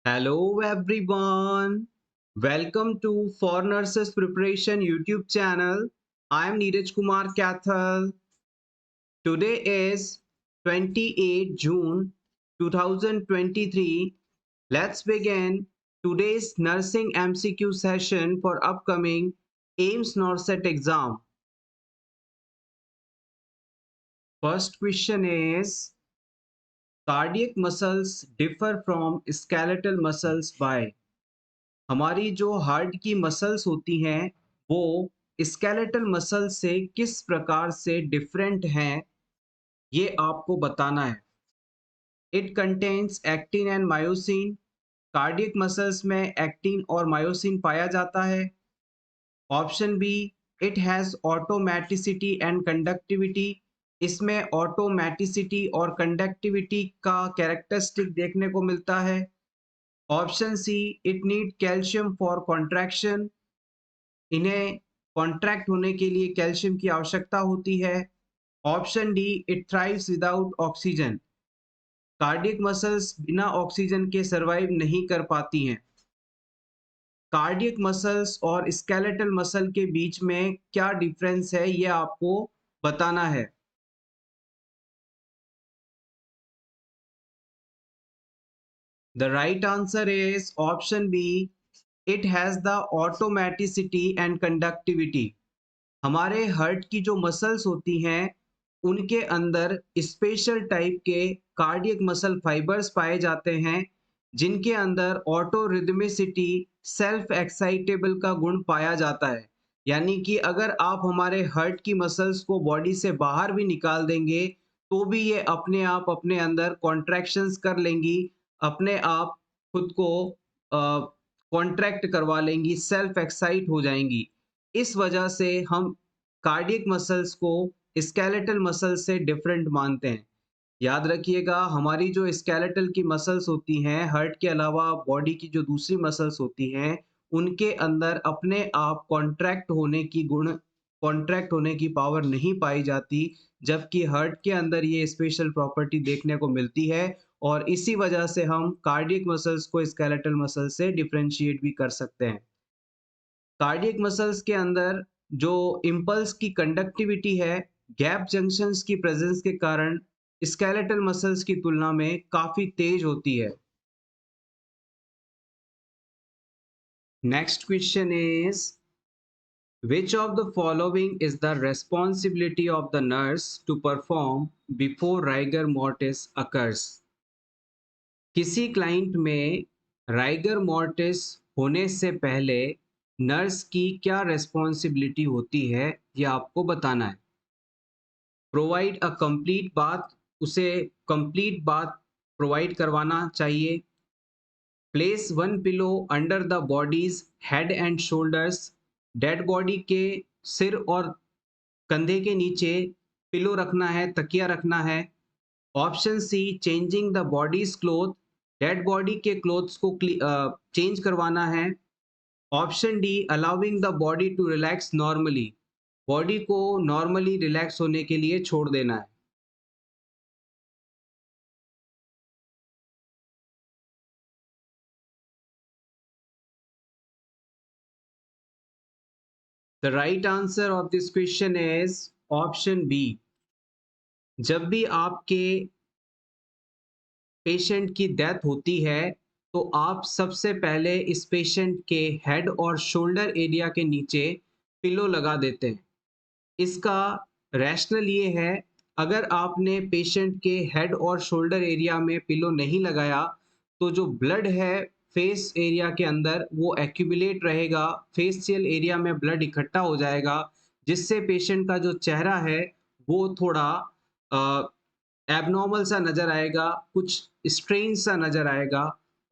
Hello everyone. Welcome to For Nurses Preparation YouTube channel. I am Neeraj Kumar Kathal. Today is 28 June 2023. Let's begin today's nursing MCQ session for upcoming AIMS NORCET exam. First question is cardiac muscles differ from skeletal muscles by हमारी जो heart की muscles होती हैं वो skeletal muscle से किस प्रकार से डिफरेंट हैं ये आपको बताना है। It contains actin and myosin. Cardiac muscles में एक्टिन और मायोसिन पाया जाता है। Option B, it has automaticity and conductivity. इसमें ऑटोमेटिसिटी और कंडक्टिविटी का कैरेक्टरिस्टिक देखने को मिलता है। Option C, it need calcium for contraction. इन्हें कॉन्ट्रैक्ट होने के लिए कैल्शियम की आवश्यकता होती है। Option D, it thrives without oxygen. Cardiac muscles बिना ऑक्सीजन के सरवाइव नहीं कर पाती हैं। कार्डियक मसल्स और स्केलेटल मसल के बीच में क्या डिफरेंस है ये आपको बताना है। The right answer is option B, it has the automaticity and conductivity. हमारे हार्ट की जो मसल्स होती हैं उनके अंदर स्पेशल टाइप के कार्डियक मसल फाइबर्स पाए जाते हैं जिनके अंदर ऑटो रिदमिसिटी सेल्फ एक्साइटेबल का गुण पाया जाता है। यानी कि अगर आप हमारे हार्ट की मसल्स को बॉडी से बाहर भी निकाल देंगे तो भी ये अपने आप अपने अंदर कॉन्ट्रैक्शंस कर लेंगी, अपने आप खुद को कॉन्ट्रैक्ट करवा लेंगी, सेल्फ एक्साइट हो जाएंगी। इस वजह से हम कार्डियक मसल्स को स्केलेटल मसल से डिफरेंट मानते हैं। याद रखिएगा हमारी जो स्केलेटल की मसल्स होती हैं हार्ट के अलावा बॉडी की जो दूसरी मसल्स होती हैं उनके अंदर अपने आप कॉन्ट्रैक्ट होने की पावर नहीं पाई जाती, जबकि हार्ट के अंदर ये स्पेशल प्रॉपर्टी देखने को मिलती है और इसी वजह से हम कार्डियक मसल्स को स्केलेटल मसल से डिफरेंशिएट भी कर सकते हैं। कार्डियक मसल्स के अंदर जो इम्पल्स की कंडक्टिविटी है गैप जंक्शंस की प्रेजेंस के कारण स्केलेटल मसल्स की तुलना में काफी तेज होती है। Next question is which of the following is the responsibility of the nurse to perform before rigor mortis occurs? किसी क्लाइंट में राइगर मॉर्टिस होने से पहले नर्स की क्या रेस्पॉन्सिबिलिटी होती है ये आपको बताना है। प्रोवाइड अ कंप्लीट बाथ, उसे कंप्लीट बाथ प्रोवाइड करवाना चाहिए। Place one pillow under the bodies head and shoulders, dead body के सिर और कंधे के नीचे पिलो रखना है, तकिया रखना है। Option C, changing the body's cloth, dead body के क्लोथ्स को चेंज करवाना है। Option D, allowing the body to relax normally, body को नॉर्मली रिलैक्स होने के लिए छोड़ देना है। The right answer of this question is option B. जब भी आपके पेशेंट की डेथ होती है तो आप सबसे पहले इस पेशेंट के हेड और शोल्डर एरिया के नीचे पिलो लगा देते हैं। इसका रैशनल ये है, अगर आपने पेशेंट के हेड और शोल्डर एरिया में पिलो नहीं लगाया तो जो ब्लड है फेस एरिया के अंदर वो एक्यूमुलेट रहेगा, फेशियल एरिया में ब्लड इकट्ठा हो जाएगा जिससे पेशेंट का जो चेहरा है वो थोड़ा एबनॉर्मल सा नज़र आएगा, कुछ स्ट्रेंज सा नज़र आएगा।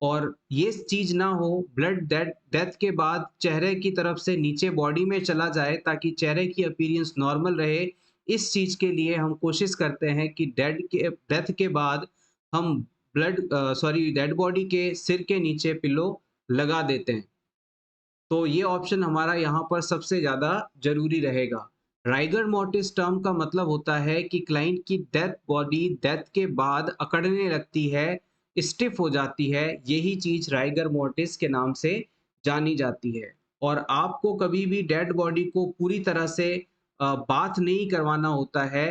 और ये चीज़ ना हो, ब्लड डेथ के बाद चेहरे की तरफ से नीचे बॉडी में चला जाए ताकि चेहरे की अपीयरेंस नॉर्मल रहे। इस चीज़ के लिए हम कोशिश करते हैं कि डेथ के बाद हम डेड बॉडी के सिर के नीचे पिलो लगा देते हैं। तो ये ऑप्शन हमारा यहाँ पर सबसे ज़्यादा ज़रूरी रहेगा। राइगर मोर्टिस टर्म का मतलब होता है कि क्लाइंट की डेथ बॉडी डेथ के बाद अकड़ने लगती है स्टिफ हो जाती है, यही चीज़ राइगर मोर्टिस के नाम से जानी जाती है। और आपको कभी भी डेड बॉडी को पूरी तरह से बाथ नहीं करवाना होता है।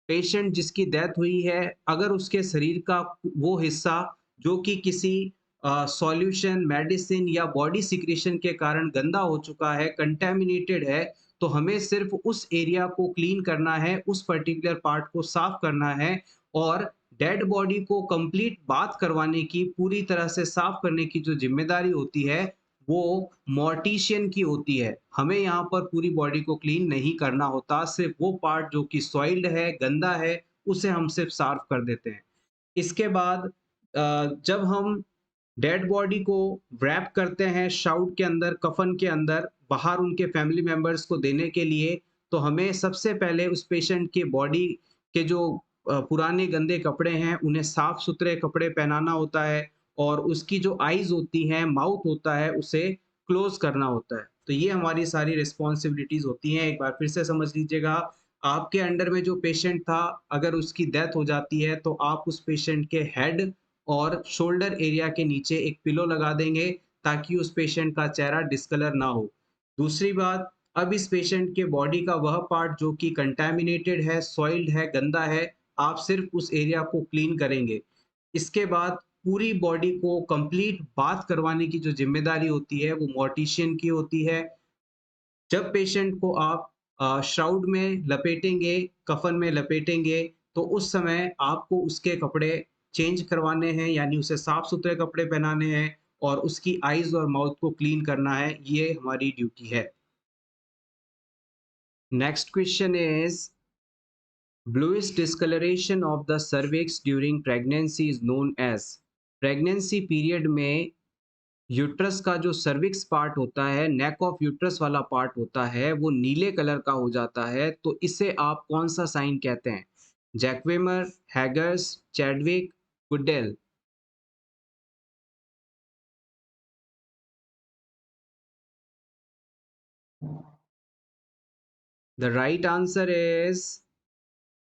पेशेंट जिसकी डेथ हुई है, अगर उसके शरीर का वो हिस्सा जो कि किसी सॉल्यूशन, मेडिसिन या बॉडी सिक्रीशन के कारण गंदा हो चुका है, कंटैमिनेटेड है, तो हमें सिर्फ़ उस एरिया को क्लीन करना है, उस पर्टिकुलर पार्ट को साफ़ करना है और डेड बॉडी को कंप्लीट बाथ करवाने की, पूरी तरह से साफ़ करने की जो ज़िम्मेदारी होती है, वो मोर्टिशियन की होती है। हमें यहाँ पर पूरी बॉडी को क्लीन नहीं करना होता, सिर्फ़ वो पार्ट जो कि सॉइल्ड है, गंदा है, उसे हम सिर्फ़ साफ़ कर देते हैं। इसके बाद जब हम डेड बॉडी को रैप करते हैं शाउट के अंदर, कफ़न के अंदर, बाहर उनके फैमिली मेंबर्स को देने के लिए, तो हमें सबसे पहले उस पेशेंट के बॉडी के जो पुराने गंदे कपड़े हैं, उन्हें साफ-सुथरे कपड़े पहनाना होता है और उसकी जो आइज़ होती हैं, माउथ होता है, उसे क्लोज़ करना होता है। तो ये हमारी सारी रिस्पॉन्सिबिलिटीज़ होती हैं। एक बार फिर से समझ लीजिएगा, आपके अंडर में जो पेशेंट था, अगर उसकी डेथ हो जाती है, तो आप उस पेशेंट के हेड और शोल्डर एरिया के नीचे एक पिलो लगा देंगे ताकि उस पेशेंट का चेहरा डिस्कलर ना हो। दूसरी बात, अब इस पेशेंट के बॉडी का वह पार्ट जो कि कंटैमिनेटेड है, सॉइल्ड है, गंदा है, आप सिर्फ़ उस एरिया को क्लीन करेंगे। इसके बाद पूरी बॉडी को कंप्लीट बाथ करवाने की जो ज़िम्मेदारी होती है, वो मोर्टिशियन की होती है। जब पेशेंट को आप श्राउड में लपेटेंगे, कफ़न में लपेटेंगे, तो उस समय आपको उसके कपड़े चेंज करवाने हैं, यानी उसे साफ-सुथरे कपड़े पहनाने हैं और उसकी आइज़ और माउथ को क्लीन करना है, ये हमारी ड्यूटी है। Next question is bluish discoloration of the cervix during pregnancy is known as। Pregnancy period में यूट्रस का जो सर्विक्स पार्ट होता है, नेक ऑफ यूट्रस वाला पार्ट होता है, वो नीले कलर का हो जाता है, तो इसे आप कौन-सा साइन कहते हैं? Jacquemier, Hegar's, Chadwick, Goodell. The right answer is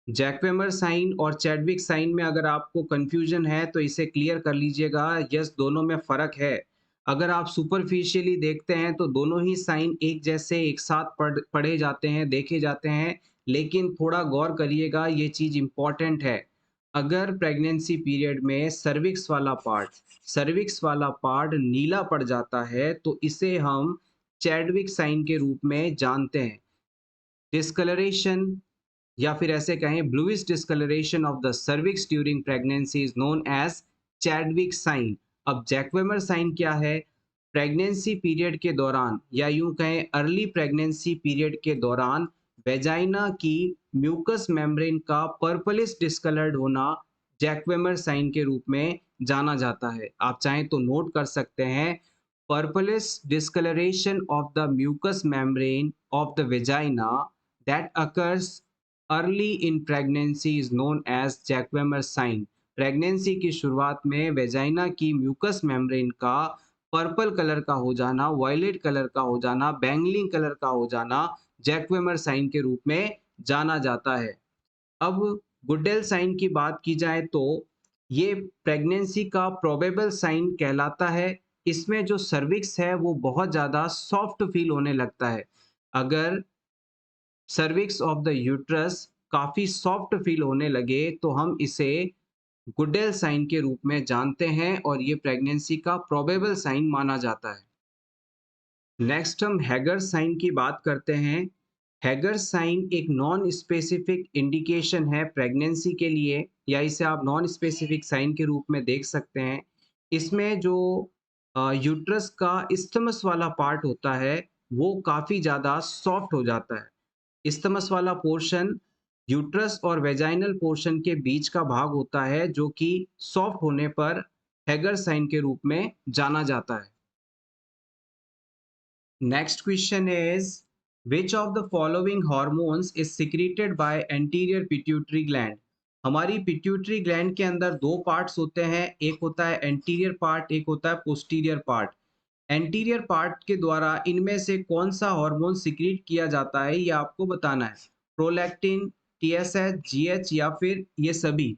Jacquemier sign और चैडविक साइन में अगर आपको कन्फ्यूजन है तो इसे क्लियर कर लीजिएगा। यस, दोनों में फ़र्क है। अगर आप सुपरफिशियली देखते हैं तो दोनों ही साइन एक जैसे एक साथ पढ़े जाते हैं, देखे जाते हैं, लेकिन थोड़ा गौर करिएगा, ये चीज़ इम्पोर्टेंट है। अगर प्रेगनेंसी पीरियड में सर्विक्स वाला पार्ट नीला पड़ जाता है तो इसे हम चैडविक साइन के रूप में जानते हैं। डिस्कलरेशन या फिर ऐसे कहें bluish discolouration of the cervix during pregnancy is known as Chadwick sign. अब जैक्वेमर साइन क्या है? प्रेगनेंसी पीरियड के दौरान या यूं कहें अर्ली प्रेगनेंसी पीरियड के दौरान वेजाइना की म्यूकस मेम्ब्रेन का पर्पलिश डिस्कलर्ड होना जैक्वेमर साइन के रूप में जाना जाता है। आप चाहें तो नोट कर सकते हैं, purplish discoloration of the mucous membrane of the vagina that occurs early in pregnancy is known as Jacquemer sign। Pregnancy की शुरुआत में वेजाइना की म्यूकस मेम्ब्रेन का पर्पल कलर का हो जाना, वायलेट कलर का हो जाना, बैंगनी कलर का हो जाना जैक्वेमर साइन के रूप में जाना जाता है। अब गुडेल साइन की बात की जाए तो ये प्रेगनेंसी का प्रोबेबल साइन कहलाता है। इसमें जो सर्विक्स है वो बहुत ज़्यादा सॉफ्ट फील होने लगता है। अगर सर्विक्स ऑफ द यूट्रस काफ़ी सॉफ्ट फील होने लगे तो हम इसे गुडेल साइन के रूप में जानते हैं और ये प्रेगनेंसी का प्रोबेबल साइन माना जाता है। नेक्स्ट हम हैगर साइन की बात करते हैं। हैगर साइन एक नॉन स्पेसिफिक इंडिकेशन है प्रेगनेंसी के लिए, या इसे आप नॉन स्पेसिफिक साइन के रूप में देख सकते हैं। इसमें जो यूट्रस का इस्थमस वाला पार्ट होता है वो काफ़ी ज़्यादा सॉफ्ट हो जाता है। इस्थमस वाला पोर्शन यूट्रस और वेजाइनल पोर्शन के बीच का भाग होता है जो कि सॉफ्ट होने पर हैगर साइन के रूप में जाना जाता है। Next question is which of the following hormones is secreted by anterior pituitary gland। हमारी पिट्यूटरी ग्लैंड के अंदर दो पार्ट्स होते हैं, एक होता है एंटीरियर पार्ट, एक होता है पोस्टीरियर पार्ट। एंटीरियर पार्ट के द्वारा इनमें से कौन सा हार्मोन सिक्रीट किया जाता है ये आपको बताना है। प्रोलैक्टिन, टीएसएच, जीएच या फिर ये सभी।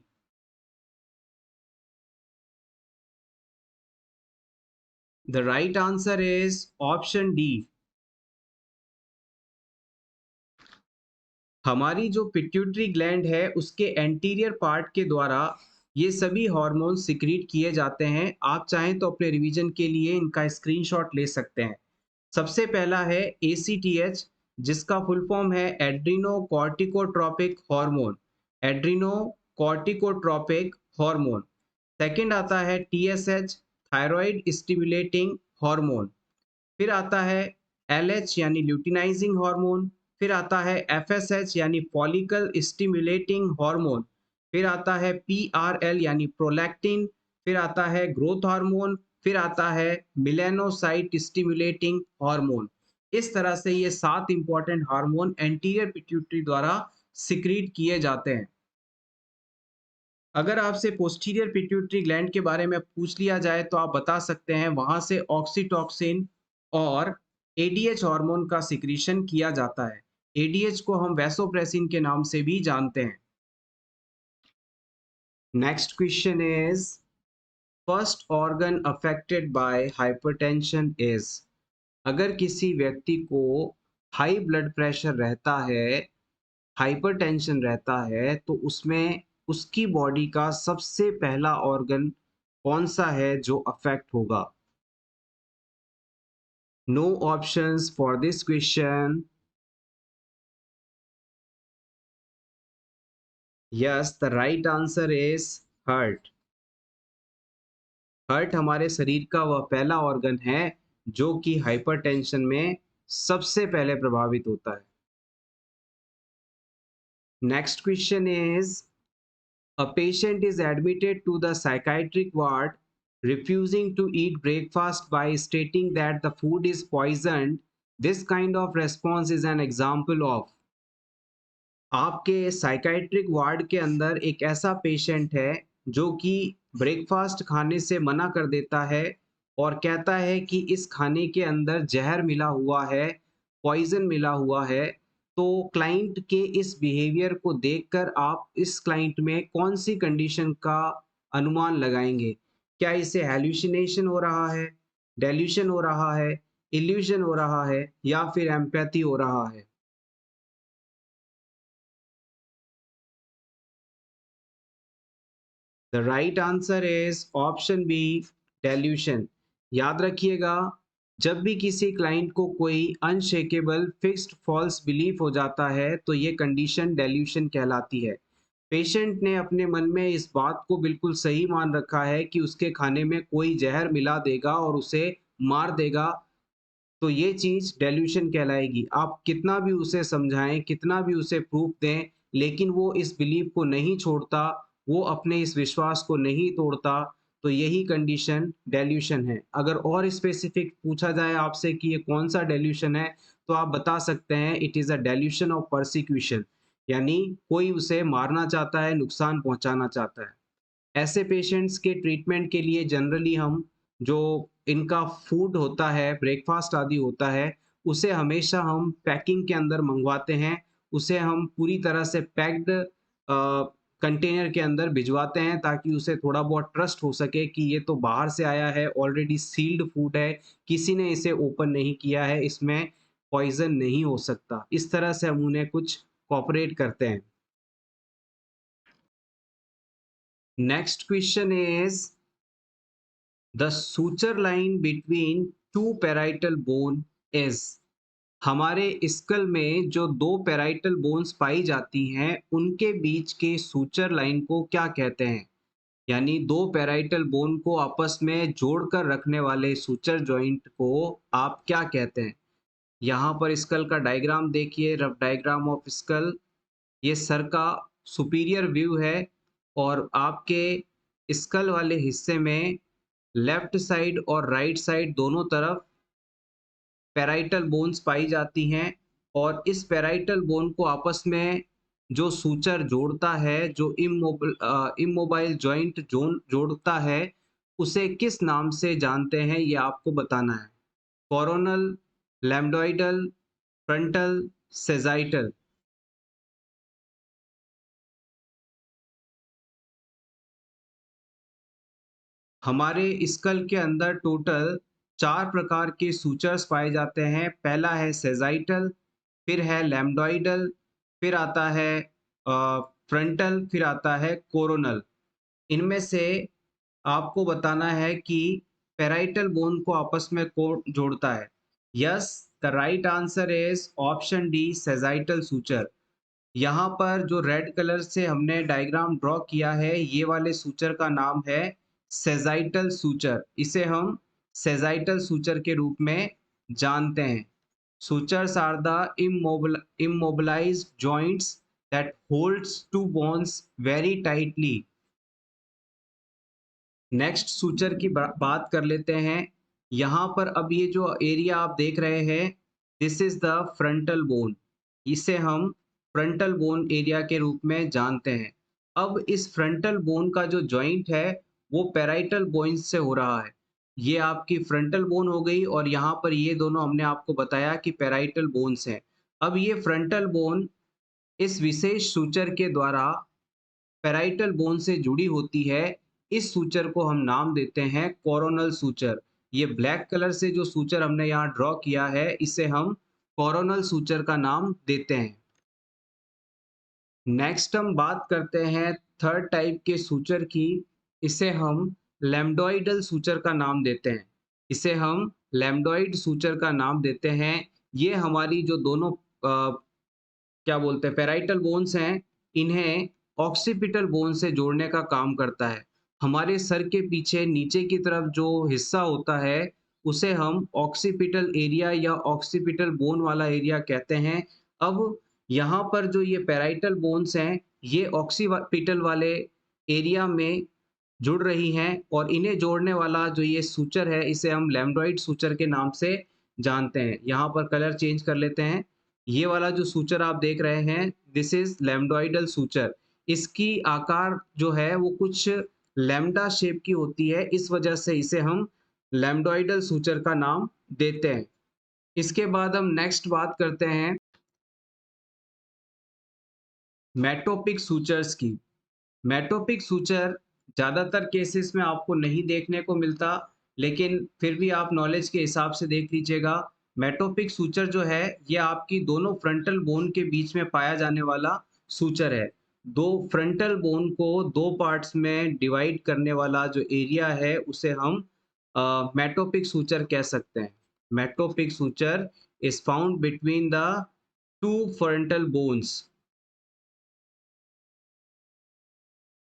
The right answer is option D. हमारी जो पिट्यूटरी ग्लैंड है उसके एंटीरियर पार्ट के द्वारा ये सभी हार्मोन सिक्रीट किए जाते हैं। आप चाहें तो अपने रिवीजन के लिए इनका स्क्रीनशॉट ले सकते हैं। सबसे पहला है ACTH, जिसका फुल फॉर्म है adreno corticotropic hormone. Adreno corticotropic hormone. Second आता है TSH, थायराइड स्टिमुलेटिंग हार्मोन। फिर आता है LH यानी ल्यूटिनाइजिंग हार्मोन। फिर आता है FSH यानी फॉलिकल स्टिमुलेटिंग हार्मोन। फिर आता है PRL यानी प्रोलैक्टिन। फिर आता है ग्रोथ हार्मोन। फिर आता है मिलेनोसाइट स्टिमुलेटिंग हार्मोन। इस तरह से ये 7 इंपॉर्टेंट हार्मोन एंटीरियर पिट्यूटरी द्वारा सिक्रीट किए जाते हैं। अगर आपसे पोस्टीरियर पिट्यूटरी ग्लैंड के बारे में पूछ लिया जाए तो आप बता सकते हैं वहां से ऑक्सीटॉक्सिन और ADH हार्मोन का सिक्रीशन किया जाता है। ADH को हम वैसोप्रेसिन के नाम से भी जानते हैं। Next question is first organ affected by hypertension is. अगर किसी व्यक्ति को हाई ब्लड प्रेशर रहता है, हाइपरटेंशन रहता है, तो उसमें उसकी बॉडी का सबसे पहला ऑर्गन कौन सा है जो अफेक्ट होगा? No options for this question. Yes, the right answer is heart. Heart हमारे शरीर का वह पहला ऑर्गन है जो कि हाइपरटेंशन में सबसे पहले प्रभावित होता है। Next question is a patient is admitted to the psychiatric ward refusing to eat breakfast by stating that the food is poisoned. This kind of response is an example of। आपके psychiatric ward के अंदर एक ऐसा patient है जो कि breakfast खाने से मना कर देता है और कहता है कि इस खाने के अंदर जहर मिला हुआ है, पॉइजन मिला हुआ है। तो क्लाइंट के इस बिहेवियर को देखकर आप इस क्लाइंट में कौन सी कंडीशन का अनुमान लगाएंगे? क्या इसे हैल्यूसिनेशन हो रहा है, डेल्यूशन हो रहा है, इल्यूजन हो रहा है, या फिर एम्पैथी हो रहा है? The right answer is option B, delusion. याद रखिएगा, जब भी किसी क्लाइंट को कोई अनशेकेबल फिक्स्ड फॉल्स बिलीफ हो जाता है तो ये कंडीशन डेल्यूशन कहलाती है। पेशेंट ने अपने मन में इस बात को बिल्कुल सही मान रखा है कि उसके खाने में कोई जहर मिला देगा और उसे मार देगा, तो ये चीज़ डेल्यूशन कहलाएगी। आप कितना भी उसे समझाएँ, कितना भी उसे प्रूफ दें, लेकिन वो इस बिलीफ को नहीं छोड़ता, वो अपने इस विश्वास को नहीं तोड़ता, तो यही कंडीशन डेल्यूशन है। अगर और स्पेसिफिक पूछा जाए आपसे कि ये कौन-सा डेल्यूशन है, तो आप बता सकते हैं it is a dilution of persecution, यानी कोई उसे मारना चाहता है, नुकसान पहुँचाना चाहता है। ऐसे पेशेंट्स के ट्रीटमेंट के लिए जनरली हम जो इनका फूड होता है, ब्रेकफास्ट आदि होता है, उसे हमेशा हम पैकिंग के अंदर मंगवाते हैं। उसे हम पूरी तरह से पैक्ड कंटेनर के अंदर भिजवाते हैं ताकि उसे थोड़ा बहुत ट्रस्ट हो सके कि ये तो बाहर से आया है, ऑलरेडी सील्ड फूड है, किसी ने इसे ओपन नहीं किया है, इसमें पॉइज़न नहीं हो सकता। इस तरह से हम उन्हें कुछ कोऑपरेट करते हैं। Next question is the suture line between two parietal bone is। हमारे स्कल में जो दो पैराइटल बोन्स पाई जाती हैं उनके बीच के सूचर लाइन को क्या कहते हैं? यानी दो पैराइटल बोन को आपस में जोड़कर रखने वाले सूचर जॉइंट को आप क्या कहते हैं? यहाँ पर स्कल का डायग्राम देखिए, रफ डायग्राम ऑफ स्कल। ये सर का सुपीरियर व्यू है और आपके स्कल वाले हिस्से में लेफ्ट साइड और राइट साइड दोनों तरफ पैराइटल बोन्स पाई जाती हैं और इस पैराइटल बोन को आपस में जो सूचर जोड़ता है, जो इमोबाइल जॉइंट जोड़ता है, उसे किस नाम से जानते हैं ये आपको बताना है। Coronal, lambdoidal, frontal, sagittal. हमारे स्कल के अंदर टोटल चार प्रकार के सूचर्स पाए जाते हैं। पहला है सेजाइटल, फिर है लैम्डोइडल, फिर आता है फ्रंटल, फिर आता है कोरोनल। इनमें से आपको बताना है कि पैराइटल बोन को आपस में कौन जोड़ता है। Yes, the right answer is option D, sagittal suture. यहाँ पर जो रेड कलर से हमने डायग्राम ड्रॉ किया है, ये वाले सूचर का नाम है सेजाइटल सूचर। इसे हम सेजाइटल सूचर के रूप में जानते हैं। Sutures are the immobilized joints that holds two bones very tightly. Next suture की बात कर लेते हैं। यहाँ पर अब ये जो एरिया आप देख रहे हैं, this is the frontal bone. इसे हम फ्रंटल बोन एरिया के रूप में जानते हैं। अब इस फ्रंटल बोन का जो जॉइंट है वो पैराइटल बोन से हो रहा है। ये आपकी फ्रंटल बोन हो गई और यहाँ पर ये दोनों हमने आपको बताया कि पैराइटल बोन्स हैं। अब ये फ्रंटल बोन इस विशेष सूचर के द्वारा पैराइटल बोन से जुड़ी होती है। इस सूचर को हम नाम देते हैं कोरोनल सूचर। ये ब्लैक कलर से जो सूचर हमने यहाँ ड्रॉ किया है, इसे हम कोरोनल सूचर का नाम देते हैं। नेक्स्ट हम बात करते हैं थर्ड टाइप के सूचर की। इसे हम लैम्डोइडल सूचर का नाम देते हैं। इसे हम लैम्डोइड सूचर का नाम देते हैं। ये हमारी जो दोनों क्या बोलते हैं पैराइटल बोन्स हैं, इन्हें ऑक्सीपिटल बोन से जोड़ने का काम करता है। हमारे सर के पीछे नीचे की तरफ जो हिस्सा होता है, उसे हम ऑक्सीपिटल एरिया या ऑक्सीपिटल बोन वाला एरिया कहते हैं। अब यहाँ पर जो ये पैराइटल बोन्स हैं, ये ऑक्सीपिटल वाले एरिया में जुड़ रही हैं और इन्हें जोड़ने वाला जो ये सूचर है, इसे हम लैम्डोइड सूचर के नाम से जानते हैं। यहाँ पर कलर चेंज कर लेते हैं। ये वाला जो सूचर आप देख रहे हैं, दिस इज लैम्डोइडल सूचर। इसकी आकार जो है वो कुछ लैम्डा शेप की होती है, इस वजह से इसे हम लैम्डोइडल सूचर का नाम देते हैं। इसके बाद हम नेक्स्ट बात करते हैं मेटोपिक सूचर्स की। मेटोपिक सूचर ज़्यादातर केसेस में आपको नहीं देखने को मिलता, लेकिन फिर भी आप नॉलेज के हिसाब से देख लीजिएगा। मेटोपिक सूचर जो है, ये आपकी दोनों फ्रंटल बोन के बीच में पाया जाने वाला सूचर है। दो फ्रंटल बोन को दो पार्ट्स में डिवाइड करने वाला जो एरिया है, उसे हम मेटोपिक सूचर कह सकते हैं। Metopic suture is found between the two frontal bones.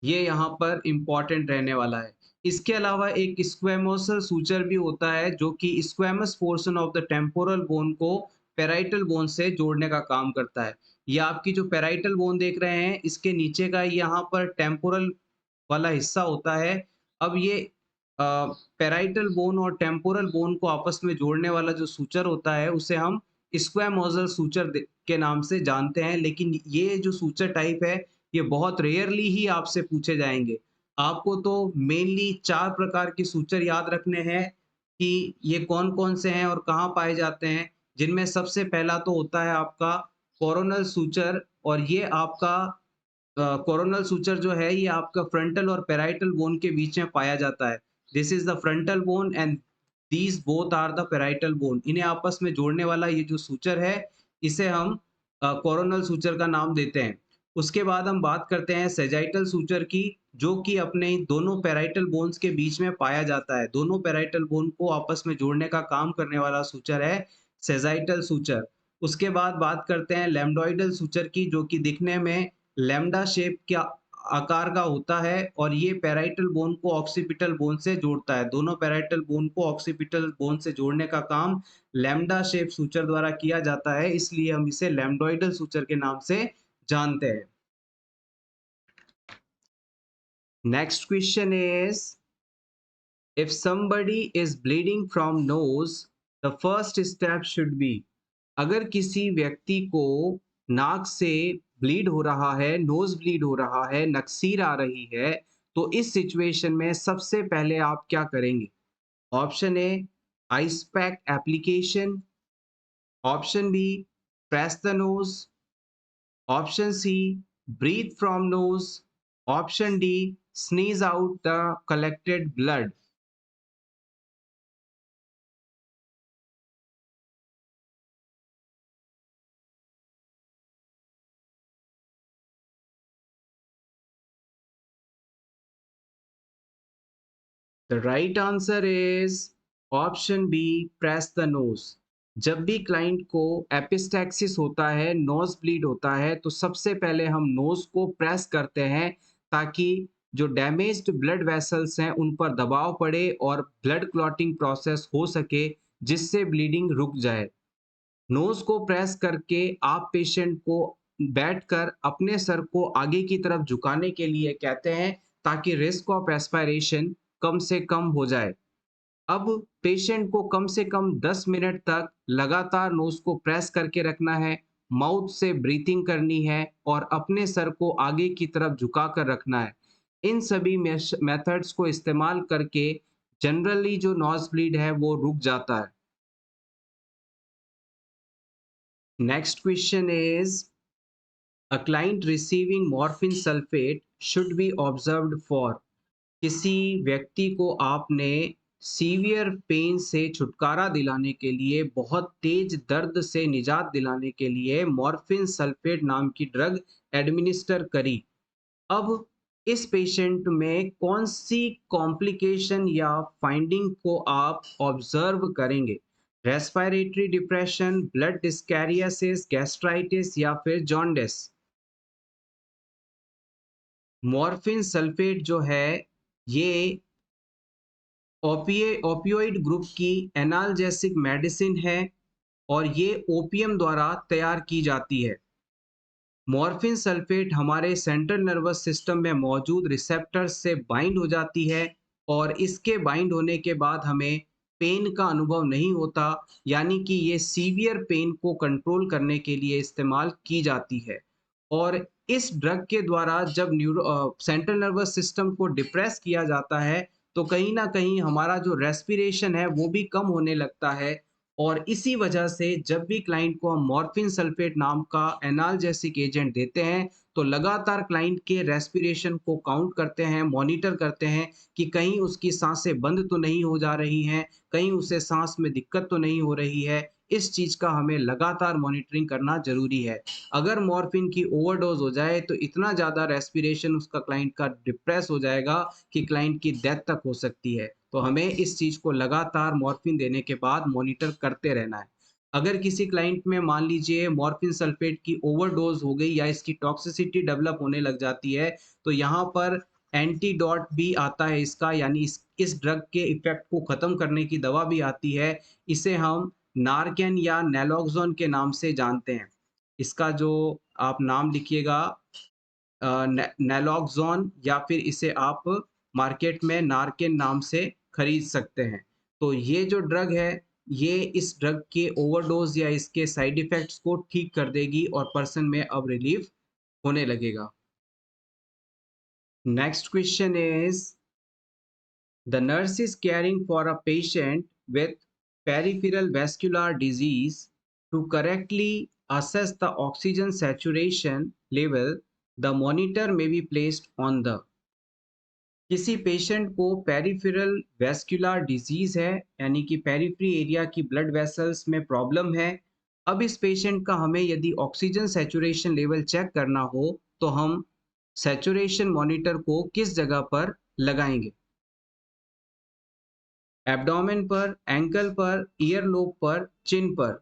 ये यहाँ पर इम्पोर्टेंट रहने वाला है। इसके अलावा एक स्क्वेमोसल सूचर भी होता है, जो कि squamous portion of the temporal bone को पैराइटल बोन से जोड़ने का काम करता है। ये आपकी जो पैराइटल बोन देख रहे हैं, इसके नीचे का यहाँ पर टेम्पोरल वाला हिस्सा होता है। अब ये पैराइटल बोन और टेम्पोरल बोन को आपस में जोड़ने वाला जो सूचर होता है, उसे हम स्क्वेमोसल सूचर के नाम से जानते हैं। लेकिन ये जो सूचर टाइप है, ये बहुत रेयरली ही आपसे पूछे जाएंगे। आपको तो मेनली चार प्रकार के सूचर याद रखने हैं कि ये कौन-कौन से हैं और कहाँ पाए जाते हैं। जिनमें सबसे पहला तो होता है आपका कोरोनल सूचर, और ये आपका कोरोनल सूचर जो है, ये आपका फ्रंटल और पैराइटल बोन के बीच में पाया जाता है। This is the frontal bone and these both are the parietal bone. इन्हें आपस में जोड़ने वाला ये जो सूचर है, इसे हम कोरोनल सूचर का नाम देते हैं। उसके बाद हम बात करते हैं सेजाइटल सूचर की, जो कि अपने दोनों पैराइटल बोन्स के बीच में पाया जाता है। दोनों पैराइटल बोन को आपस में जोड़ने का काम करने वाला सूचर है सेजाइटल सूचर। उसके बाद बात करते हैं लैम्डोइडल सूचर की, जो कि दिखने में लैम्डा शेप के आकार का होता है और ये पैराइटल बोन को ऑक्सीपिटल बोन से जोड़ता है। दोनों पैराइटल बोन को ऑक्सीपिटल बोन से जोड़ने का काम लैम्डा शेप सूचर द्वारा किया जाता है, इसलिए हम इसे लैम्डोइडल सूचर के नाम से जानते हैं। Next question is, if somebody is bleeding from nose, the first step should be। अगर किसी व्यक्ति को नाक से ब्लीड हो रहा है, नोज ब्लीड हो रहा है, नक्सीर आ रही है, तो इस सिचुएशन में सबसे पहले आप क्या करेंगे? Option A, ice pack application. Option B, press the nose. Option C, breathe from nose. Option D, sneeze out the collected blood. The right answer is option B, press the nose. जब भी client को epistaxis होता है, nose bleed होता है, तो सबसे पहले हम नोज को प्रेस करते हैं ताकि जो डैमेज्ड ब्लड वेसल्स हैं उन पर दबाव पड़े और ब्लड क्लॉटिंग प्रोसेस हो सके, जिससे ब्लीडिंग रुक जाए। नोज को प्रेस करके आप पेशेंट को बैठकर अपने सर को आगे की तरफ झुकाने के लिए कहते हैं ताकि रिस्क ऑफ एस्पायरेशन कम से कम हो जाए। अब पेशेंट को कम से कम 10 मिनट तक लगातार नोज को प्रेस करके रखना है, माउथ से ब्रीथिंग करनी है और अपने सर को आगे की तरफ झुकाकर रखना है। इन सभी मेथड्स को इस्तेमाल करके जनरली जो नोज ब्लीड है वो रुक जाता है। Next question is A client receiving morphine sulfate should be observed for। किसी व्यक्ति को आपने सीवियर पेन से छुटकारा दिलाने के लिए, बहुत तेज दर्द से निजात दिलाने के लिए मॉर्फिन सल्फेट नाम की ड्रग एडमिनिस्टर करी। अब इस पेशेंट में कौन सी कॉम्प्लिकेशन या फाइंडिंग को आप ऑब्जर्व करेंगे? रेस्पिरेटरी डिप्रेशन, ब्लड डिस्कैरियोसिस, गैस्ट्राइटिस या फिर जॉन्डिस? मॉर्फिन सल्फेट जो है ये ओपियोइड ग्रुप की एनाल्जेसिक मेडिसिन है और ये ओपियम द्वारा तैयार की जाती है। मॉर्फिन सल्फेट हमारे सेंट्रल नर्वस सिस्टम में मौजूद रिसेप्टर्स से बाइंड हो जाती है और इसके बाइंड होने के बाद हमें पेन का अनुभव नहीं होता, यानी कि ये सीवियर पेन को कंट्रोल करने के लिए इस्तेमाल की जाती है। और इस ड्रग के द्वारा जब सेंट्रल नर्वस सिस्टम को डिप्रेस किया जाता है तो कहीं ना कहीं हमारा जो रेस्पिरेशन है वो भी कम होने लगता है। और इसी वजह से जब भी क्लाइंट को हम मॉर्फिन सल्फेट नाम का एनाल्जेसिक एजेंट देते हैं तो लगातार क्लाइंट के रेस्पिरेशन को काउंट करते हैं, मॉनिटर करते हैं कि कहीं उसकी सांसें बंद तो नहीं हो जा रही हैं, कहीं उसे सांस में दिक्कत तो नहीं हो रही है। इस चीज का हमें लगातार मॉनिटरिंग करना जरूरी है। अगर मॉर्फिन की ओवरडोज हो जाए तो इतना ज्यादा रेस्पिरेशन उसका क्लाइंट का डिप्रेस हो जाएगा कि क्लाइंट की डेथ तक हो सकती है। तो हमें इस चीज को लगातार मॉर्फिन देने के बाद मॉनिटर करते रहना है। अगर किसी क्लाइंट में मान लीजिए मॉर्फिन सल्फेट की ओवरडोज हो गई या इसकी टॉक्सिसिटी डेवलप होने लग जाती है तो यहाँ पर एंटीडोट भी आता है इसका, यानी इस ड्रग के इफेक्ट को खत्म करने की दवा भी आती है। इसे हम नारकेन या नैलोक्सोन के नाम से जानते हैं। इसका जो आप नाम लिखिएगा नैलोक्सोन, या फिर इसे आप मार्केट में नारकेन नाम से खरीद सकते हैं। तो ये जो ड्रग है ये इस ड्रग के ओवरडोज या इसके साइड इफेक्ट्स को ठीक कर देगी और पर्सन में अब रिलीफ होने लगेगा। Next question is the nurse is caring for a patient with peripheral vascular disease. To correctly assess the oxygen saturation level, the monitor may be placed on the। किसी पेशेंट को peripheral vascular disease है, यानी कि periphery area की blood vessels में problem है। अब इस पेशेंट का हमें यदि ऑक्सीजन सैचुरेशन लेवल चेक करना हो तो हम सैचुरेशन मॉनिटर को किस जगह पर लगाएंगे? एब्डोमेन पर, एंकल पर, ईयर लोब पर, चिन पर?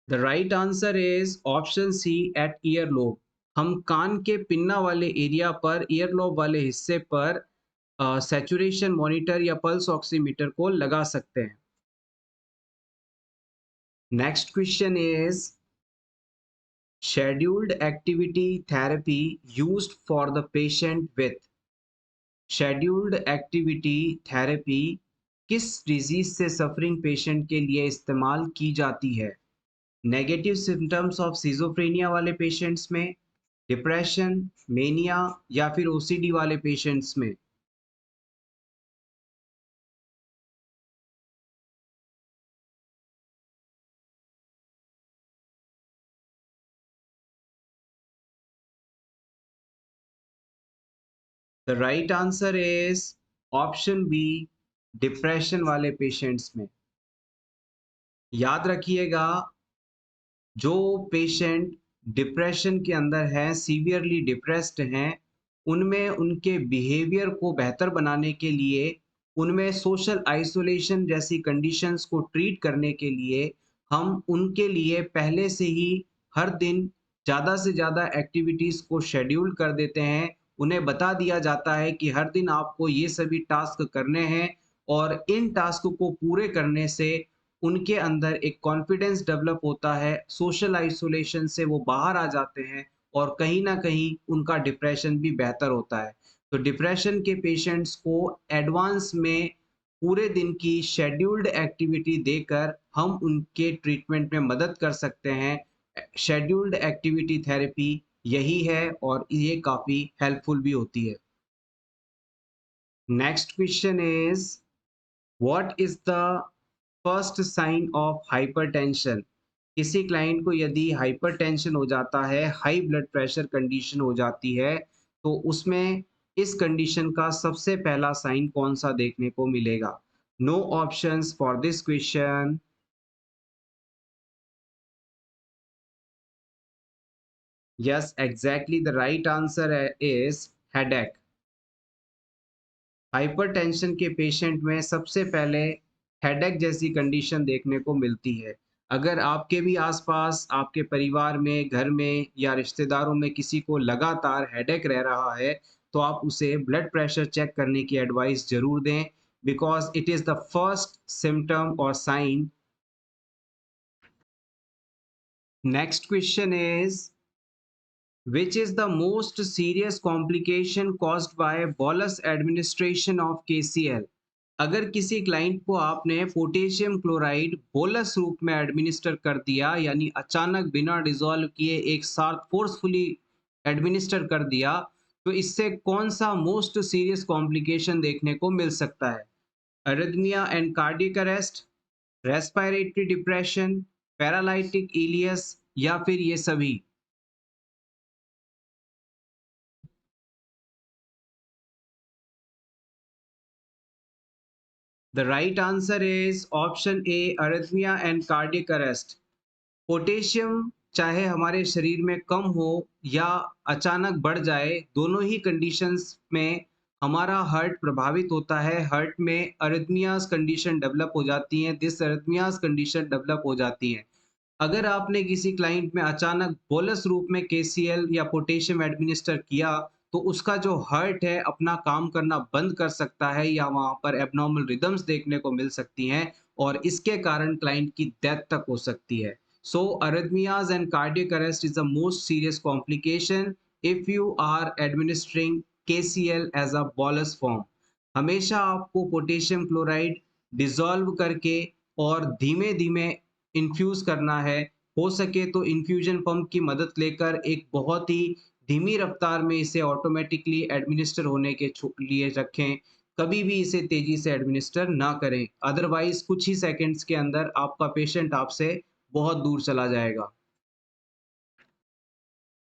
The right answer is option C, at ear lobe. हम कान के पिन्ना वाले एरिया पर, ईयर लोब वाले हिस्से पर सैचुरेशन मॉनिटर या पल्स ऑक्सीमीटर को लगा सकते हैं। Next question is scheduled activity therapy used for the patient with. Scheduled activity therapy किस डिजीज से सफरिंग पेशेंट के लिए इस्तेमाल की जाती है? नेगेटिव सिम्टम्स ऑफ सिजोफ्रेनिया वाले पेशेंट्स में, डिप्रेशन, मेनिया या फिर ओसीडी वाले पेशेंट्स में? The right answer is option B, depression वाले पेशेंट्स में। याद रखिएगा, जो पेशेंट डिप्रेशन के अंदर हैं, सीवियरली डिप्रेस्ड हैं, उनमें उनके बिहेवियर को बेहतर बनाने के लिए, उनमें सोशल आइसोलेशन जैसी कंडीशंस को ट्रीट करने के लिए हम उनके लिए पहले से ही हर दिन ज़्यादा से ज़्यादा एक्टिविटीज़ को शेड्यूल कर देते हैं। उन्हें बता दिया जाता है कि हर दिन आपको ये सभी टास्क करने हैं और इन टास्क को पूरे करने से उनके अंदर एक कॉन्फिडेंस डेवलप होता है, सोशल आइसोलेशन से वो बाहर आ जाते हैं और कहीं न कहीं उनका डिप्रेशन भी बेहतर होता है। तो डिप्रेशन के पेशेंट्स को एडवांस में पूरे दिन की शेड्यूल्ड एक्टिविटी देकर हम उनके ट्रीटमेंट में मदद कर सकते हैं। शेड्यूल्ड एक्टिविटी थेरेपी यही है और ये काफ़ी हेल्पफुल भी होती है। Next question is what is the first sign of hypertension? किसी क्लाइंट को यदि हाइपरटेंशन हो जाता है, हाई ब्लड प्रेशर कंडीशन हो जाती है, तो उसमें इस कंडीशन का सबसे पहला साइन कौन-सा देखने को मिलेगा? No options for this question. Yes, exactly the right answer is headache. Hypertension के पेशेंट में सबसे पहले हेडेक जैसी कंडीशन देखने को मिलती है। अगर आपके भी आसपास आपके परिवार में, घर में या रिश्तेदारों में किसी को लगातार हेडेक रह रहा है, तो आप उसे ब्लड प्रेशर चेक करने की एडवाइस ज़रूर दें because it is the first symptom और sign. Next question is which is the most serious complication caused by bolus administration of KCl? अगर किसी क्लाइंट को आपने पोटेशियम क्लोराइड बोलस रूप में एडमिनिस्टर कर दिया यानी अचानक बिना डिसॉल्व किए एक साथ फोर्सफुली एडमिनिस्टर कर दिया, तो इससे कौन सा मोस्ट सीरियस कॉम्प्लिकेशन देखने को मिल सकता है? Arrhythmia and cardiac arrest, respiratory depression, paralytic ileus या फिर ये सभी? The right answer is option A, arrhythmia and cardiac arrest. Potassium चाहे हमारे शरीर में कम हो या अचानक बढ़ जाए, दोनों ही कंडीशंस में हमारा हार्ट प्रभावित होता है। हार्ट में अरिथमियाज कंडीशन डेवलप हो जाती हैं, डिसअरिथमियाज कंडीशन डेवलप हो जाती हैं। अगर आपने किसी क्लाइंट में अचानक बोलस रूप में केसीएल या पोटेशियम एडमिनिस्टर किया, तो उसका जो हार्ट है अपना काम करना बंद कर सकता है या वहाँ पर एब्नॉर्मल रिदम्स देखने को मिल सकती हैं और इसके कारण क्लाइंट की डेथ तक हो सकती है। So arrhythmias and cardiac arrest is the most serious complication if you are administering KCl as a bolus form. हमेशा आपको पोटेशियम क्लोराइड डिसॉल्व करके और धीमे-धीमे इन्फ्यूज़ करना है। हो सके तो इन्फ्यूजन पंप की मदद लेकर एक बहुत ही धीमी रफ्तार में इसे ऑटोमेटिकली एडमिनिस्टर होने के लिए रखें। कभी भी इसे तेज़ी से एडमिनिस्टर ना करें। अदरवाइज़ कुछ ही सेकंड्स के अंदर आपका पेशेंट आपसे बहुत दूर चला जाएगा।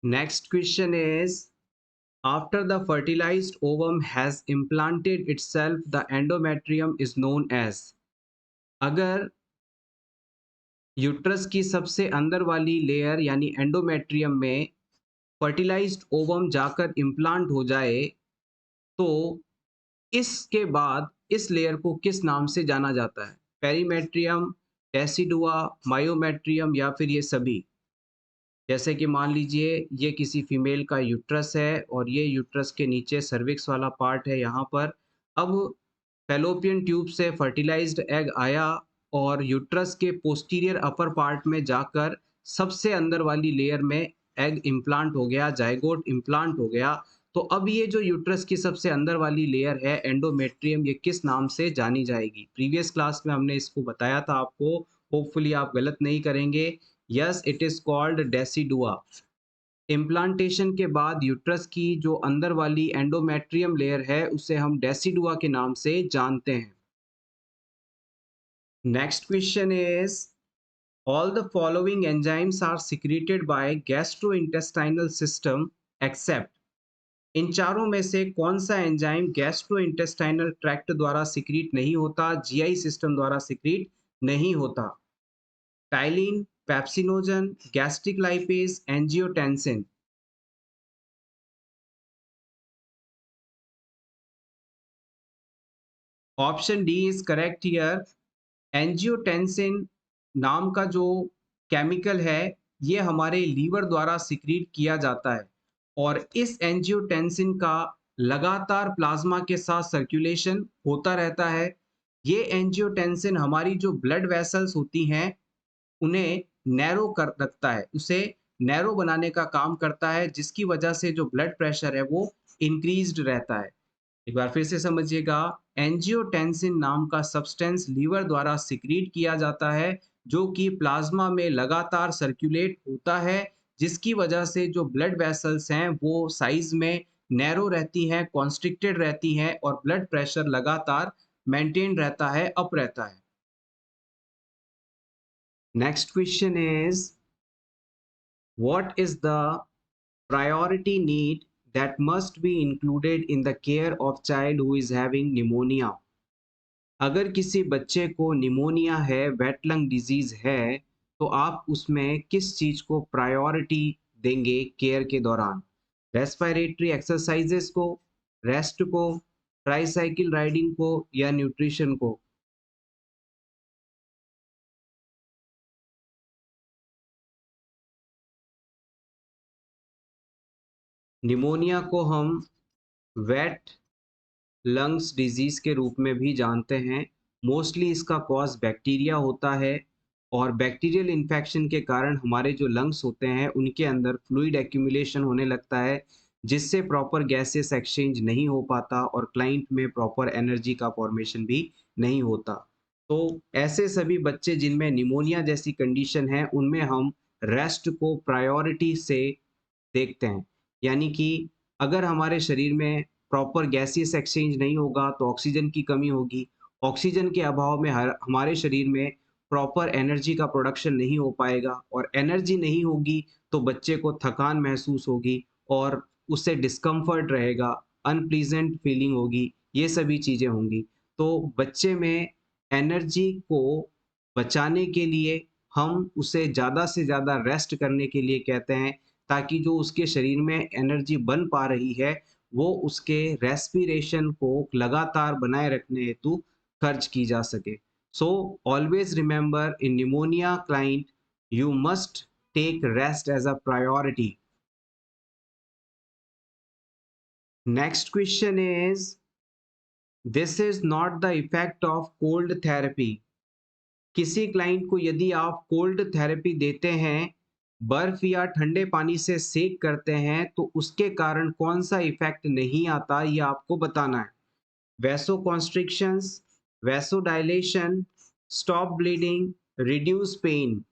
Next question is after the fertilized ovum has implanted itself, the endometrium is known as। अगर यूट्रस की सबसे अंदर वाली लेयर यानी एंडोमेट्रियम में फर्टिलाइज्ड ओवम जाकर इम्प्लांट हो जाए, तो इसके बाद इस लेयर को किस नाम से जाना जाता है? पेरीमेट्रियम, डेसिडुआ, मायोमेट्रियम या फिर ये सभी? जैसे कि मान लीजिए ये किसी फीमेल का यूट्रस है और ये यूट्रस के नीचे सर्विक्स वाला पार्ट है यहाँ पर। अब फैलोपियन ट्यूब से फर्टिलाइज्ड एग आया और यूट्रस के पोस्टीरियर अपर पार्ट में जाकर सबसे अंदर वाली लेयर में एग इम्प्लांट हो गया, जाइगोट इम्प्लांट हो गया। तो अब ये जो यूट्रस की सबसे अंदर वाली लेयर है एंडोमेट्रियम, ये किस नाम से जानी जाएगी? प्रीवियस क्लास में हमने इसको बताया था आपको, होपफुली आप गलत नहीं करेंगे। Yes, it is called decidua. Implantation के बाद यूट्रस की जो अंदर वाली एंडोमेट्रियम लेयर है उसे हम डेसिडुआ के नाम से जानते हैं। Next question is all the following enzymes are secreted by gastrointestinal system except. इन चारों में से कौन सा एंजाइम गैस्ट्रोइंटेस्टाइनल ट्रैक्ट द्वारा सिक्रीट नहीं होता, जीआई सिस्टम द्वारा सिक्रीट नहीं होता? Ptyalin, pepsinogen, gastric lipase, angiotensin. Option D is correct here. Angiotensin नाम का जो केमिकल है, ये हमारे लीवर द्वारा सिक्रीट किया जाता है और इस एंजियोटेंसिन का लगातार प्लाज्मा के साथ सर्कुलेशन होता रहता है। ये एंजियोटेंसिन हमारी जो ब्लड वेसल्स होती हैं, उन्हें नैरो कर रखता है, उसे नैरो बनाने का काम करता है, जिसकी वजह से जो ब्लड प्रेशर है वो इंक्रीज्ड रहता है। एक बार फिर से समझिएगा, एंजियोटेंसिन नाम का सब्सटेंस लीवर द्वारा सिक्रीट किया जाता है, जो कि प्लाज्मा में लगातार सर्कुलेट होता है, जिसकी वजह से जो ब्लड वेसल्स हैं वो साइज में नैरो रहती हैं, कॉन्स्ट्रिक्टेड रहती हैं और ब्लड प्रेशर लगातार मेंटेन रहता है, अप रहता है। Next question is, what is the priority need that must be included in the care of child who is having pneumonia? अगर किसी बच्चे को निमोनिया है, वेट लंग डिजीज है, तो आप उसमें किस चीज को प्रायोरिटी देंगे केयर के दौरान? रेस्पिरेटरी एक्सरसाइजेस को, रेस्ट को, ट्राईसाइकिल राइडिंग को या न्यूट्रिशन को? निमोनिया को हम वेट लंग्स डिजीज के रूप में भी जानते हैं। मोस्टली इसका कॉज बैक्टीरिया होता है और बैक्टीरियल इन्फेक्शन के कारण हमारे जो लंग्स होते हैं उनके अंदर फ्लूइड एक्यूमुलेशन होने लगता है, जिससे प्रॉपर गैसेस एक्सचेंज नहीं हो पाता और क्लाइंट में प्रॉपर एनर्जी का फॉर्मेशन भी नहीं होता। तो ऐसे सभी बच्चे जिनमें निमोनिया जैसी कंडीशन है, उनमें हम रेस्ट को प्रायोरिटी से देखते हैं। यानी कि अगर हमारे शरीर में प्रॉपर गैसियस एक्सचेंज नहीं होगा तो ऑक्सीजन की कमी होगी। ऑक्सीजन के अभाव में हमारे शरीर में प्रॉपर एनर्जी का प्रोडक्शन नहीं हो पाएगा और एनर्जी नहीं होगी तो बच्चे को थकान महसूस होगी और उससे डिस्कम्फर्ट रहेगा, अनप्लीजेंट फीलिंग होगी, ये सभी चीज़ें होंगी। तो बच्चे में एनर्जी को बचाने के लिए हम उसे ज़्यादा से ज़्यादा रेस्ट करने के लिए कहते हैं, ताकि जो उसके शरीर में एनर्जी बन पा रही है, वो उसके रेस्पिरेशन को लगातार बनाए रखने हेतु खर्च की जा सके। So always remember, in pneumonia client you must take rest as a priority. Next question is, this is not the effect of cold therapy. किसी क्लाइंट को यदि आप कोल्ड थेरेपी देते हैं, बर्फ या ठंडे पानी से सेक करते हैं, तो उसके कारण कौन सा इफेक्ट नहीं आता, ये आपको बताना है। Vasoconstrictions, vasodilation, stop bleeding, reduce pain?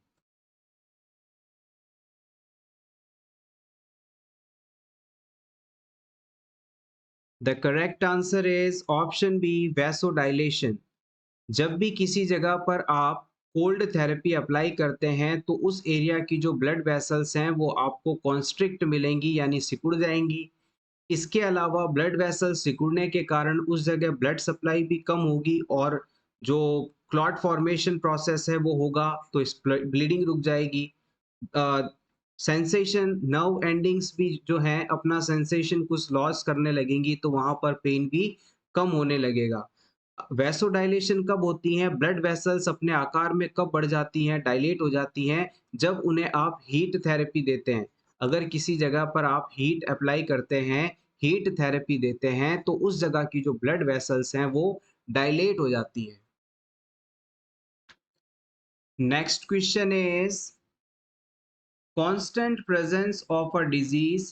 The correct answer is option B, vasodilation. जब भी किसी जगह पर आप कोल्ड थेरेपी अप्लाई करते हैं, तो उस एरिया की जो ब्लड वेसल्स हैं वो आपको कॉन्स्ट्रिक्ट मिलेंगी, यानी सिकुड़ जाएंगी। इसके अलावा ब्लड वेसल सिकुड़ने के कारण उस जगह ब्लड सप्लाई भी कम होगी और जो क्लॉट फॉर्मेशन प्रोसेस है वो होगा, तो इस ब्लीडिंग रुक जाएगी। सेंसेशन, नर्व एंडिंग्स भी जो हैं अपना सेंसेशन कुछ लॉस करने लगेंगी, तो वहां पर पेन भी कम होने लगेगा। वैसोडाइलेशन कब होती हैं, ब्लड वेसल्स अपने आकार में कब बढ़ जाती हैं, डायलेट हो जाती हैं, जब उन्हें आप हीट थेरेपी देते हैं। अगर किसी जगह पर आप हीट अप्लाई करते हैं, हीट थेरेपी देते हैं, तो उस जगह की जो ब्लड वेसल्स हैं वो डायलेट हो जाती हैं। Next question is, constant presence of a disease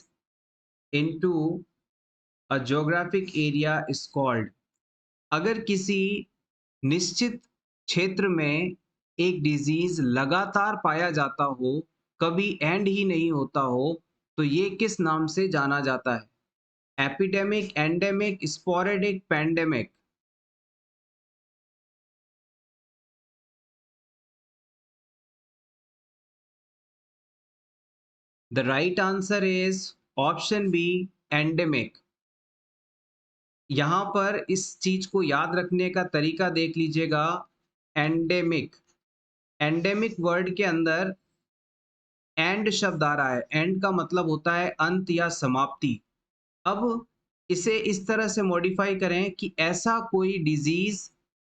into a geographic area is called? अगर किसी निश्चित क्षेत्र में एक डिजीज लगातार पाया जाता हो, कभी एंड ही नहीं होता हो, तो ये किस नाम से जाना जाता है? Epidemic, endemic, sporadic, pandemic? The right answer is option B, endemic. यहाँ पर इस चीज को याद रखने का तरीका देख लीजिएगा। एंडेमिक, एंडेमिक वर्ड के अंदर एंड शब्द आ रहा है। एंड का मतलब होता है अंत या समाप्ति। अब इसे इस तरह से मॉडिफाई करें कि ऐसा कोई डिजीज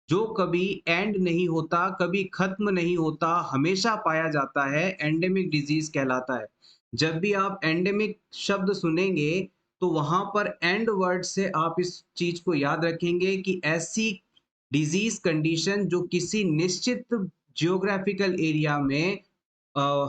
जो कभी एंड नहीं होता, कभी खत्म नहीं होता, हमेशा पाया जाता है, एंडेमिक डिजीज कहलाता है। जब भी आप एंडेमिक शब्द सुनेंगे तो वहां पर एंड वर्ड से आप इस चीज को याद रखेंगे कि ऐसी डिजीज कंडीशन जो किसी निश्चित जियोग्राफिकल एरिया में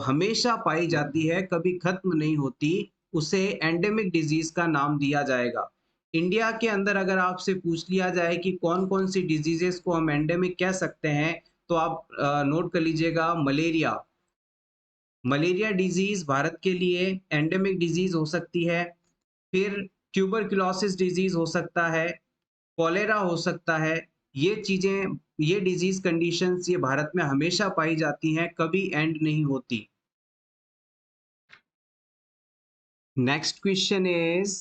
हमेशा पाई जाती है, कभी खत्म नहीं होती, उसे एंडेमिक डिजीज का नाम दिया जाएगा। इंडिया के अंदर अगर आपसे पूछ लिया जाए कि कौन-कौन सी डिजीजेस को हम एंडेमिक कह सकते हैं, तो आप नोट कर लीजिएगा मलेरिया। मलेरिया डिजीज भारत के लिए एंडेमिक डिजीज हो सकती है। फिर ट्यूबरकुलोसिस डिजीज हो सकता है, कॉलेरा हो सकता है। ये चीजें, ये डिजीज कंडीशंस ये भारत में हमेशा पाई जाती हैं, कभी एंड नहीं होती। Next question is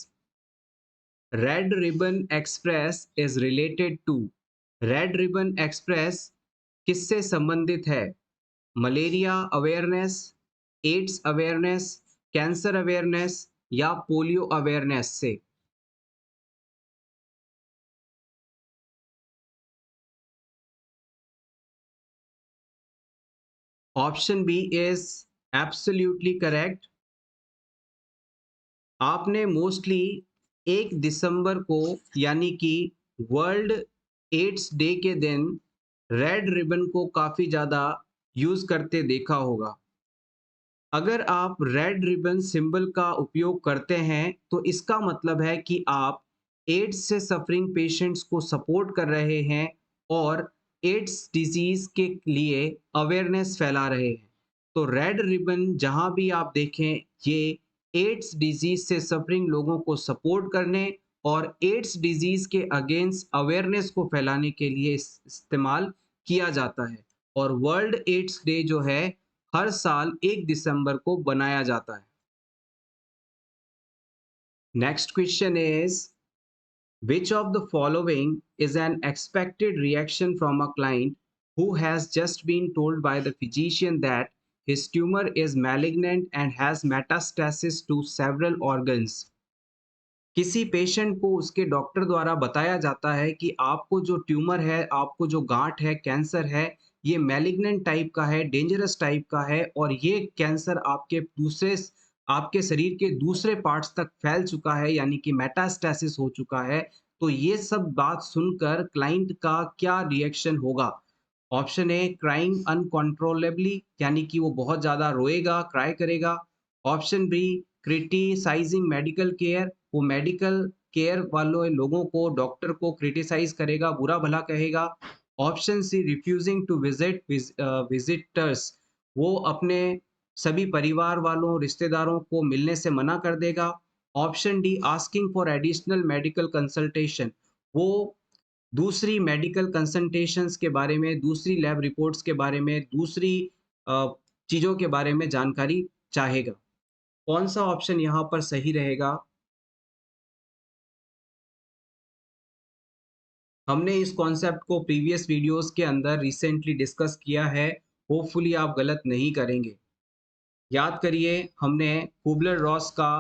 Red Ribbon Express is related to Red Ribbon Express किससे संबंधित है? Malaria awareness, AIDS awareness, cancer awareness या पोलियो अवेयरनेस से? Option B is absolutely correct. आपने मोस्टली 1 दिसंबर को यानी कि वर्ल्ड एड्स डे के दिन रेड रिबन को काफ़ी ज़्यादा यूज़ करते देखा होगा। अगर आप रेड रिबन सिंबल का उपयोग करते हैं तो इसका मतलब है कि आप एड्स से सफरिंग पेशेंट्स को सपोर्ट कर रहे हैं और एड्स डिजीज के लिए अवेयरनेस फैला रहे हैं। तो रेड रिबन जहां भी आप देखें, ये एड्स डिजीज से सफरिंग लोगों को सपोर्ट करने और एड्स डिजीज के अगेंस्ट अवेयरनेस को फैलाने के लिए इस्तेमाल किया जाता है। और वर्ल्ड एड्स डे जो है हर साल 1 दिसंबर को बनाया जाता है। Next question is which of the following is an expected reaction from a client who has just been told by the physician that his tumor is malignant and has metastasis to several organs. किसी patient को उसके doctor द्वारा बताया जाता है कि आपको जो ट्यूमर है, आपको जो गांठ है, कैंसर है, ये मैलिग्नेंट टाइप का है, डेंजरस टाइप का है और ये कैंसर आपके शरीर के दूसरे पार्ट्स तक फैल चुका है, यानी कि मेटास्टेसिस हो चुका है। तो ये सब बात सुनकर क्लाइंट का क्या रिएक्शन होगा? ऑप्शन ए क्राइंग अनकंट्रोलेबली, यानी कि वो बहुत ज़्यादा रोएगा, क्राई करेगा। Option B criticising medical care, वो मेडिकल केयर वालों लोगों को, डॉक्टर को क्रिटिसाइज करेगा, बुरा भला कहेगा। Option C refusing to visit visitors, वो अपने सभी परिवार वालों, रिश्तेदारों को मिलने से मना कर देगा। Option D asking for additional medical consultation, वो दूसरी मेडिकल कंसल्टेशंस के बारे में, दूसरी लैब रिपोर्ट्स के बारे में, दूसरी अ, चीज़ों के बारे में जानकारी चाहेगा। कौन सा ऑप्शन यहाँ पर सही रहेगा? हमने इस कॉन्सेप्ट को प्रीवियस वीडियोस के अंदर रिसेंटली डिस्कस किया है। होपफुली आप गलत नहीं करेंगे। याद करिए, हमने कुबलर रॉस का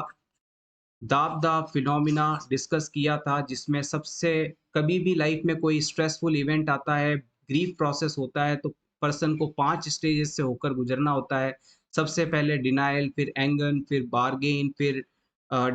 दाब द फिनोमिना डिस्कस किया था, जिसमें सबसे कभी भी लाइफ में कोई स्ट्रेसफुल इवेंट आता है, ग्रीफ प्रोसेस होता है, तो पर्सन को 5 स्टेजेस से होकर गुजरना होता है। सबसे पहले डिनायल, फिर एंगर, फिर बार्गेन, फिर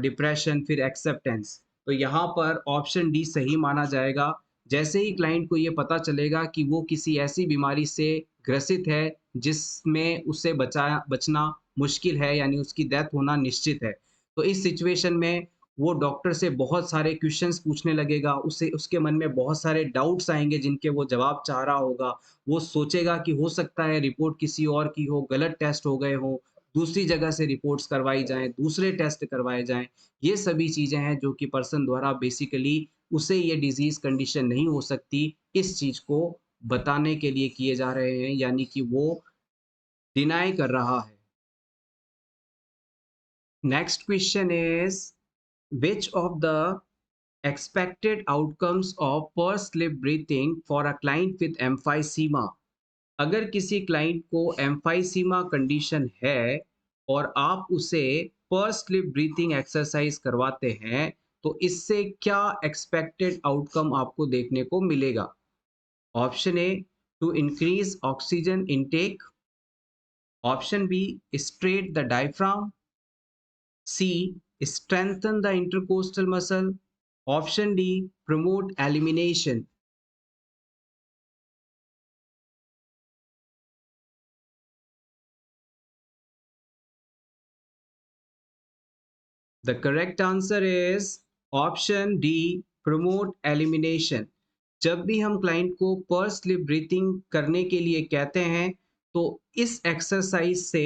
डिप्रेशन, फिर एक्सेप्टेंस। तो यहाँ पर ऑप्शन डी सही माना जाएगा। जैसे ही क्लाइंट को ये पता चलेगा कि वो किसी ऐसी बीमारी से ग्रसित है जिसमें उसे बचना मुश्किल है, यानी उसकी डेथ होना निश्चित है, तो इस सिचुएशन में वो डॉक्टर से बहुत सारे क्वेश्चंस पूछने लगेगा, उसे उसके मन में बहुत सारे डाउट्स आएँगे जिनके वो जवाब चाह रहा होगा। वो सोचेगा कि हो सकता है रिपोर्ट किसी और की हो, गलत टेस्ट हो गए हों, दूसरी जगह से रिपोर्ट्स करवाई जाएँ, दूसरे टेस्ट करवाए जाएँ। ये सभी चीज़ें हैं जो कि पर्सन द्वारा बेसिकली उसे ये डिज़ीज़ कंडीशन नहीं हो सकती, इस चीज़ को बताने के लिए किए जा रहे हैं, यानी कि वो डिनाई कर रहा है। Next question is which of the expected outcomes of pursed lip breathing for a client with emphysema? अगर किसी क्लाइंट को एम्फाइसीमा कंडीशन है और आप उसे पर्स लिप ब्रीथिंग एक्सरसाइज करवाते हैं, तो इससे क्या एक्सपेक्टेड आउटकम आपको देखने को मिलेगा? Option A, to increase oxygen intake. Option B, straight the diaphragm. C, strengthen the intercostal muscle. Option D, promote elimination. The correct answer is option D, promote elimination. जब भी हम क्लाइंट को purse lip breathing करने के लिए कहते हैं, तो इस एक्सरसाइज से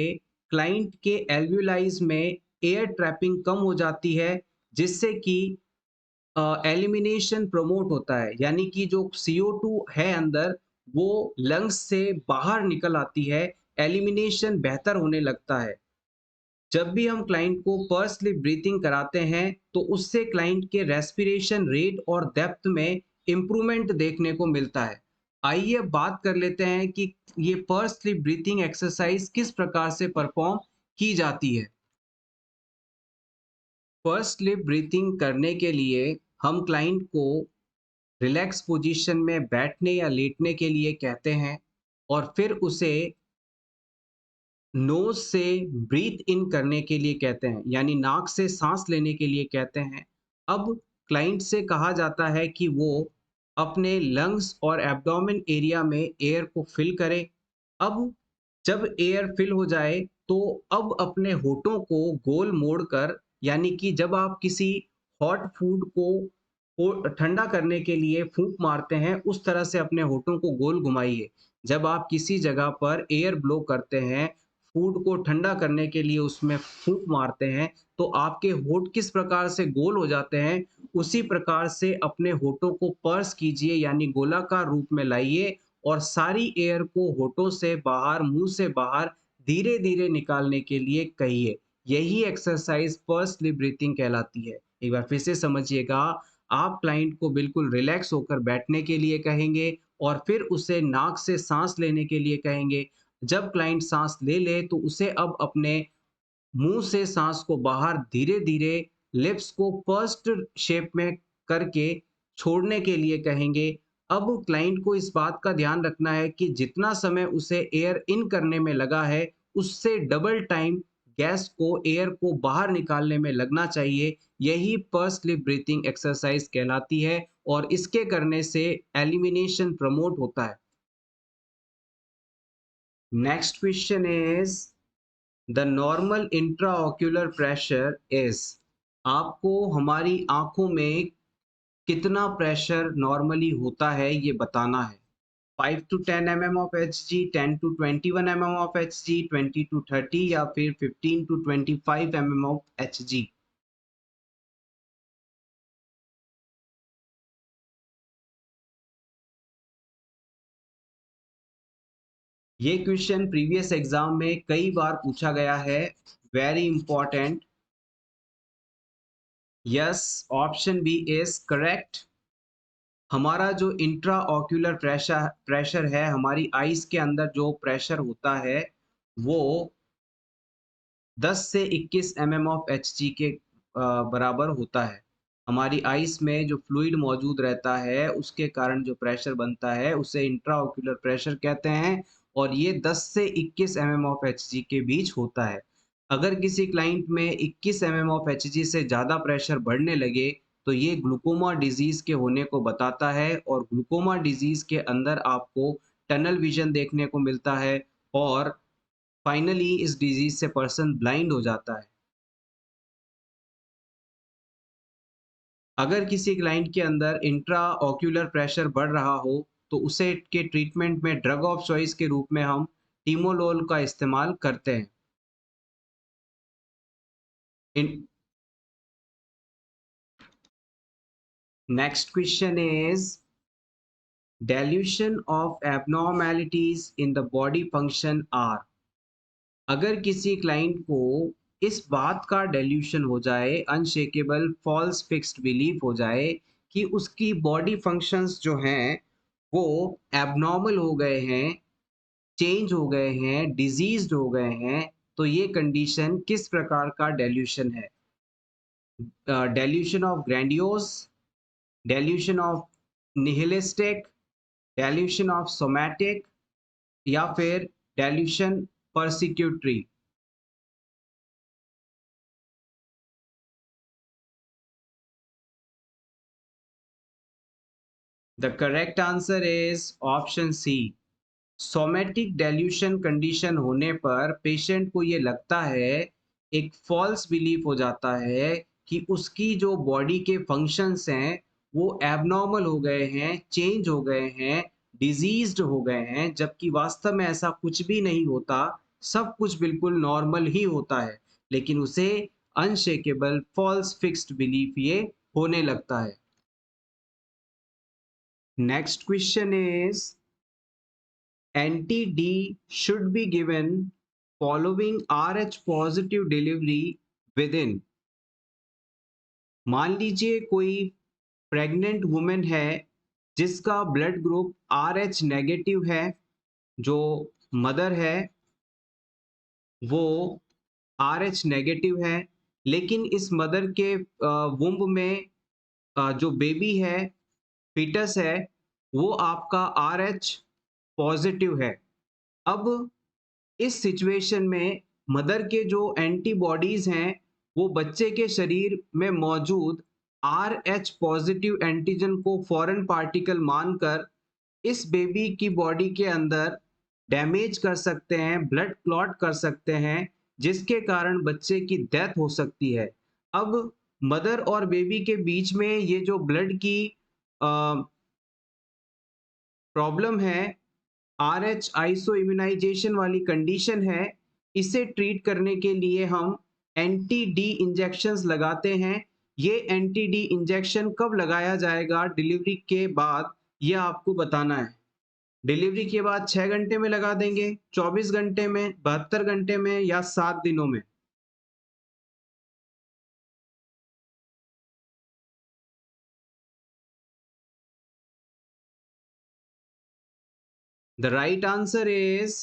क्लाइंट के एल्वियोलाइज में एयर ट्रैपिंग कम हो जाती है, जिससे कि एलिमिनेशन प्रमोट होता है, यानी कि जो CO2 है अंदर, वो लंग्स से बाहर निकल आती है, एलिमिनेशन बेहतर होने लगता है। जब भी हम क्लाइंट को पर्स स्लिप ब्रीथिंग कराते हैं, तो उससे क्लाइंट के रेस्पिरेशन रेट और डेप्थ में इंप्रूवमेंट देखने को मिलता है। आइए अब बात कर लेते हैं कि ये पर्स स्लिप ब्रीथिंग एक्सरसाइज किस प्रकार से परफॉर्म की जाती है। पर्स स्लिप ब्रीथिंग करने के लिए हम क्लाइंट को रिलैक्स पोजीशन में बैठने या लेटने के लिए कहते हैं, और फिर उसे नोज से ब्रीथ इन करने के लिए कहते हैं, यानी नाक से सांस लेने के लिए कहते हैं। अब क्लाइंट से कहा जाता है कि वो अपने लंग्स और एब्डोमेन एरिया में एयर को फिल करे। अब जब एयर फिल हो जाए, तो अब अपने होठों को गोल मोड़कर, यानी कि जब आप किसी हॉट फूड को ठंडा करने के लिए फूंक मारते हैं, उस तरह से अपने होठों को गोल घुमाइए। जब आप किसी जगह पर एयर ब्लो करते हैं, फूड को ठंडा करने के लिए उसमें फूंक मारते हैं, तो आपके होठ किस प्रकार से गोल हो जाते हैं, उसी प्रकार से अपने होठों को पर्स कीजिए, यानी गोलाकार रूप में लाइए, और सारी एयर को होठों से बाहर, मुंह से बाहर धीरे-धीरे निकालने के लिए कहिए। यही एक्सरसाइज पर्स स्लिप ब्रीथिंग कहलाती है। एक बार फिर से समझिएगा, आप क्लाइंट को बिल्कुल रिलैक्स होकर बैठने के लिए कहेंगे, और फिर उसे नाक से सांस लेने के लिए कहेंगे। जब क्लाइंट सांस ले ले, तो उसे अब अपने मुंह से सांस को बाहर धीरे-धीरे लिप्स को पर्स्ड शेप में करके छोड़ने के लिए कहेंगे। अब क्लाइंट को इस बात का ध्यान रखना है कि जितना समय उसे एयर इन करने में लगा है, उससे डबल टाइम गैस को, एयर को बाहर निकालने में लगना चाहिए। यही पर्स लिप ब्रीथिंग एक्सरसाइज कहलाती है, और इसके करने से एलिमिनेशन प्रमोट होता है। Next question is, the normal intraocular pressure is, आपको हमारी आंखों में कितना प्रेशर नॉर्मली होता है ये बताना है। 5 to 10 mm of Hg, 10 to 21 mm of Hg, 20 to 30 या फिर 15 to 25 mm ऑफ Hg। ये क्वेश्चन प्रीवियस एग्जाम में कई बार पूछा गया है, very important. Yes, option B is correct. हमारा जो इंट्रा ऑक्यूलर प्रेशर प्रेशर है, हमारी आईज के अंदर जो प्रेशर होता है, वो 10 से 21 mm ऑफ Hg के बराबर होता है। हमारी आईज में जो फ्लूइड मौजूद रहता है, उसके कारण जो प्रेशर बनता है, उसे इंट्रा ऑक्यूलर प्रेशर कहते हैं, और ये 10 से 21 mm ऑफ Hg के बीच होता है। अगर किसी क्लाइंट में 21 mm ऑफ Hg से ज़्यादा प्रेशर बढ़ने लगे, तो ये ग्लूकोमा डिजीज़ के होने को बताता है, और ग्लूकोमा डिजीज़ के अंदर आपको टनल विज़न देखने को मिलता है, और फाइनली इस डिजीज़ से पर्सन ब्लाइंड हो जाता है। अगर किसी क्लाइंट के अंदर इंट्रा ऑक्यूलर प्रेशर बढ़ रहा हो, तो उसे के ट्रीटमेंट में ड्रग ऑफ चॉइस के रूप में हम टीमोलोल का इस्तेमाल करते हैं। In next question is, dilution of abnormalities in the body function are, अगर किसी क्लाइंट को इस बात का डेल्यूशन हो जाए, अनशेकेबल फॉल्स फिक्स्ड बिलीफ हो जाए, कि उसकी बॉडी फंक्शंस जो हैं वो एबनॉर्मल हो गए हैं, चेंज हो गए हैं, डिजीज्ड हो गए हैं, तो ये कंडीशन किस प्रकार का डेल्यूशन है? Delusion of grandiose, delusion of nihilistic, delusion of somatic या फिर delusion persecutory? The correct answer is option C. Somatic delusion condition होने पर पेशेंट को ये लगता है, एक फॉल्स बिलीफ हो जाता है कि उसकी जो बॉडी के फंक्शंस हैं वो एबनॉर्मल हो गए हैं, चेंज हो गए हैं, डिजीज्ड हो गए हैं, जबकि वास्तव में ऐसा कुछ भी नहीं होता। सब कुछ बिल्कुल नॉर्मल ही होता है, लेकिन उसे अनशेकेबल फॉल्स फिक्स्ड बिलीफ ये होने लगता है। Next question is NTD should be given following RH positive delivery within। मान लीजिए कोई प्रेग्नेंट वुमेन है जिसका ब्लड ग्रुप RH नेगेटिव है, जो मदर है वो RH नेगेटिव है, लेकिन इस मदर के वुम्ब में जो बेबी है, फीटस है, वो आपका RH पॉजिटिव है। अब इस सिचुएशन में मदर के जो एंटीबॉडीज हैं वो बच्चे के शरीर में मौजूद RH पॉजिटिव एंटीजन को फॉरेन पार्टिकल मानकर इस बेबी की बॉडी के अंदर डैमेज कर सकते हैं, ब्लड क्लॉट कर सकते हैं, जिसके कारण बच्चे की डेथ हो सकती है। अब मदर और बेबी के बीच में ये जो ब्लड की प्रॉब्लम है, RH आइसो इम्यूनाइजेशन वाली कंडीशन है, इसे ट्रीट करने के लिए हम एंटी डी इंजेक्शंस लगाते हैं। ये एंटी डी इंजेक्शन कब लगाया जाएगा डिलीवरी के बाद, ये आपको बताना है। डिलीवरी के बाद 6 घंटे में लगा देंगे, 24 घंटे में, 72 घंटे में या 7 दिनों में? The right answer is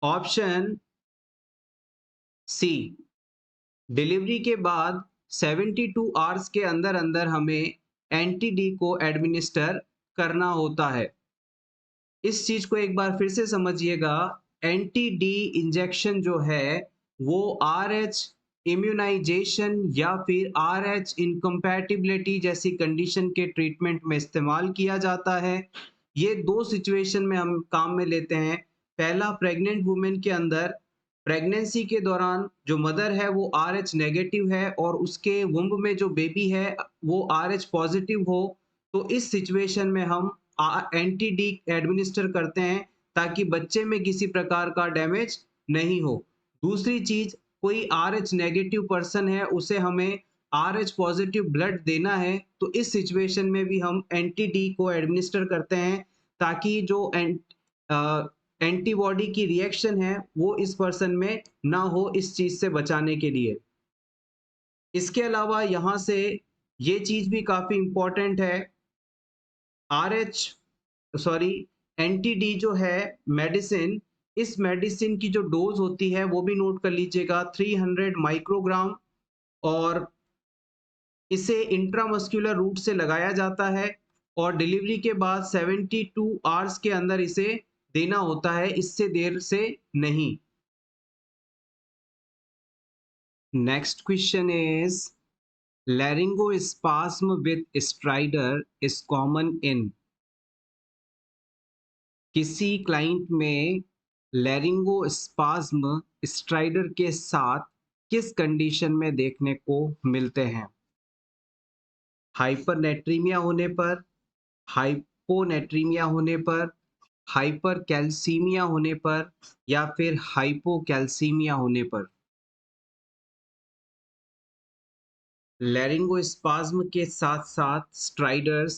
option C. Delivery के बाद 72 आवर्स के अंदर अंदर हमें एंटी डी को एडमिनिस्टर करना होता है। इस चीज को एक बार फिर से समझिएगा। एंटी डी इंजेक्शन जो है वो RH इम्यूनाइजेशन या फिर RH इनकम्पैटिबिलिटी जैसी कंडीशन के ट्रीटमेंट में इस्तेमाल किया जाता है। ये दो सिचुएशन में हम काम में लेते हैं। पहला, प्रेग्नेंट वुमेन के अंदर प्रेगनेंसी के दौरान जो मदर है वो RH नेगेटिव है और उसके वुम्ब में जो बेबी है वो RH पॉजिटिव हो, तो इस सिचुएशन में हम एंटी डी एडमिनिस्टर करते हैं ताकि बच्चे में किसी प्रकार का डैमेज नहीं हो। दूसरी चीज, कोई RH नेगेटिव पर्सन है उसे हमें RH पॉजिटिव ब्लड देना है, तो इस सिचुएशन में भी हम एंटी डी को एडमिनिस्टर करते हैं ताकि जो एंटीबॉडी की रिएक्शन है वो इस पर्सन में ना हो, इस चीज से बचाने के लिए। इसके अलावा यहाँ से ये चीज भी काफी इंपॉर्टेंट है। RH सॉरी एंटी डी जो है मेडिसिन, इस मेडिसिन की जो डोज होती है वो भी नोट कर लीजिएगा, 300 माइक्रोग्राम, और इसे इंट्रामस्कुलर रूट से लगाया जाता है और डिलीवरी के बाद 72 आवर्स के अंदर इसे देना होता है, इससे देर से नहीं। Next question is laryngosperm with stridor is common in। किसी क्लाइंट में लैरिंगोस्पाज्म स्ट्राइडर के साथ किस कंडीशन में देखने को मिलते हैं? हाइपरनेट्रीमिया होने पर, हाइपोनेट्रीमिया होने पर, हाइपरकैल्सीमिया होने पर या फिर हाइपोकैल्सीमिया होने पर? लैरिंगोस्पाज्म के साथ साथ स्ट्राइडर्स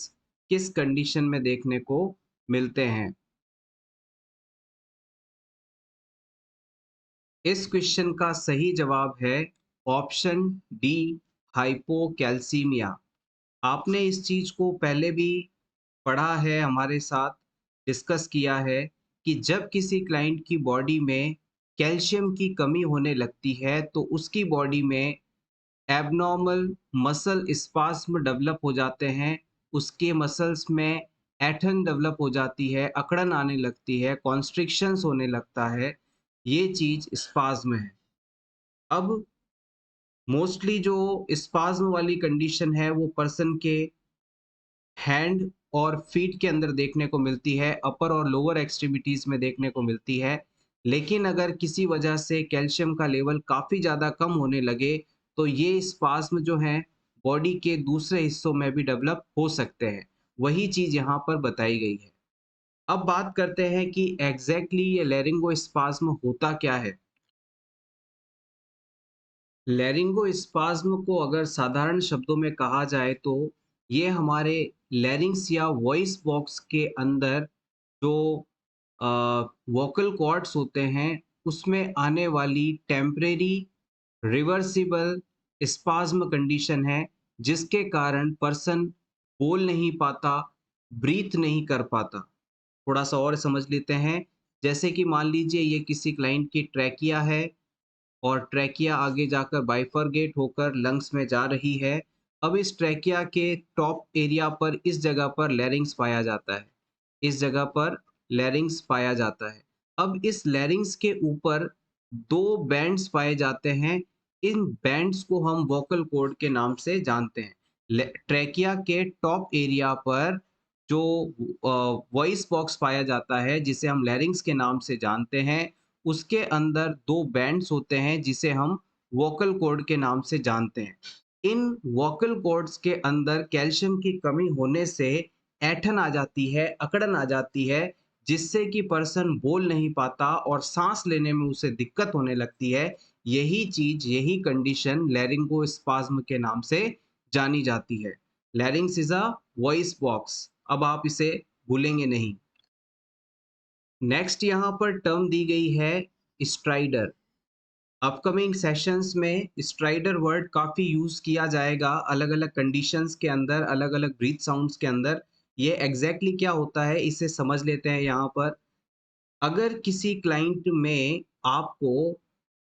किस कंडीशन में देखने को मिलते हैं? इस क्वेश्चन का सही जवाब है ऑप्शन डी, हाइपोकैल्सीमिया। आपने इस चीज को पहले भी पढ़ा है, हमारे साथ डिस्कस किया है कि जब किसी क्लाइंट की बॉडी में कैल्शियम की कमी होने लगती है तो उसकी बॉडी में एब्नॉर्मल मसल स्पास्म डेवलप हो जाते हैं, उसके मसल्स में ऐंठन डेवलप हो जाती है, अकड़न आने लगती है, कॉन्स्ट्रिक्शंस होने लगता है, ये चीज़ स्पास्म है। अब मोस्टली जो स्पास्म वाली कंडीशन है वो पर्सन के हैंड और फीट के अंदर देखने को मिलती है, अपर और लोअर एक्सट्रीमिटीज़ में देखने को मिलती है। लेकिन अगर किसी वजह से कैल्शियम का लेवल काफ़ी ज़्यादा कम होने लगे, तो ये स्पाज़्म जो हैं, बॉडी के दूसरे हिस्सों में भी डेवलप हो सकते हैं। वही चीज़ यहाँ पर बताई गई है। अब बात करते हैं कि एग्ज़ैक्टली ये लैरिंगोस्पाज़्म होता क्या है? लैरिंगोस्पाज़्म को अगर साधारण शब्दों में कहा जाए तो ये हमारे लैरिंग्स या वॉइस बॉक्स के अंदर जो वोकल कॉर्ड्स होते हैं उसमें आने वाली टेम्परेरी रिवर्सिबल स्पाज्म कंडीशन है जिसके कारण पर्सन बोल नहीं पाता, ब्रीथ नहीं कर पाता। थोड़ा सा और समझ लेते हैं। जैसे कि मान लीजिए ये किसी क्लाइंट की ट्रैकिया है और ट्रैकिया आगे जाकर बाइफरगेट होकर लंग्स में जा रही है। अब इस ट्रैकिया के टॉप एरिया पर इस जगह पर लैरिंग्स पाया जाता है। इस जगह पर लैरिंग्स पाया जाता है। अब इस लैरिंग्स के ऊपर 2 बैंड्स पाए जाते हैं। इन बैंड्स को हम वोकल कॉर्ड के नाम से जानते हैं। ट्रैकिया के टॉप एरिया पर जो वॉइस बॉक्स पाया जाता है जिसे हम लैरिंग्स के नाम से जानते हैं, उसके अंदर 2 बैंड्स होते हैं जिसे हम वोकल कॉर्ड के नाम से जानते हैं। इन वोकल कॉर्ड्स के अंदर कैल्शियम की कमी होने से ऐंठन आ जाती है, अकड़न आ जाती है, जिससे कि पर्सन बोल नहीं पाता और साँस लेने में उसे दिक्कत होने लगती है। यही चीज़, यही कंडीशन लैरिंगोस्पाज़्म के नाम से जानी जाती है। लैरिंग्स इज़ अ वॉइस बॉक्स। अब आप इसे भूलेंगे नहीं। नेक्स्ट यहाँ पर टर्म दी गई है स्ट्राइडर। अपकमिंग सेशंस में स्ट्राइडर वर्ड काफ़ी यूज़ किया जाएगा अलग-अलग कंडीशंस के अंदर, अलग-अलग ब्रीथ साउंड्स के अंदर। ये एग्ज़ैक्टली क्या होता है, इसे समझ लेते हैं यहाँ पर। अगर किसी क्लाइंट में आपको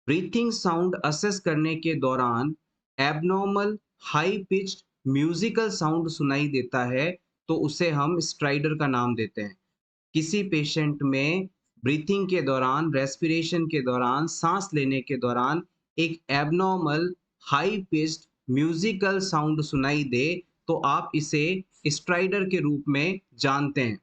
ब्रीथिंग साउंड असेस करने के दौरान abnormal high pitched musical sound सुनाई देता है, तो उसे हम स्ट्राइडर का नाम देते हैं। किसी पेशेंट में ब्रीथिंग के दौरान, रेस्पिरेशन के दौरान, साँस लेने के दौरान एक abnormal high pitched musical sound सुनाई दे, तो आप इसे स्ट्राइडर के रूप में जानते हैं।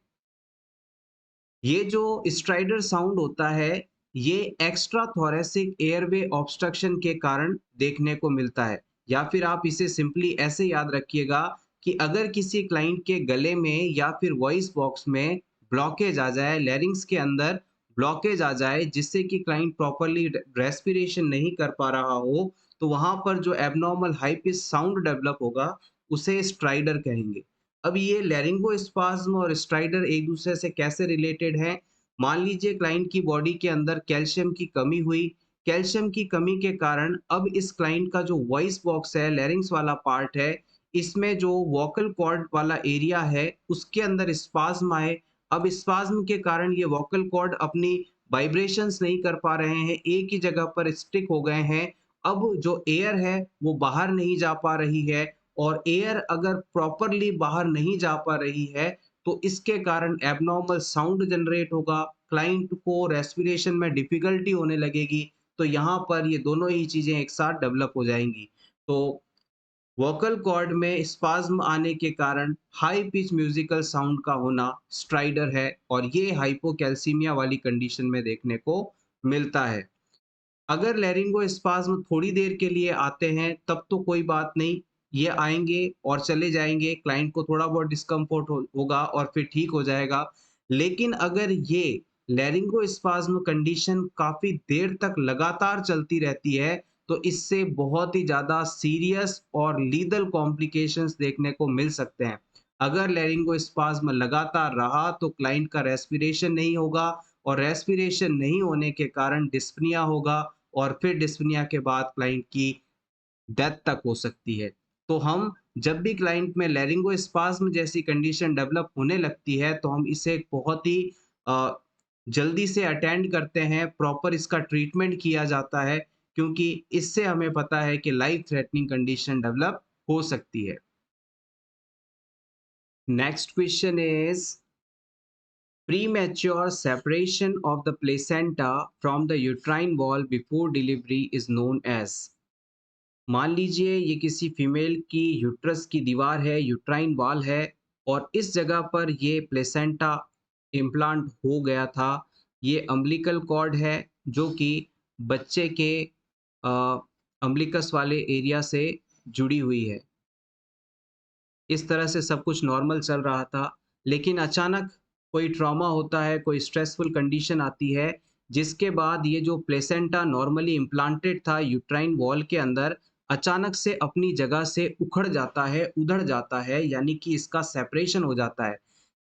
ये जो स्ट्राइडर साउंड होता है, ये एक्स्ट्रा थोरैसिक एयरवे ऑब्स्ट्रक्शन के कारण देखने को मिलता है। या फिर आप इसे सिंपली ऐसे याद रखिएगा कि अगर किसी क्लाइंट के गले में या फिर वॉइस बॉक्स में ब्लॉकेज आ जाए, लैरिंग्स के अंदर ब्लॉकेज आ जाए, जिससे कि क्लाइंट प्रॉपर्ली रेस्पिरेशन नहीं कर पा रहा हो, तो वहाँ पर जो abnormal high pitch sound develop होगा, उसे स्ट्राइडर कहेंगे। अब ये लैरिंगोस्पाज़्म और स्ट्राइडर एक दूसरे से कैसे रिलेटेड हैं? मान लीजिए क्लाइंट की बॉडी के अंदर कैल्शियम की कमी हुई, कैल्शियम की कमी के कारण अब इस क्लाइंट का जो वॉइस बॉक्स है, लैरिंग्स वाला पार्ट है, इसमें जो वोकल कॉर्ड वाला एरिया है, उसके अंदर स्पाज़्म आए। अब स्पाज़्म के कारण ये वोकल कॉर्ड अपनी वाइब्रेशंस नहीं कर पा रहे हैं, एक ही जगह पर स्टिक हो गए हैं। अब जो एयर है, वो बाहर नहीं जा पा रही है और एयर अगर प्रॉपरली बाहर नहीं जा पा रही है, तो इसके कारण एब्नॉर्मल साउंड जनरेट होगा, क्लाइंट को रेस्पिरेशन में डिफ़िकल्टी होने लगेगी, तो यहाँ पर ये दोनों ही चीज़ें एक साथ डेवलप हो जाएँगी। तो वोकल कॉर्ड में स्पाज़्म आने के कारण हाई पिच म्यूज़िकल साउंड का होना स्ट्राइडर है और ये हाइपोकैल्सीमिया वाली कंडीशन में देखने को मिलता है। अगर लैरिंगोस्पाज़्म थोड़ी देर के लिए आते हैं, तब तो कोई बात नहीं, ये आएँगे और चले जाएँगे, क्लाइंट को थोड़ा बहुत डिस्कम्फ़र्ट होगा और फिर ठीक हो जाएगा। लेकिन अगर ये लैरिंगोस्पाज़्म कंडीशन काफ़ी देर तक लगातार चलती रहती है, तो इससे बहुत ही ज़्यादा सीरियस और लीदल कॉम्प्लिकेशंस देखने को मिल सकते हैं। अगर लैरिंगोस्पाज़्म लगातार रहा, तो क्लाइंट का रेस्पिरेशन नहीं होगा और रेस्पिरेशन नहीं होने के कारण डिस्पनिया होगा और फिर डिस्पनिया के बाद क्लाइंट की डेथ तक हो सकती है। तो हम जब भी क्लाइंट में लैरिंगोस्पाज़्म जैसी कंडीशन डेवलप होने लगती है, तो हम इसे एक बहुत ही अ, जल्दी से अटेंड करते हैं, प्रॉपर इसका ट्रीटमेंट किया जाता है, क्योंकि इससे हमें पता है कि लाइफ थ्रेटनिंग कंडीशन डेवलप हो सकती है। Next question is premature separation of the placenta from the uterine wall before delivery is known as। मान लीजिए ये किसी फीमेल की यूट्रस की दीवार है, यूट्राइन वॉल है, और इस जगह पर ये प्लेसेंटा इम्प्लांट हो गया था। ये अम्बिलिकल कॉर्ड है जो कि बच्चे के अम्बिलिकस वाले एरिया से जुड़ी हुई है। इस तरह से सब कुछ नॉर्मल चल रहा था, लेकिन अचानक कोई ट्रॉमा होता है, कोई स्ट्रेसफुल कंडीशन आती है, जिसके बाद ये जो प्लेसेंटा नॉर्मली इम्प्लांटेड था यूट्राइन वॉल के अंदर, अचानक से अपनी जगह से उखड़ जाता है, उधड़ जाता है, यानी कि इसका सेपरेशन हो जाता है।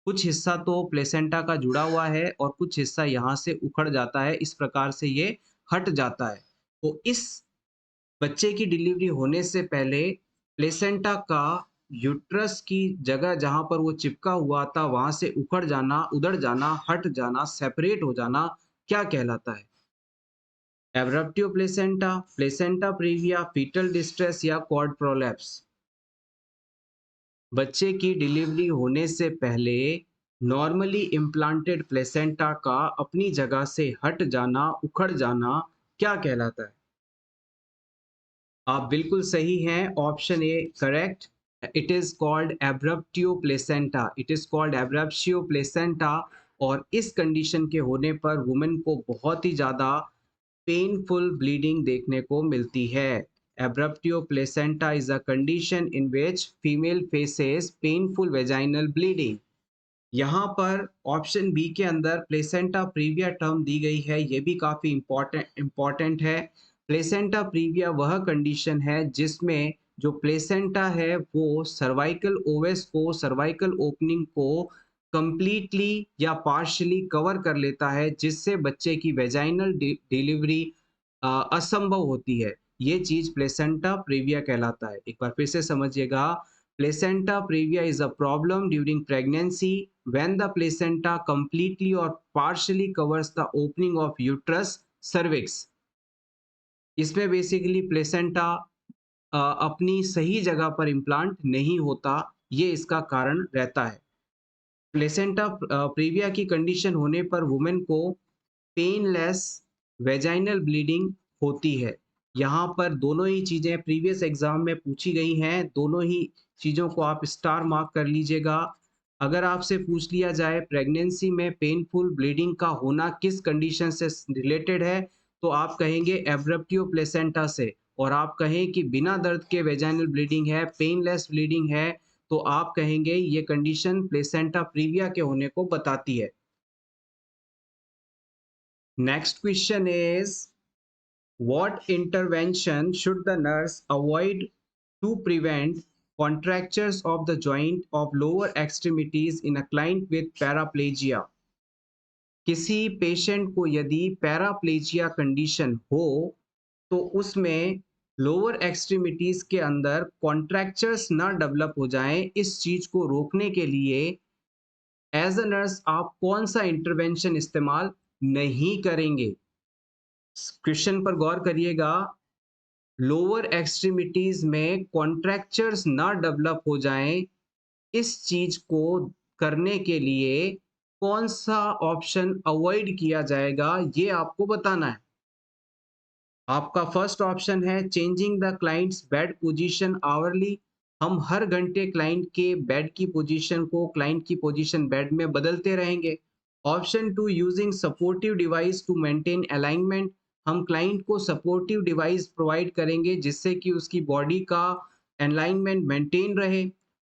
कुछ हिस्सा तो प्लेसेंटा का जुड़ा हुआ है और कुछ हिस्सा यहाँ से उखड़ जाता है, इस प्रकार से ये हट जाता है। तो इस बच्चे की डिलीवरी होने से पहले प्लेसेंटा का यूट्रस की जगह जहां पर वो चिपका हुआ था वहां से उखड़ जाना, उधड़ जाना, हट जाना, सेपरेट हो जाना क्या कहलाता है? Abruptio placenta, placenta previa, fetal distress या कॉर्ड प्रोलैप्स। बच्चे की डिलीवरी होने से पहले नॉर्मली इम्प्लांटेड प्लेसेंटा का अपनी जगह से हट जाना, उखड़ जाना क्या कहलाता है? आप बिल्कुल सही हैं, option A correct. It is called abruptio placenta, it is called abruptio placenta. और इस कंडीशन के होने पर वुमेन को बहुत ही ज़्यादा पेनफुल ब्लीडिंग देखने को मिलती है। Abruptio placenta is a condition in which female faces painful vaginal bleeding. यहाँ पर ऑप्शन बी के अंदर प्लेसेंटा प्रीविया टर्म दी गई है, ये भी काफ़ी इम्पॉर्टेंट है। प्लेसेंटा प्रीविया वह कंडीशन है जिसमें जो प्लेसेंटा है वो सर्वाइकल ओवेस को, सर्वाइकल ओपनिंग को कंप्लीटली या पार्शियली कवर कर लेता है, जिससे बच्चे की वेजाइनल डिलीवरी असंभव होती है। ये चीज प्लेसेंटा प्रीविया कहलाता है। एक बार फिर से समझिएगा, placenta previa is a problem during pregnancy when the placenta completely or partially covers the opening of uterus cervix। इसमें बेसिकली प्लेसेंटा अपनी सही जगह पर इम्प्लांट नहीं होता, ये इसका कारण रहता है। प्लेसेंटा प्रीविया की कंडीशन होने पर वुमेन को पेनलेस वेजाइनल ब्लीडिंग होती है। यहाँ पर दोनों ही चीज़ें प्रीवियस एग्जाम में पूछी गई हैं, दोनों ही चीज़ों को आप स्टार मार्क कर लीजिएगा। अगर आपसे पूछ लिया जाए प्रेगनेंसी में पेनफुल ब्लीडिंग का होना किस कंडीशन से रिलेटेड है, तो आप कहेंगे एब्रप्टियो प्लेसेंटा से। और आप कहें कि बिना दर्द के वेजाइनल ब्लीडिंग है, पेनलेस ब्लीडिंग है, तो आप कहेंगे ये कंडीशन प्लेसेंटा प्रीविया के होने को बताती है। Next question is what intervention should the nurse avoid to prevent contractures of the joint of lower extremities in a client with paraplegia। किसी पेशेंट को यदि पैराप्लेजिया कंडीशन हो तो उसमें लोअर एक्सट्रीमिटीज के अंदर कॉन्ट्रैक्चर्स ना डेवलप हो जाएं, इस चीज को रोकने के लिए एज अ नर्स आप कौन सा इंटरवेंशन इस्तेमाल नहीं करेंगे? क्वेश्चन पर गौर करिएगा। लोअर एक्सट्रीमिटीज में कॉन्ट्रैक्चर्स ना डेवलप हो जाएं, इस चीज को करने के लिए कौन सा ऑप्शन अवॉइड किया जाएगा, ये आपको बताना है। आपका फर्स्ट ऑप्शन है changing the clients bed position hourly. हम हर घंटे क्लाइंट के बेड की पोजीशन को, क्लाइंट की पोजीशन बेड में बदलते रहेंगे। Option two using supportive device to maintain alignment. हम क्लाइंट को सपोर्टिव डिवाइस प्रोवाइड करेंगे जिससे कि उसकी बॉडी का अलाइनमेंट मेंटेन रहे।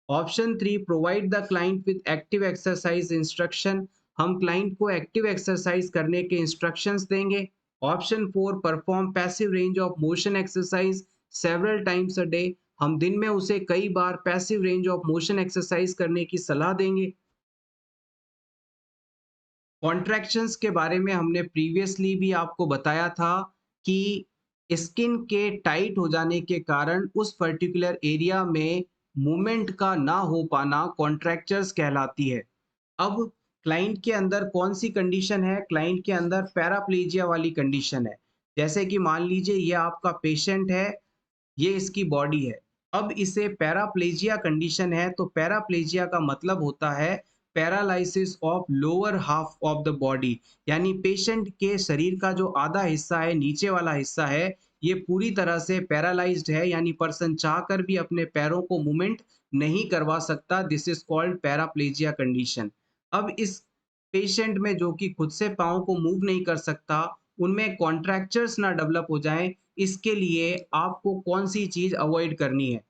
Option three provide the client with active exercise instruction. हम क्लाइंट को एक्टिव एक्सरसाइज करने के इंस्ट्रक्शंस देंगे। Option four perform passive range of motion exercise several times a day. हम दिन में उसे कई बार passive range of motion exercise करने की सलाह देंगे। कॉन्ट्रैक्शंस के बारे में हमने प्रीवियसली भी आपको बताया था कि स्किन के टाइट हो जाने के कारण उस पर्टिकुलर एरिया में मूवमेंट का ना हो पाना कॉन्ट्रैक्चर्स कहलाती है। अब क्लाइंट के अंदर कौन सी कंडीशन है? क्लाइंट के अंदर पैराप्लेजिया वाली कंडीशन है। जैसे कि मान लीजिए ये आपका पेशेंट है, ये इसकी बॉडी है। अब इसे पैराप्लेजिया कंडीशन है, तो पैराप्लेजिया का मतलब होता है paralysis of lower half of the body, यानी पेशेंट के शरीर का जो आधा हिस्सा है, नीचे वाला हिस्सा है, ये पूरी तरह से पैरालाइज्ड है, यानी पर्सन चाहकर भी अपने पैरों को मूवमेंट नहीं करवा सकता। This is called paraplegia condition. अब इस पेशेंट में जो कि खुद से पाँव को मूव नहीं कर सकता, उनमें कॉन्ट्रैक्चर्स ना डेवलप हो जाएँ, इसके लिए आपको कौन-सी चीज़ अवॉइड करनी है?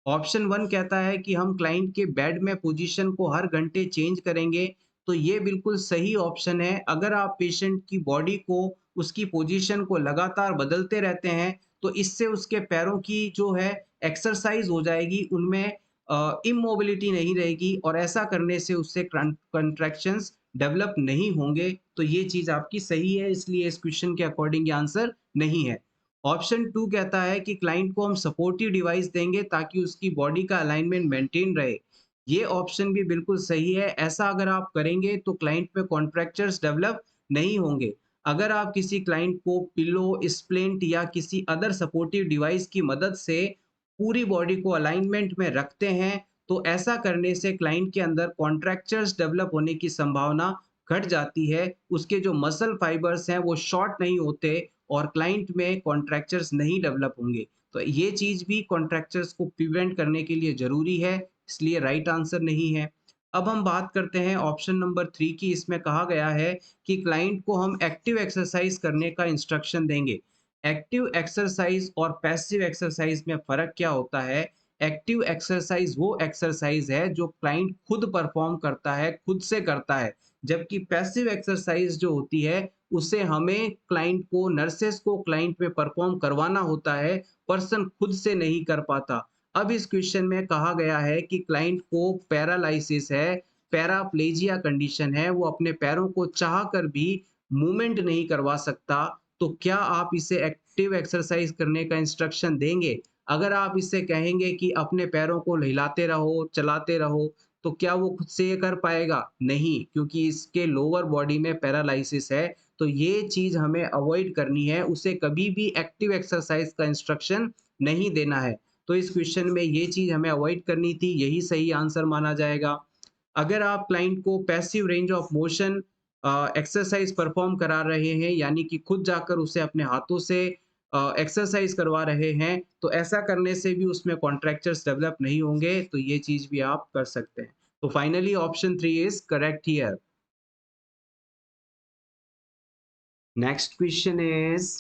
ऑप्शन 1 कहता है कि हम क्लाइंट के बेड में पोजीशन को हर घंटे चेंज करेंगे, तो ये बिल्कुल सही ऑप्शन है। अगर आप पेशेंट की बॉडी को, उसकी पोजीशन को लगातार बदलते रहते हैं, तो इससे उसके पैरों की जो है एक्सरसाइज़ हो जाएगी, उनमें इमोबिलिटी नहीं रहेगी और ऐसा करने से उससे कॉन्ट्रैक्शंस डेवलप नहीं होंगे। तो ये चीज़ आपकी सही है, इसलिए इस क्वेश्चन के अकॉर्डिंग ये आंसर नहीं है। ऑप्शन 2 कहता है कि क्लाइंट को हम सपोर्टिव डिवाइस देंगे ताकि उसकी बॉडी का अलाइनमेंट मेंटेन रहे। ये ऑप्शन भी बिल्कुल सही है। ऐसा अगर आप करेंगे तो क्लाइंट में कॉन्ट्रैक्चर्स डेवलप नहीं होंगे। अगर आप किसी क्लाइंट को पिलो, स्प्लिंट या किसी अदर सपोर्टिव डिवाइस की मदद से पूरी बॉडी को अलाइनमेंट में रखते हैं, तो ऐसा करने से क्लाइंट के अंदर कॉन्ट्रैक्चर्स डेवलप होने की संभावना घट जाती है। उसके जो मसल फाइबर्स हैं वो शॉर्ट नहीं होते और क्लाइंट में कॉन्ट्रैक्चर्स नहीं डेवलप होंगे। तो ये चीज़ भी कॉन्ट्रैक्चर्स को प्रिवेंट करने के लिए ज़रूरी है, इसलिए राइट आंसर नहीं है। अब हम बात करते हैं ऑप्शन नंबर 3 की। इसमें कहा गया है कि क्लाइंट को हम एक्टिव एक्सरसाइज़ करने का इंस्ट्रक्शन देंगे। एक्टिव एक्सरसाइज़ और पैसिव एक्सरसाइज़ में फ़र्क क्या होता है? एक्टिव एक्सरसाइज़ वो एक्सरसाइज़ है जो क्लाइंट खुद परफ़ॉर्म करता है, खुद से करता है। जबकि पैसिव एक्सरसाइज़ जो होती है, उसे हमें क्लाइंट को, नर्सेस को क्लाइंट में परफ़ॉर्म करवाना होता है, पर्सन खुद से नहीं कर पाता। अब इस क्वेश्चन में कहा गया है कि क्लाइंट को पैरालिसिस है, पैराप्लेजिया कंडीशन है, वो अपने पैरों को चाहकर भी मूवमेंट नहीं करवा सकता, तो क्या आप इसे एक्टिव एक्सरसाइज़ करने का इंस्ट्रक्शन देंगे? अगर आप इससे कहेंगे कि अपने पैरों को हिलाते रहो, चलाते रहो, तो क्या वो खुद से ये कर पाएगा? नहीं, क्योंकि इसके लोअर बॉडी में पैरालिसिस है, तो ये चीज़ हमें अवॉइड करनी है, उसे कभी भी एक्टिव एक्सरसाइज़ का इंस्ट्रक्शन नहीं देना है। तो इस क्वेश्चन में ये चीज़ हमें अवॉइड करनी थी, यही सही आंसर माना जाएगा। अगर आप क्लाइंट को passive range of motion exercise perform करा रहे हैं, यानी कि खुद जाकर उसे अपने हाथों से एक्सरसाइज़ करवा रहे हैं, तो ऐसा करने से भी उसमें कॉन्ट्रैक्चर्स डेवलप नहीं होंगे, तो ये चीज़ भी आप कर सकते हैं। So finally, option 3 is correct here. Next question is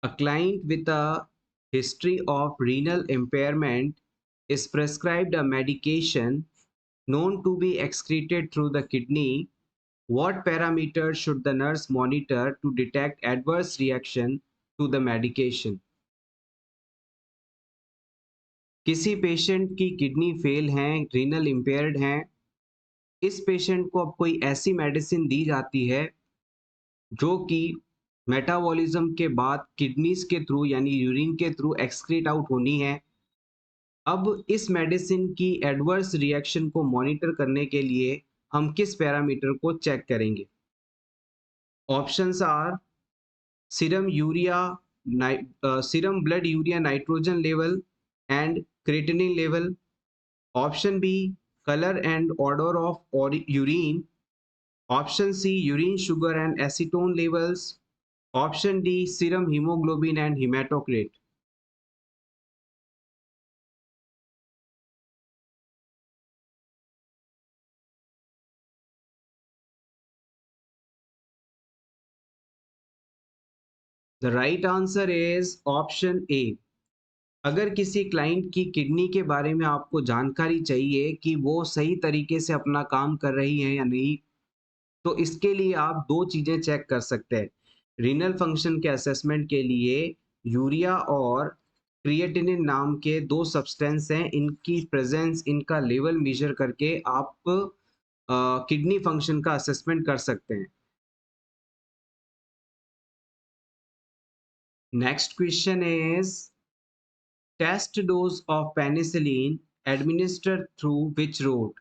a client with a history of renal impairment is prescribed a medication known to be excreted through the kidney. What parameter should the nurse monitor to detect adverse reaction to the medication? किसी patient की kidney fail हैं, renal impaired हैं, इस patient को अब कोई ऐसी medicine दी जाती है जो कि मेटाबॉलिज्म के बाद किडनीज़ के थ्रू यानी यूरिन के थ्रू एक्सक्रीट आउट होनी है। अब इस मेडिसिन की एडवर्स रिएक्शन को मॉनिटर करने के लिए हम किस पैरामीटर को चेक करेंगे? Options are serum urea serum blood urea nitrogen level and creatinine level. Option B colour and order of urine. Option C urine sugar and acetone levels. Option D serum haemoglobin and haematocrit. The right answer is option A. अगर किसी client की kidney के बारे में आपको जानकारी चाहिए कि वो सही तरीके से अपना काम कर रही है या नहीं, तो इसके लिए आप दो चीज़ें चेक कर सकते हैं। रीनल फंक्शन के असेसमेंट के लिए यूरिया और क्रिएटिनिन नाम के दो सब्सटेंस हैं, इनकी प्रेजेंस, इनका लेवल मेजर करके आप किडनी फंक्शन का असेसमेंट कर सकते हैं। Next question is test dose of penicillin administered through which route?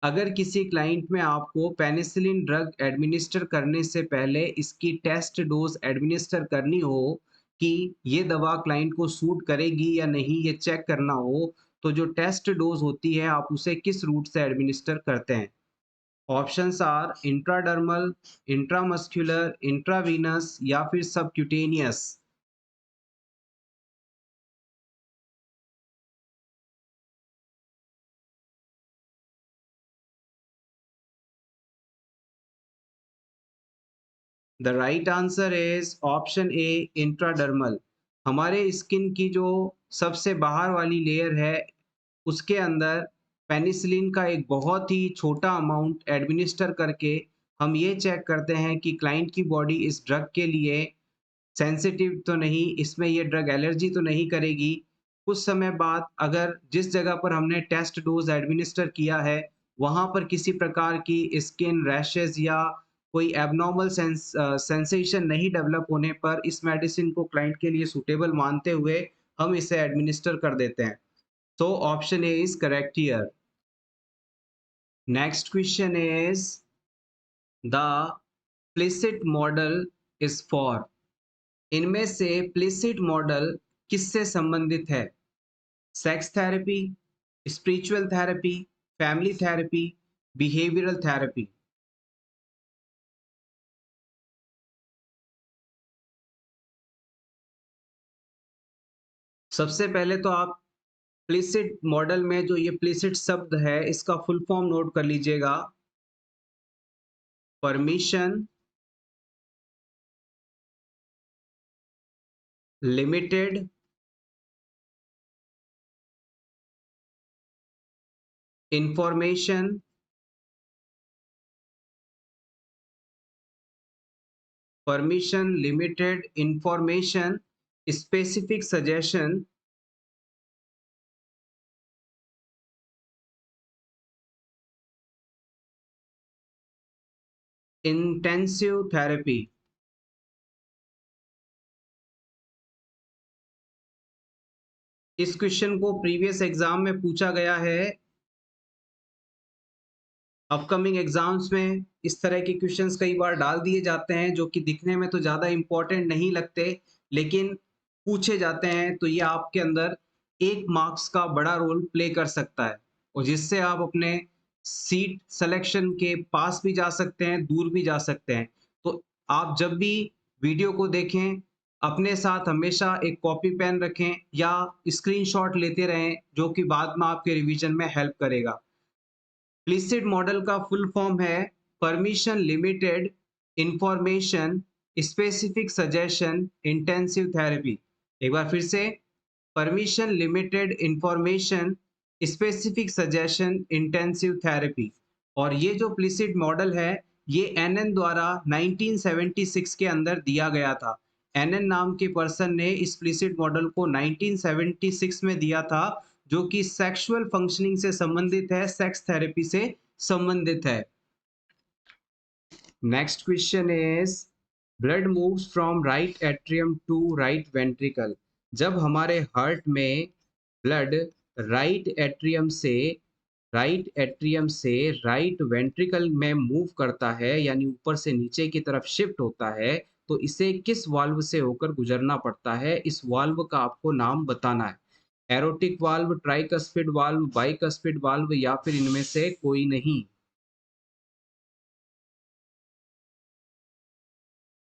अगर किसी क्लाइंट में आपको पेनिसिलिन ड्रग एडमिनिस्टर करने से पहले इसकी टेस्ट डोज एडमिनिस्टर करनी हो कि ये दवा क्लाइंट को सूट करेगी या नहीं, ये चेक करना हो, तो जो टेस्ट डोज होती है आप उसे किस रूट से एडमिनिस्टर करते हैं? Options are intradermal, intramuscular, intravenous या फिर subcutaneous. The right answer is option A intradermal. हमारे स्किन की जो सबसे बाहर वाली लेयर है उसके अंदर पेनिसिलिन का एक बहुत ही छोटा अमाउंट एडमिनिस्टर करके हम ये चेक करते हैं कि क्लाइंट की बॉडी इस ड्रग के लिए सेंसिटिव तो नहीं, इसमें ये ड्रग एलर्जी तो नहीं करेगी। कुछ समय बाद अगर जिस जगह पर हमने टेस्ट डोज़ एडमिनिस्टर किया है, वहाँ पर किसी प्रकार की स्किन रैशेज़ या कोई एब्नॉर्मल सेंसेशन नहीं डेवलप होने पर इस मेडिसिन को क्लाइंट के लिए सूटेबल मानते हुए हम इसे एडमिनिस्टर कर देते हैं। So option A is correct here. Next question is the Plicit model is for. इनमें से Plicit model किससे संबंधित है? Sex therapy, spiritual therapy, family therapy, behavioural therapy. सबसे पहले तो आप प्लिसिट मॉडल में जो ये प्लिसिट शब्द है इसका फुल फॉर्म नोट कर लीजिएगा। Permission limited information permission limited information specific suggestion intensive therapy। इस क्वेश्चन को प्रीवियस एग्जाम में पूछा गया है। अपकमिंग एग्जाम्स में इस तरह के क्वेश्चंस कई बार डाल दिए जाते हैं जो कि दिखने में तो ज़्यादा इम्पोर्टेंट नहीं लगते, लेकिन पूछे जाते हैं तो ये आपके अंदर 1 मार्क्स का बड़ा रोल प्ले कर सकता है और जिससे आप अपने सीट सिलेक्शन के पास भी जा सकते हैं, दूर भी जा सकते हैं। तो आप जब भी वीडियो को देखें, अपने साथ हमेशा एक कॉपी पेन रखें या स्क्रीनशॉट लेते रहें, जो कि बाद में आपके रिवीजन में हेल्प करेगा। प्लीसिड मॉडल का फुल फॉर्म है permission limited information specific suggestion intensive therapy. एक बार फिर से, permission limited information specific suggestion intensive therapy. और ये जो प्लीसिड मॉडल है ये एनएन द्वारा 1976 के अंदर दिया गया था। एनएन नाम के पर्सन ने इस प्लीसिड मॉडल को 1976 में दिया था, जो कि सेक्सुअल फंक्शनिंग से संबंधित है, सेक्स थेरेपी से संबंधित है। Next question is blood moves from right atrium to right ventricle. जब हमारे हार्ट में ब्लड राइट एट्रियम से राइट वेंट्रिकल में मूव करता है, यानी ऊपर से नीचे की तरफ शिफ्ट होता है, तो इसे किस वाल्व से होकर गुजरना पड़ता है? इस वाल्व का आपको नाम बताना है। Aortic valve, tricuspid valve, bicuspid valve या फिर इनमें से कोई नहीं।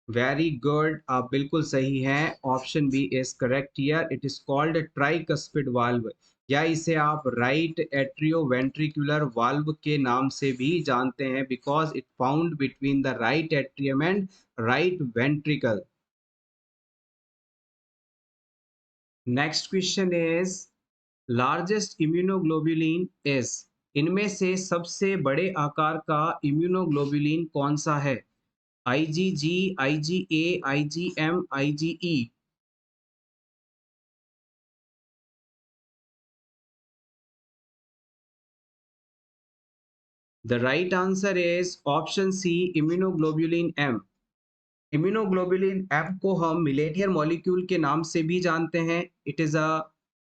वेरी गुड, आप बिल्कुल सही हैं। Option B is correct here. It is called tricuspid valve, या इसे आप राइट एट्रियोवेंट्रिकुलर वाल्व के नाम से भी जानते हैं, because it found between the right atrium and right ventricle. Next question is largest immunoglobulin is. इनमें से सबसे बड़े आकार का इम्यूनोग्लोबुलिन कौन सा है? IgG, IgA, IgM, IgE. The right answer is option C immunoglobulin M. Immunoglobulin M को हम मिलेनियर मॉलिक्यूल के नाम से भी जानते हैं। It is a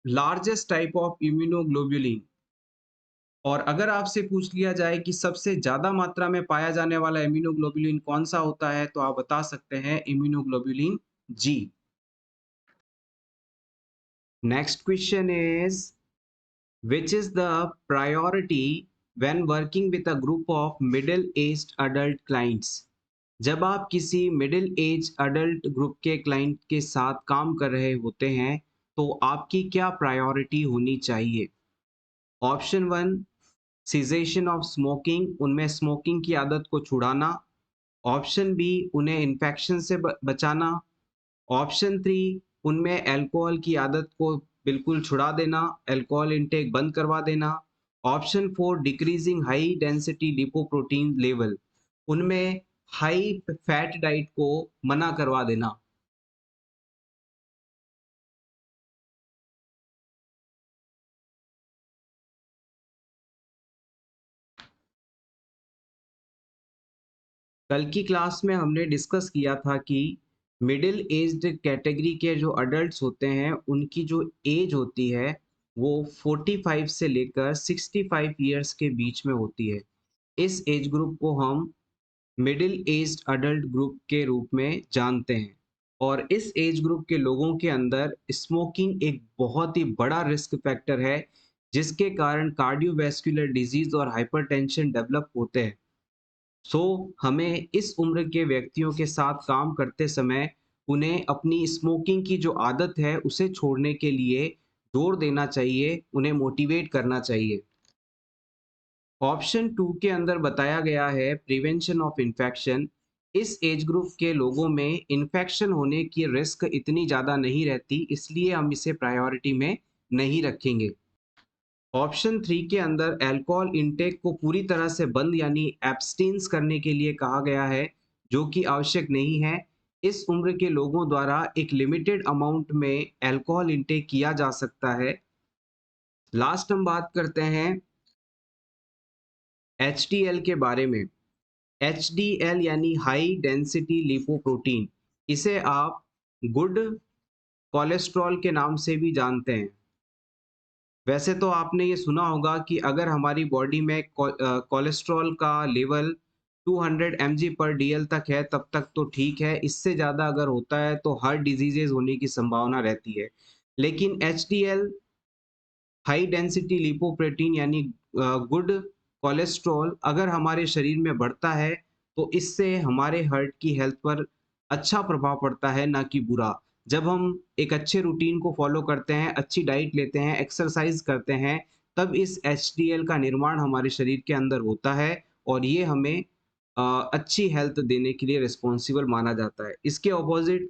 largest type of immunoglobulin. और अगर आपसे पूछ लिया जाए कि सबसे ज़्यादा मात्रा में पाया जाने वाला इम्यूनोग्लोबुलिन कौन-सा होता है, तो आप बता सकते हैं immunoglobulin G. Next question is which is the priority when working with a group of middle aged adult clients? जब आप किसी मिडिल एज अडल्ट ग्रुप के क्लाइंट के साथ काम कर रहे होते हैं, तो आपकी क्या प्रायोरिटी होनी चाहिए? ऑप्शन 1 सीज़ेशन ऑफ स्मोकिंग, उनमें स्मोकिंग की आदत को छुड़ाना। ऑप्शन बी उन्हें इन्फेक्शन से बचाना। ऑप्शन 3 उनमें अल्कोहल की आदत को बिल्कुल छुड़ा देना, अल्कोहल इंटेक बंद करवा देना। Option 4 decreasing high density lipoprotein level, उनमें हाई फैट डाइट को मना करवा देना। कल की क्लास में हमने डिस्कस किया था कि मिडिल एज्ड कैटेगरी के जो अडल्ट्स होते हैं, उनकी जो एज होती है, वो 45 से लेकर 65 ईयर्स के बीच में होती है। इस एज ग्रुप को हम मिडिल एज्ड अडल्ट ग्रुप के रूप में जानते हैं। और इस एज ग्रुप के लोगों के अंदर स्मोकिंग एक बहुत ही बड़ा रिस्क फैक्टर है, जिसके कारण कार्डियोवैस्कुलर डिजीज़ और हाइपरटेंशन डेवलप होते हैं। सो हमें इस उम्र के व्यक्तियों के साथ काम करते समय उन्हें अपनी स्मोकिंग की जो आदत है उसे छोड़ने के लिए जोर देना चाहिए, उन्हें मोटिवेट करना चाहिए। ऑप्शन 2 के अंदर बताया गया है प्रिवेंशन ऑफ इन्फेक्शन। इस एज ग्रुप के लोगों में इन्फेक्शन होने की रिस्क इतनी ज़्यादा नहीं रहती, इसलिए हम इसे प्रायोरिटी में नहीं रखेंगे। ऑप्शन 3 के अंदर अल्कोहल इंटेक को पूरी तरह से बंद यानी एब्स्टेन्स करने के लिए कहा गया है, जो कि आवश्यक नहीं है। इस उम्र के लोगों द्वारा एक लिमिटेड अमाउंट में अल्कोहल इंटेक किया जा सकता है। लास्ट हम बात करते हैं एचडीएल के बारे में। एचडीएल यानी हाई डेंसिटी लिपोप्रोटीन, इसे आप गुड कोलेस्ट्रॉल के नाम से भी जानते हैं। वैसे तो आपने ये सुना होगा कि अगर हमारी बॉडी में कोलेस्ट्रॉल का लेवल 200 mg पर डीएल तक है तब तक तो ठीक है, इससे ज़्यादा अगर होता है तो हार्ट डिजीजेज होने की संभावना रहती है। लेकिन एचडीएल हाई डेंसिटी लिपोप्रोटीन यानी गुड कोलेस्ट्रॉल अगर हमारे शरीर में बढ़ता है, तो इससे हमारे हार्ट की हेल्थ पर अच्छा प्रभाव पड़ता है, ना कि बुरा। जब हम एक अच्छे रूटीन को फॉलो करते हैं, अच्छी डाइट लेते हैं, एक्सरसाइज करते हैं, तब इस एचडीएल का निर्माण हमारे शरीर के अंदर होता है और ये हमें अच्छी हेल्थ देने के लिए रिस्पॉन्सिबल माना जाता है। इसके अपोजिट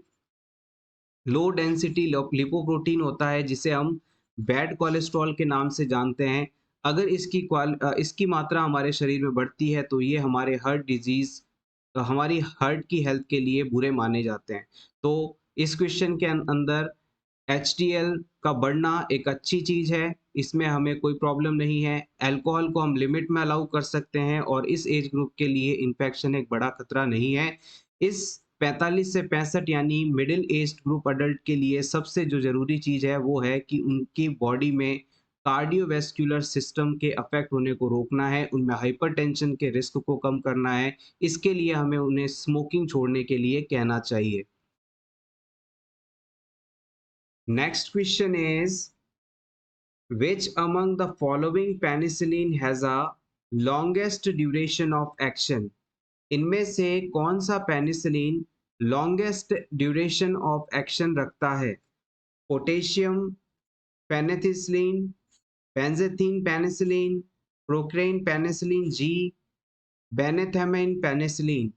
लो डेंसिटी लिपोप्रोटीन होता है, जिसे हम बैड कोलेस्ट्रॉल के नाम से जानते हैं। अगर इसकी मात्रा हमारे शरीर में बढ़ती है तो ये हमारे हार्ट डिजीज हमारी हार्ट की हेल्थ के लिए बुरे माने जाते हैं। तो इस क्वेश्चन के अंदर एचडीएल का बढ़ना एक अच्छी चीज़ है, इसमें हमें कोई प्रॉब्लम नहीं है। अल्कोहल को हम लिमिट में अलाउ कर सकते हैं और इस एज ग्रुप के लिए इन्फेक्शन एक बड़ा खतरा नहीं है। इस 45 से 65 यानी मिडिल एज्ड ग्रुप अडल्ट के लिए सबसे जो ज़रूरी चीज़ है वो है कि उनकी बॉडी में कार्डियोवैस्कुलर सिस्टम के अफेक्ट होने को रोकना है, उनमें हाइपरटेंशन के रिस्क को कम करना है। इसके लिए हमें उन्हें स्मोकिंग छोड़ने के लिए कहना चाहिए। Next question is which among the following penicillin has a longest duration of action? इनमें से कौन सा penicillin longest duration of action रखता है? Potassium penicillin, benzathine penicillin, procaine penicillin G, benethamine penicillin.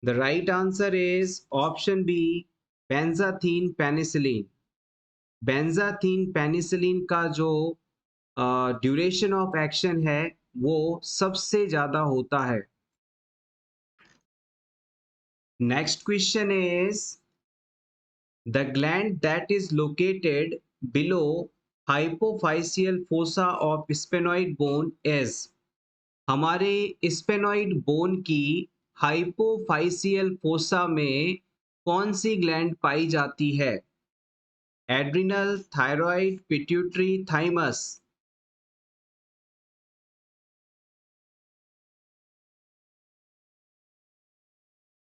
The right answer is option B, benzathine penicillin. Benzathine penicillin का जो duration of action है वो सबसे ज्यादा होता है। Next question is the gland that is located below hypophyseal fossa of sphenoid bone is, हमारे स्पेनॉइड bone की हाइपोफाइसियल फोसा में कौन सी ग्लैंड पाई जाती है? Adrenal, thyroid, pituitary, thymus.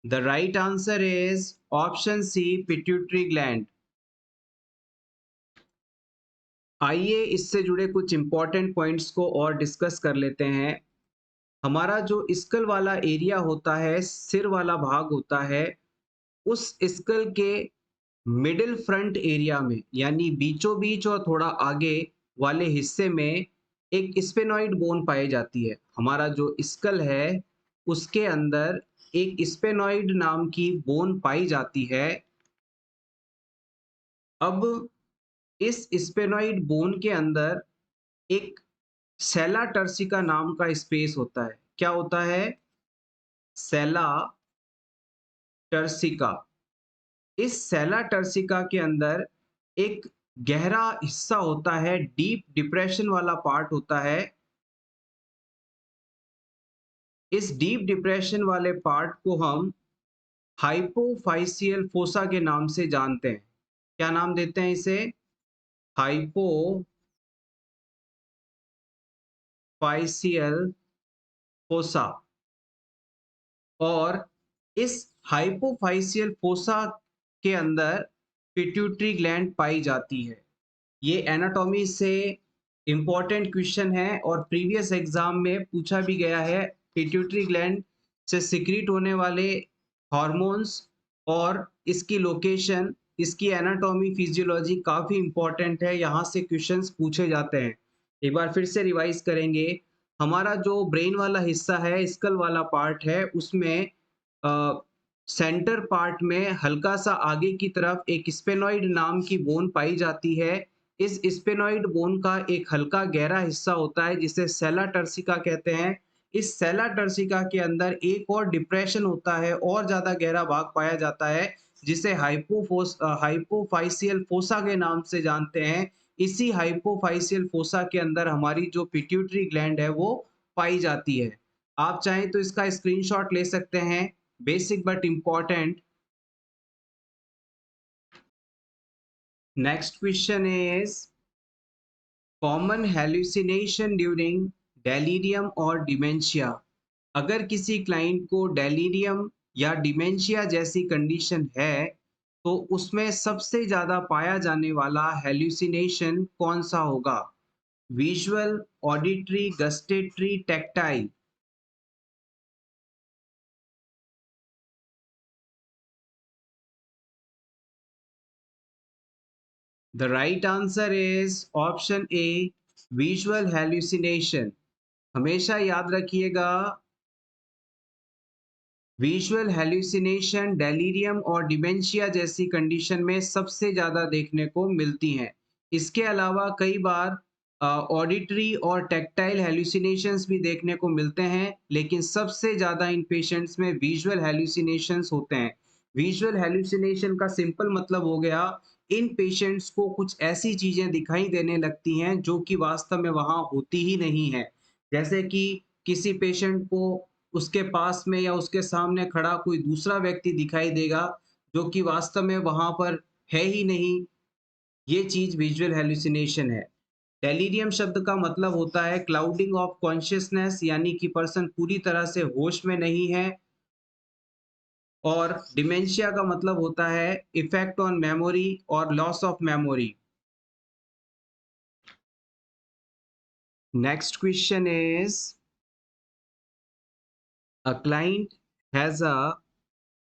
The right answer is option C, pituitary gland. आइए इससे जुड़े कुछ इंपॉर्टेंट पॉइंट्स को और डिस्कस कर लेते हैं। हमारा जो स्कल वाला एरिया होता है, सिर वाला भाग होता है, उस स्कल के मिडिल फ्रंट एरिया में यानी बीचों बीच और थोड़ा आगे वाले हिस्से में एक स्पेनॉइड बोन पाई जाती है। हमारा जो स्कल है उसके अंदर एक स्पेनॉइड नाम की बोन पाई जाती है। अब इस स्पेनॉइड बोन के अंदर एक सेला टर्सिका नाम का स्पेस होता है। क्या होता है? सेला टर्सिका। इस सेला टर्सिका के अंदर एक गहरा हिस्सा होता है, डीप डिप्रेशन वाला पार्ट होता है। इस डीप डिप्रेशन वाले पार्ट को हम हाइपोफाइसियल फोसा के नाम से जानते हैं। क्या नाम देते हैं इसे? हाइपोफाइसियल फोसा। और इस हाइपोफाइसियल फोसा के अंदर पिट्यूटरी ग्लैंड पाई जाती है। ये एनाटॉमी से इम्पॉर्टेंट क्वेश्चन है और प्रीवियस एग्जाम में पूछा भी गया है। पिट्यूटरी ग्लैंड से सिक्रीट होने वाले हॉर्मोन्स और इसकी लोकेशन, इसकी एनाटॉमी, फिजियोलॉजी काफ़ी इम्पॉर्टेंट है। यहाँ से क्वेश्चंस पूछे जाते हैं। एक बार फिर से रिवाइज करेंगे। हमारा जो ब्रेन वाला हिस्सा है, स्कल वाला पार्ट है, उसमें सेंटर पार्ट में हल्का सा आगे की तरफ एक स्पेनॉइड नाम की बोन पाई जाती है। इस स्पेनॉइड बोन का एक हल्का गहरा हिस्सा होता है जिसे सेला टर्सिका कहते हैं। इस सेला टर्सिका के अंदर एक और डिप्रेशन होता है और ज्यादा गहरा भाग पाया जाता है जिसे हाइपोफाइसियल फोसा के नाम से जानते हैं। इसी हाइपोफाइसियल फोसा के अंदर हमारी जो पिट्यूटरी ग्लैंड है वो पाई जाती है। आप चाहें तो इसका स्क्रीनशॉट ले सकते हैं। Basic but important. Next question is common hallucination during delirium और डिमेंशिया। अगर किसी क्लाइंट को डेलीरियम या डिमेंशिया जैसी कंडीशन है तो उसमें सबसे ज्यादा पाया जाने वाला हेलुसिनेशन कौन सा होगा? Visual, auditory, gustatory, tactile. The right answer is option A, visual hallucination. हमेशा याद रखिएगा, विजुअल हेल्यूसिनेशन डेलीरियम और डिमेंशिया जैसी कंडीशन में सबसे ज़्यादा देखने को मिलती हैं। इसके अलावा कई बार ऑडिटरी और टैक्टाइल हेल्यूसिनेशंस भी देखने को मिलते हैं, लेकिन सबसे ज़्यादा इन पेशेंट्स में विजुअल हेल्यूसिनेशंस होते हैं। विजुअल हेल्यूसिनेशन का सिंपल मतलब हो गया, इन पेशेंट्स को कुछ ऐसी चीज़ें दिखाई देने लगती हैं जो कि वास्तव में वहाँ होती ही नहीं है। जैसे कि किसी पेशेंट को उसके पास में या उसके सामने खड़ा कोई दूसरा व्यक्ति दिखाई देगा जो कि वास्तव में वहां पर है ही नहीं। ये चीज विजुअल हेलुसिनेशन है। डेलीरियम शब्द का मतलब होता है क्लाउडिंग ऑफ कॉन्शियसनेस, यानी कि पर्सन पूरी तरह से होश में नहीं है। और डिमेंशिया का मतलब होता है इफेक्ट ऑन मेमोरी और loss of memory. Next question is a client has a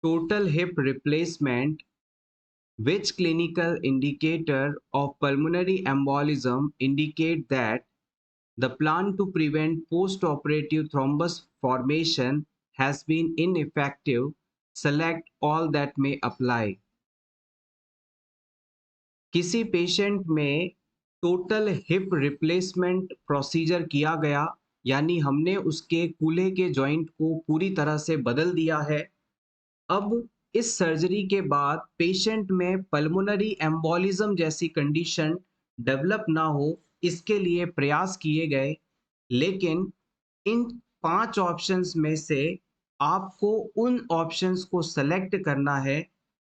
total hip replacement. Which clinical indicator of pulmonary embolism indicate that the plan to prevent post-operative thrombus formation has been ineffective? Select all that may apply. किसी patient में total hip replacement procedure किया गया, यानी हमने उसके कूल्हे के joint को पूरी तरह से बदल दिया है। अब इस सर्जरी के बाद पेशेंट में पल्मोनरी एम्बोलिज्म जैसी कंडीशन डेवलप ना हो, इसके लिए प्रयास किए गए, लेकिन इन 5 ऑप्शंस में से आपको उन ऑप्शंस को सेलेक्ट करना है,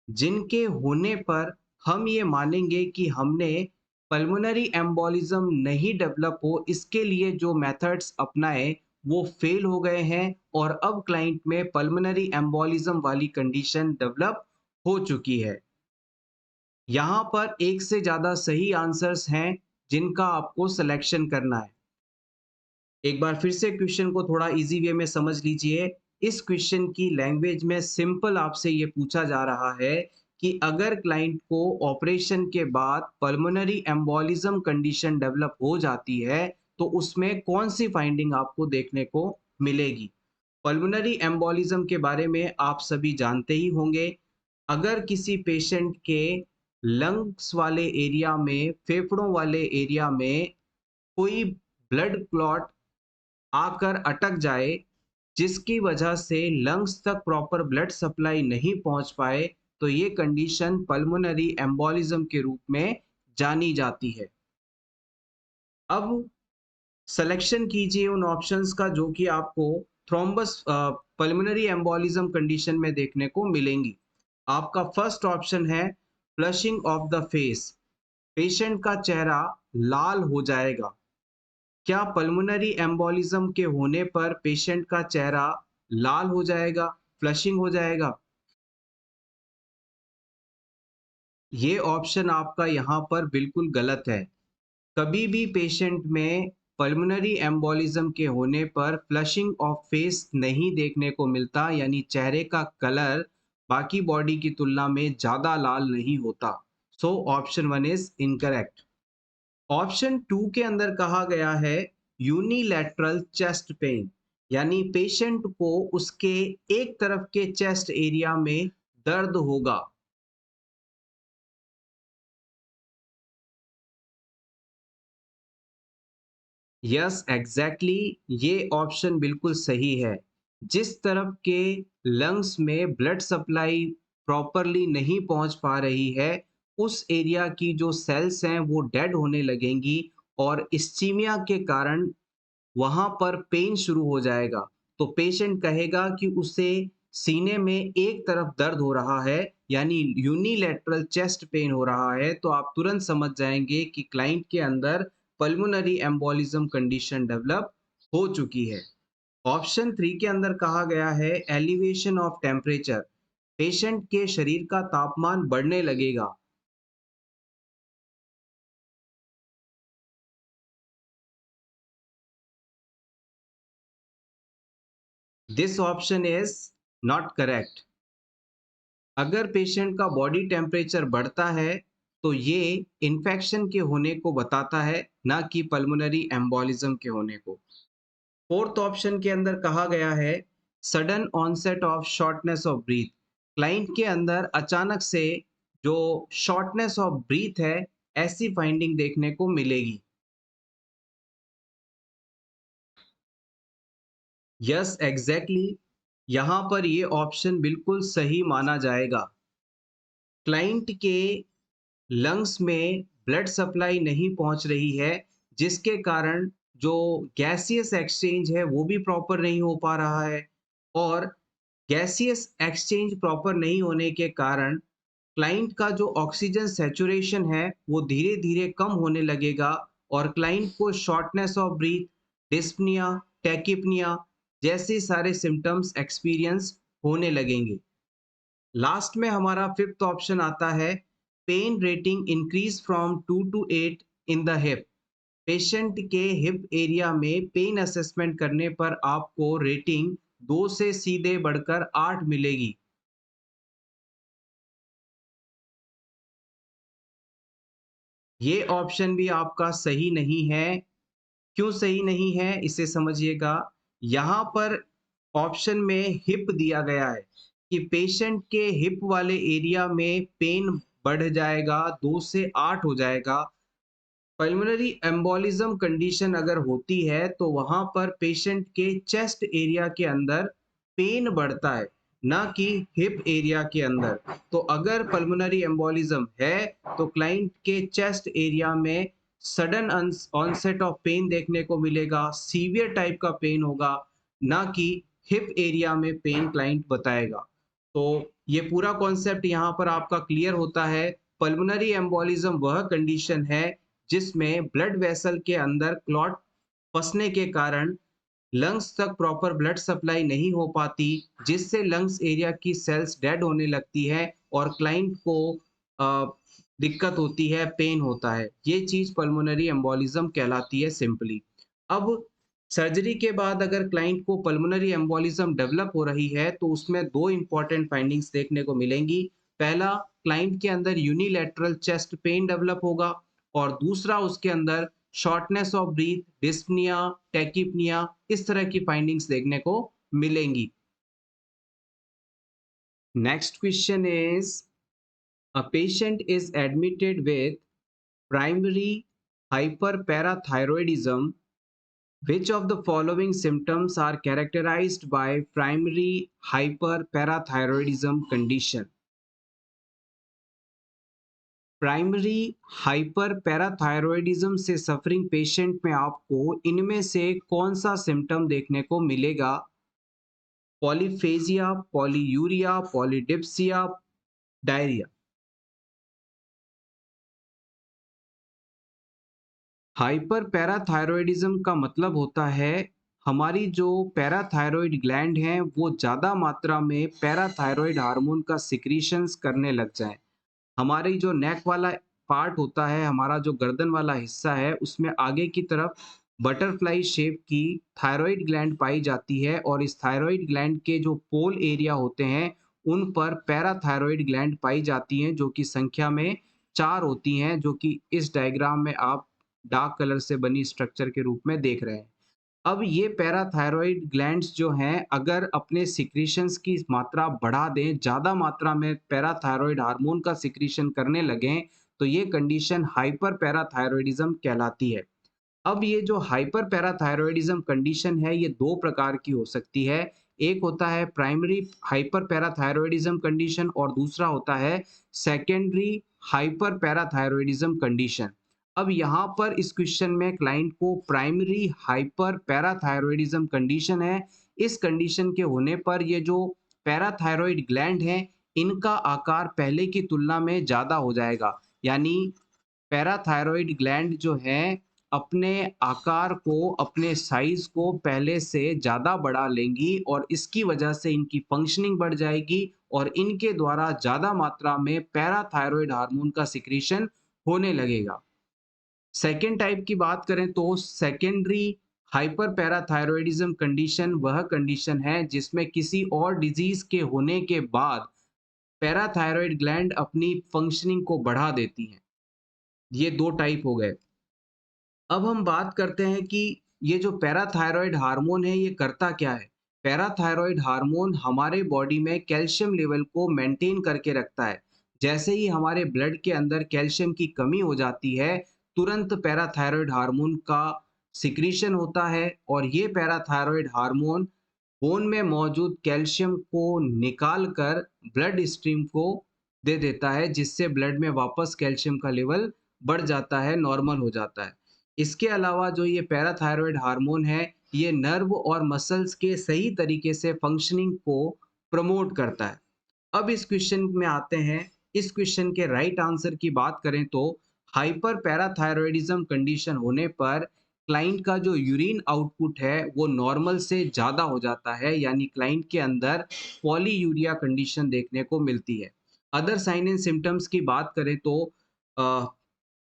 जिनके होने पर हम ये मानेंगे कि हमने पल्मोनरी एम्बोलिज्म नहीं डेवलप हो, इसके लिए जो मेथड्स अपनाए, वो फेल हो गए हैं और अब क्लाइंट में पल्मोनरी एम्बोलिज्म वाली कंडीशन डेवलप हो चुकी है। यहाँ पर एक से ज़्यादा सही आंसर्स हैं, जिनका आपको सिलेक्शन करना है। एक बार फिर से क्वेश्चन को थोड़ा इजी वे में समझ लीजिए। इस क्वेश्चन की लैंग्वेज में सिंपल आपसे ये पूछा जा रहा है कि अगर क्लाइंट को ऑपरेशन के बाद पल्मोनरी एम्बोलिज्म कंडीशन डेवलप हो जाती है, तो उसमें कौन सी फाइंडिंग आपको देखने को मिलेगी। पल्मोनरी एम्बोलिज्म के बारे में आप सभी जानते ही होंगे। अगर किसी पेशेंट के लंग्स वाले एरिया में, फेफड़ों वाले एरिया में कोई ब्लड क्लॉट आकर अटक जाए, जिसकी वजह से लंग्स तक प्रॉपर ब्लड सप्लाई नहीं पहुंच पाए, तो ये कंडीशन पल्मोनरी एम्बोलिज्म के रूप में जानी जाती है। अब सिलेक्शन कीजिए उन ऑप्शंस का जो कि आपको थ्रोम्बस पल्मोनरी एम्बोलिज्म कंडीशन में देखने को मिलेंगी। आपका फर्स्ट ऑप्शन है flushing of the face, patient का चेहरा लाल हो जाएगा। क्या पल्मोनरी एम्बोलिज्म के होने पर पेशेंट का चेहरा लाल हो जाएगा, फ्लशिंग हो जाएगा? ये ऑप्शन आपका यहाँ पर बिल्कुल गलत है। कभी भी पेशेंट में पल्मोनरी एम्बोलिज्म के होने पर फ्लशिंग ऑफ फेस नहीं देखने को मिलता, यानी चेहरे का कलर बाकी बॉडी की तुलना में ज़्यादा लाल नहीं होता। So option 1 is incorrect. Option 2 के अंदर कहा गया है यूनिलैटरल चेस्ट पेन, यानी पेशेंट को उसके एक तरफ के चेस्ट एरिया में दर्द होगा। यस एग्जैक्टली, ये ऑप्शन बिल्कुल सही है। जिस तरफ के लंग्स में ब्लड सप्लाई प्रॉपरली नहीं पहुंच पा रही है, उस एरिया की जो सेल्स हैं वो डेड होने लगेंगी और इस्चीमिया के कारण वहाँ पर पेन शुरू हो जाएगा। तो पेशेंट कहेगा कि उसे सीने में एक तरफ दर्द हो रहा है, यानी यूनिलैटरल चेस्ट पेन हो रहा है, तो आप तुरंत समझ जाएँगे कि क्लाइंट के अंदर पल्मोनरी एम्बोलिज्म कंडीशन डेवलप हो चुकी है। ऑप्शन 3 के अंदर कहा गया है एलिवेशन ऑफ टेम्परेचर, पेशेंट के शरीर का तापमान बढ़ने लगेगा। This option is not correct. अगर पेशेंट का बॉडी टेम्परेचर बढ़ता है, तो ये इन्फेक्शन के होने को बताता है, ना कि पल्मोनरी एम्बोलिज्म के होने को। फोर्थ ऑप्शन के अंदर कहा गया है sudden onset of shortness of breath, client के अंदर अचानक से जो शॉर्टनेस ऑफ ब्रीथ है, ऐसी फाइंडिंग देखने को मिलेगी। यस एग्जैक्टली, यहाँ पर ये ऑप्शन बिल्कुल सही माना जाएगा। क्लाइंट के लंग्स में ब्लड सप्लाई नहीं पहुंच रही है, जिसके कारण जो गैसियस एक्सचेंज है वो भी प्रॉपर नहीं हो पा रहा है और गैसियस एक्सचेंज प्रॉपर नहीं होने के कारण क्लाइंट का जो ऑक्सीजन सैचुरेशन है वो धीरे धीरे कम होने लगेगा और क्लाइंट को shortness of breathe, dyspnoea, tachypnoea जैसे सारे सिम्टम्स एक्सपीरियंस होने लगेंगे। लास्ट में हमारा फिफ्थ ऑप्शन आता है pain rating increase from 2 to 8 in the hip, patient के हिप एरिया में पेन असेसमेंट करने पर आपको रेटिंग 2 से सीधे बढ़कर 8 मिलेगी। ये ऑप्शन भी आपका सही नहीं है। क्यों सही नहीं है इसे समझिएगा। यहाँ पर ऑप्शन में हिप दिया गया है कि पेशेंट के हिप वाले एरिया में पेन बढ़ जाएगा, 2 से 8 हो जाएगा। पल्मोनरी एम्बोलिज्म कंडीशन अगर होती है तो वहां पर पेशेंट के चेस्ट एरिया के अंदर पेन बढ़ता है, ना कि हिप एरिया के अंदर। तो अगर पल्मोनरी एम्बोलिज्म है तो क्लाइंट के चेस्ट एरिया में सडन ऑनसेट ऑफ पेन देखने को मिलेगा, सीवियर टाइप का पेन होगा, ना कि हिप एरिया में पेन क्लाइंट बताएगा। तो ये पूरा कॉन्सेप्ट यहाँ पर आपका क्लियर होता है। पल्मोनरी एम्बोलिज्म वह कंडीशन है जिसमें ब्लड वेसल के अंदर क्लॉट फंसने के कारण लंग्स तक प्रॉपर ब्लड सप्लाई नहीं हो पाती, जिससे लंग्स एरिया की सेल्स डेड होने लगती है और क्लाइंट को अ, दिक्कत होती है, पेन होता है। ये चीज़ पल्मोनरी एम्बोलिज्म कहलाती है सिंपली। अब सर्जरी के बाद अगर क्लाइंट को पल्मोनरी एम्बोलिज्म डेवलप हो रही है, तो उसमें 2 इम्पोर्टेंट फाइंडिंग्स देखने को मिलेंगी। पहला, क्लाइंट के अंदर यूनिलैटरल चेस्ट पेन डेवलप होगा और दूसरा उसके अंदर shortness of breathe, dyspnoea, tachypnoea, इस तरह की फाइंडिंग्स देखने को मिलेंगी। Next question is a patient is admitted with primary hyperparathyroidism. Which of the following symptoms are characterized by primary hyperparathyroidism condition? Primary hyperparathyroidism से सफरिंग पेशेंट में आपको इनमें से कौन सा सिम्टम देखने को मिलेगा? Polyphagia, polyuria, polydipsia, diarrhoea. Hyper parathyroidism का मतलब होता है हमारी जो पैराथायरॉयड ग्लैंड हैं वो ज़्यादा मात्रा में पैराथायरॉयड हार्मोन का सिक्रीशंस करने लग जाएं। हमारी जो नेक वाला पार्ट होता है, हमारा जो गर्दन वाला हिस्सा है, उसमें आगे की तरफ बटरफ्लाई शेप की थायरॉइड ग्लैंड पाई जाती है और इस थायरॉइड ग्लैंड के जो पोल एरिया होते हैं, उन पर पैराथायरॉइड ग्लैंड पाई जाती हैं, जो कि संख्या में 4 होती हैं, जो कि इस डायग्राम में आप डार्क कलर से बनी स्ट्रक्चर के रूप में देख रहे हैं। अब ये पैराथायरॉइड ग्लैंड्स जो हैं, अगर अपने सिक्रीशंस की मात्रा बढ़ा दें, ज़्यादा मात्रा में पैराथायरॉइड हार्मोन का सिक्रीशन करने लगें, तो ये कंडीशन हाइपर पैराथायरॉयडिज्म कहलाती है। अब ये जो हाइपर पैराथायरॉयडिज्म कंडीशन है, ये 2 प्रकार की हो सकती है। एक होता है प्राइमरी हाइपर पैराथायरॉयडिज्म कंडीशन और दूसरा होता है सेकेंडरी हाइपर पैराथायरॉयडिज्म कंडीशन। अब यहाँ पर इस क्वेश्चन में क्लाइंट को प्राइमरी हाइपर पैराथायरॉयडिज्म कंडीशन है। इस कंडीशन के होने पर ये जो पैराथायरॉयड ग्लैंड हैं, इनका आकार पहले की तुलना में ज़्यादा हो जाएगा। यानी पैराथायरॉयड ग्लैंड जो है अपने आकार को, अपने साइज को पहले से ज़्यादा बढ़ा लेंगी और इसकी वजह से इनकी फंक्शनिंग बढ़ जाएगी और इनके द्वारा ज़्यादा मात्रा में पैराथायरॉयड हार्मोन का सिक्रीशन होने लगेगा। सेकेंड टाइप की बात करें तो सेकेंडरी हाइपर पैराथायरॉयडिज्म कंडीशन वह कंडीशन है जिसमें किसी और डिजीज के होने के बाद पैराथायरॉयड ग्लैंड अपनी फंक्शनिंग को बढ़ा देती हैं। ये 2 टाइप हो गए। अब हम बात करते हैं कि ये जो पैराथायरॉयड हार्मोन है, ये करता क्या है? पैराथायरॉयड हार्मोन हमारे बॉडी में कैल्शियम लेवल को मेंटेन करके रखता है। जैसे ही हमारे ब्लड के अंदर कैल्शियम की कमी हो जाती है, तुरंत पैराथायरॉयड हार्मोन का सिक्रीशन होता है और ये पैराथायरॉयड हार्मोन बोन में मौजूद कैल्शियम को निकाल कर ब्लड स्ट्रीम को दे देता है, जिससे ब्लड में वापस कैल्शियम का लेवल बढ़ जाता है, नॉर्मल हो जाता है। इसके अलावा जो ये पैराथायरॉयड हार्मोन है, ये नर्व और मसल्स के सही तरीके से फंक्शनिंग को प्रमोट करता है। अब इस क्वेश्चन में आते हैं। इस क्वेश्चन के राइट आंसर की बात करें तो हाइपर पैराथायरॉयडिज्म कंडीशन होने पर क्लाइंट का जो यूरिन आउटपुट है वो नॉर्मल से ज़्यादा हो जाता है, यानी क्लाइंट के अंदर पॉलीयूरिया कंडीशन देखने को मिलती है। अदर साइन एंड सिम्टम्स की बात करें तो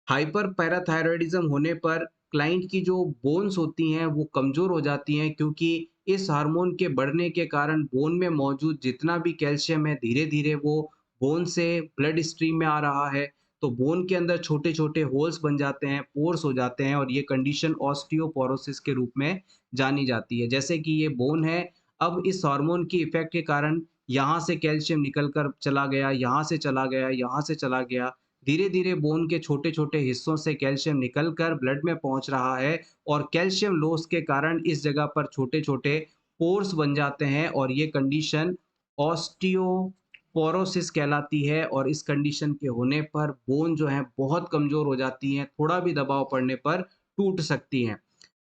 हाइपर पैराथायरॉयडिज्म होने पर क्लाइंट की जो बोन्स होती हैं वो कमज़ोर हो जाती हैं, क्योंकि इस हार्मोन के बढ़ने के कारण बोन में मौजूद जितना भी कैल्शियम है धीरे-धीरे वो बोन से ब्लड स्ट्रीम में आ रहा है। तो बोन के अंदर छोटे-छोटे होल्स बन जाते हैं, पोर्स हो जाते हैं और ये कंडीशन ऑस्टियोपोरोसिस के रूप में जानी जाती है। जैसे कि ये बोन है, अब इस हार्मोन की इफ़ेक्ट के कारण यहाँ से कैल्शियम निकल कर चला गया, यहाँ से चला गया, यहाँ से चला गया। धीरे-धीरे बोन के छोटे-छोटे हिस्सों से कैल्शियम निकलकर ब्लड में पहुँच रहा है और कैल्शियम लॉस के कारण इस जगह पर छोटे-छोटे पोर्स बन जाते हैं और ये कंडीशन ऑस्टियोपोरोसिस पोरोसिस कहलाती है और इस कंडीशन के होने पर बोन जो है बहुत कमज़ोर हो जाती हैं, थोड़ा भी दबाव पड़ने पर टूट सकती हैं।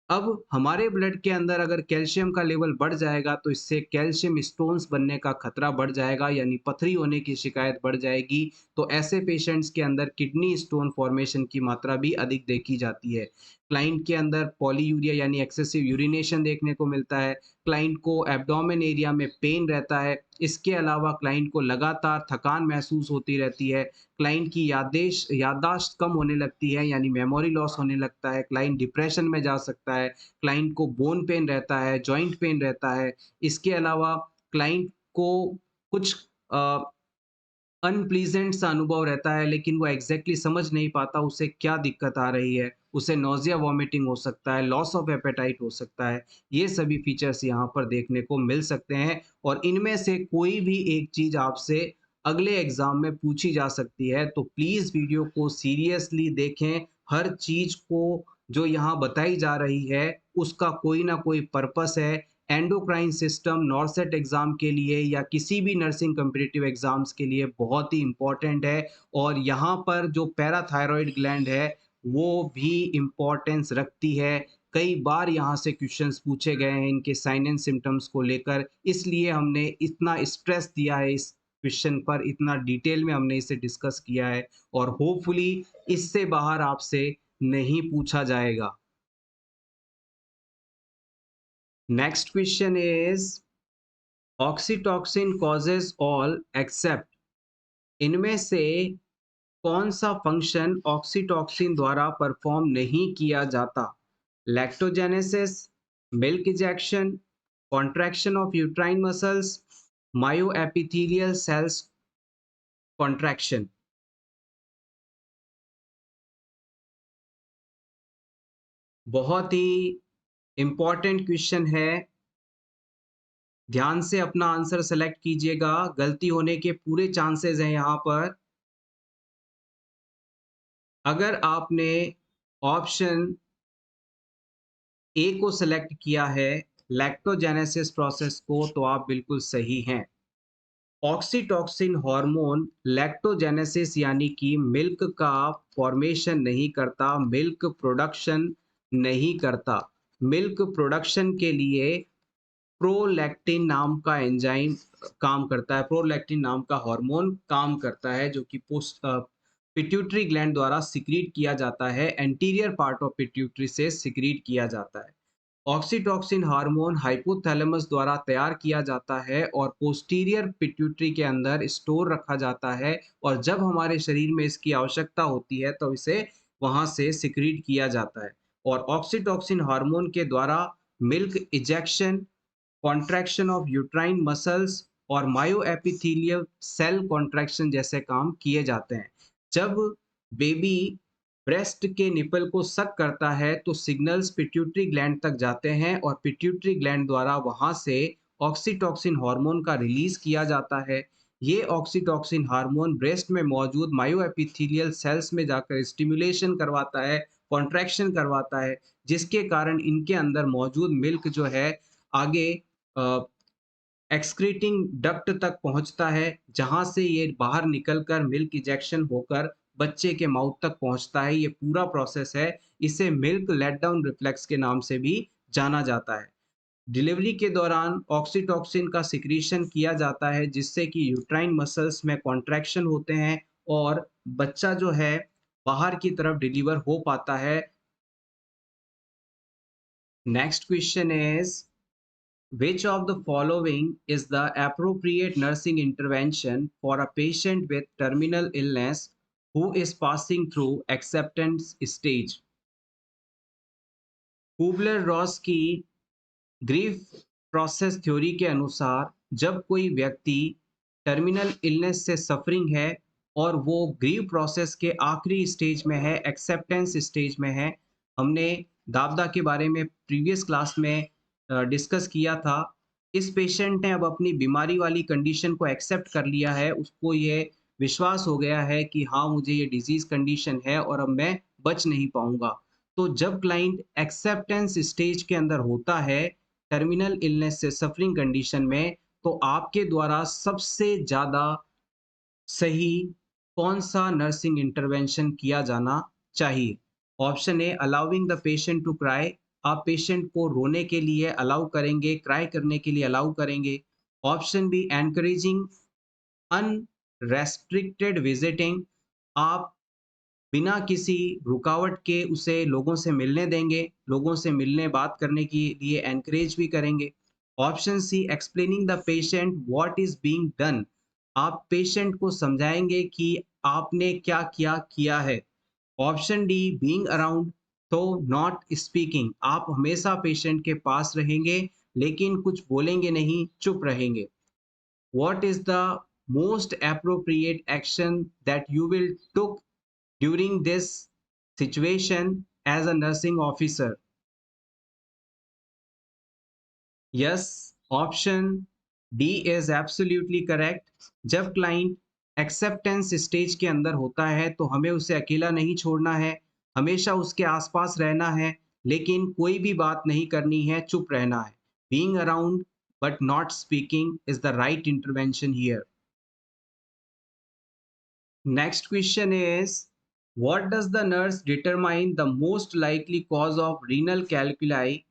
अब हमारे ब्लड के अंदर अगर कैल्शियम का लेवल बढ़ जाएगा तो इससे कैल्शियम स्टोन्स बनने का खतरा बढ़ जाएगा, यानी पथरी होने की शिकायत बढ़ जाएगी। तो ऐसे पेशेंट्स के अंदर किडनी स्टोन फॉर्मेशन की मात्रा भी अधिक देखी जाती है। क्लाइंट के अंदर पॉलीयूरिया यानी एक्सेसिव यूरिनेशन देखने को मिलता है। क्लाइंट को एब्डोमेन एरिया में पेन रहता है। इसके अलावा क्लाइंट को लगातार थकान महसूस होती रहती है। क्लाइंट की याददाश्त कम होने लगती है, यानी मेमोरी लॉस होने लगता है। क्लाइंट डिप्रेशन में जा सकता है। क्लाइंट को बोन पेन रहता है, जॉइंट पेन रहता है। इसके अलावा क्लाइंट को कुछ अ, अनप्लीजेंट सा अनुभव रहता है, लेकिन वो एग्जैक्टली समझ नहीं पाता उसे क्या दिक्कत आ रही है। उसे नौजिया वॉमिटिंग हो सकता है, लॉस ऑफ एपेटाइट हो सकता है। ये सभी फीचर्स यहाँ पर देखने को मिल सकते हैं और इनमें से कोई भी एक चीज आपसे अगले एग्जाम में पूछी जा सकती है। तो प्लीज वीडियो को सीरियसली देखें। हर चीज को जो यहाँ बताई जा रही है उसका कोई ना कोई पर्पस है। एंडोक्राइन सिस्टम नॉर्सेट एग्जाम के लिए या किसी भी नर्सिंग कॉम्पिटिटिव एग्जाम्स के लिए बहुत ही इंपॉर्टेंट है। और यहाँ पर जो पैराथायरॉयड ग्लैंड है वो भी इम्पोर्टेंस रखती है। कई बार यहाँ से क्वेश्चंस पूछे गए हैं इनके साइन एंड सिम्टम्स को लेकर, इसलिए हमने इतना स्ट्रेस दिया है इस क्वेश्चन पर, इतना डिटेल में हमने इसे डिस्कस किया है और होपफुली इससे बाहर आपसे नहीं पूछा जाएगा। Next question is oxytocin causes all except, इनमें से कौन सा फंक्शन ऑक्सीटॉक्सिन द्वारा परफॉर्म नहीं किया जाता? Lactogenesis, milk ejection, contraction of uterine muscles, myoepithelial cells contraction. बहुत ही इंपॉर्टेंट क्वेश्चन है, ध्यान से अपना आंसर सेलेक्ट कीजिएगा, गलती होने के पूरे चांसेस हैं यहाँ पर। अगर आपने ऑप्शन ए को सेलेक्ट किया है, लैक्टोजेनेसिस प्रोसेस को, तो आप बिल्कुल सही हैं। ऑक्सीटॉक्सिन हार्मोन लैक्टोजेनेसिस यानी कि मिल्क का फॉर्मेशन नहीं करता, मिल्क प्रोडक्शन नहीं करता। मिल्क प्रोडक्शन के लिए प्रोलैक्टिन नाम का एंजाइम काम करता है, प्रोलैक्टिन नाम का हार्मोन काम करता है, जो कि पोस्ट पिट्यूटरी ग्लैंड द्वारा सिक्रीट किया जाता है, एंटीरियर पार्ट ऑफ पिट्यूटरी से सिक्रीट किया जाता है। ऑक्सीटॉक्सिन हार्मोन हाइपोथैलेमस द्वारा तैयार किया जाता है और पोस्टीरियर पिट्यूटरी के अंदर स्टोर रखा जाता है, और जब हमारे शरीर में इसकी आवश्यकता होती है तो इसे वहां से सिक्रीट किया जाता है। और ऑक्सीटॉक्सिन हार्मोन के द्वारा milk ejection, contraction of uterine muscles और मायोएपिथेलियल सेल कॉन्ट्रैक्शन जैसे काम किए जाते हैं। जब बेबी ब्रेस्ट के निपल को सक करता है तो सिग्नल्स पिट्यूटरी ग्लैंड तक जाते हैं और पिट्यूटरी ग्लैंड द्वारा वहां से ऑक्सीटॉक्सिन हार्मोन का रिलीज किया जाता है। ये ऑक्सीटॉक्सिन हार्मोन ब्रेस्ट में मौजूद मायोएपिथेलियल सेल्स में जाकर स्टिमुलेशन करवाता है, कॉन्ट्रैक्शन करवाता है, जिसके कारण इनके अंदर मौजूद मिल्क जो है आगे एक्सक्रीटिंग डक्ट तक पहुंचता है, जहां से ये बाहर निकलकर मिल्क इजेक्शन होकर बच्चे के माउथ तक पहुंचता है। ये पूरा प्रोसेस है, इसे मिल्क लेट डाउन रिफ्लेक्स के नाम से भी जाना जाता है। डिलीवरी के दौरान ऑक्सीटॉक्सिन का सिक्रीशन किया जाता है, जिससे कि यूट्राइन मसल्स में कॉन्ट्रैक्शन होते हैं और बच्चा जो है बाहर की तरफ डिलीवर हो पाता है। Next question is which of the following is the appropriate nursing intervention for a patient with terminal illness who is passing through acceptance stage? Kübler Ross की ग्रीफ प्रोसेस थ्योरी के अनुसार जब कोई व्यक्ति टर्मिनल इलनेस से suffering है और वो ग्रीव प्रोसेस के आखिरी स्टेज में है, एक्सेप्टेंस स्टेज में है, हमने दाबदा के बारे में प्रीवियस क्लास में डिस्कस किया था। इस पेशेंट ने अब अपनी बीमारी वाली कंडीशन को एक्सेप्ट कर लिया है, उसको ये विश्वास हो गया है कि हाँ मुझे ये डिजीज कंडीशन है और अब मैं बच नहीं पाऊंगा। तो जब क्लाइंट एक्सेप्टेंस स्टेज के अंदर होता है टर्मिनल इलनेस से सफरिंग कंडीशन में, तो आपके द्वारा सबसे ज़्यादा सही कौन सा नर्सिंग इंटरवेंशन किया जाना चाहिए? Option A allowing the patient to cry, आप पेशेंट को रोने के लिए अलाउ करेंगे, क्राई करने के लिए अलाउ करेंगे। Option B encouraging unrestricted visiting, आप बिना किसी रुकावट के उसे लोगों से मिलने देंगे, लोगों से मिलने बात करने के लिए एनकरेज भी करेंगे। Option C explaining the patient what is being done, आप पेशेंट को समझाएंगे कि आपने क्या किया किया है। Option D being around, though not speaking, आप हमेशा पेशेंट के पास रहेंगे लेकिन कुछ बोलेंगे नहीं, चुप रहेंगे। What is the most appropriate action that you will took during this situation as a nursing officer? Yes, option D is absolutely correct. जब क्लाइंट एक्सेप्टेंस स्टेज के अंदर होता है तो हमें उसे अकेला नहीं छोड़ना है, हमेशा उसके आसपास रहना है, लेकिन कोई भी बात नहीं करनी है, चुप रहना है। Being around but not speaking is the right intervention here. Next question is, what does the nurse determine the most likely cause of renal calculi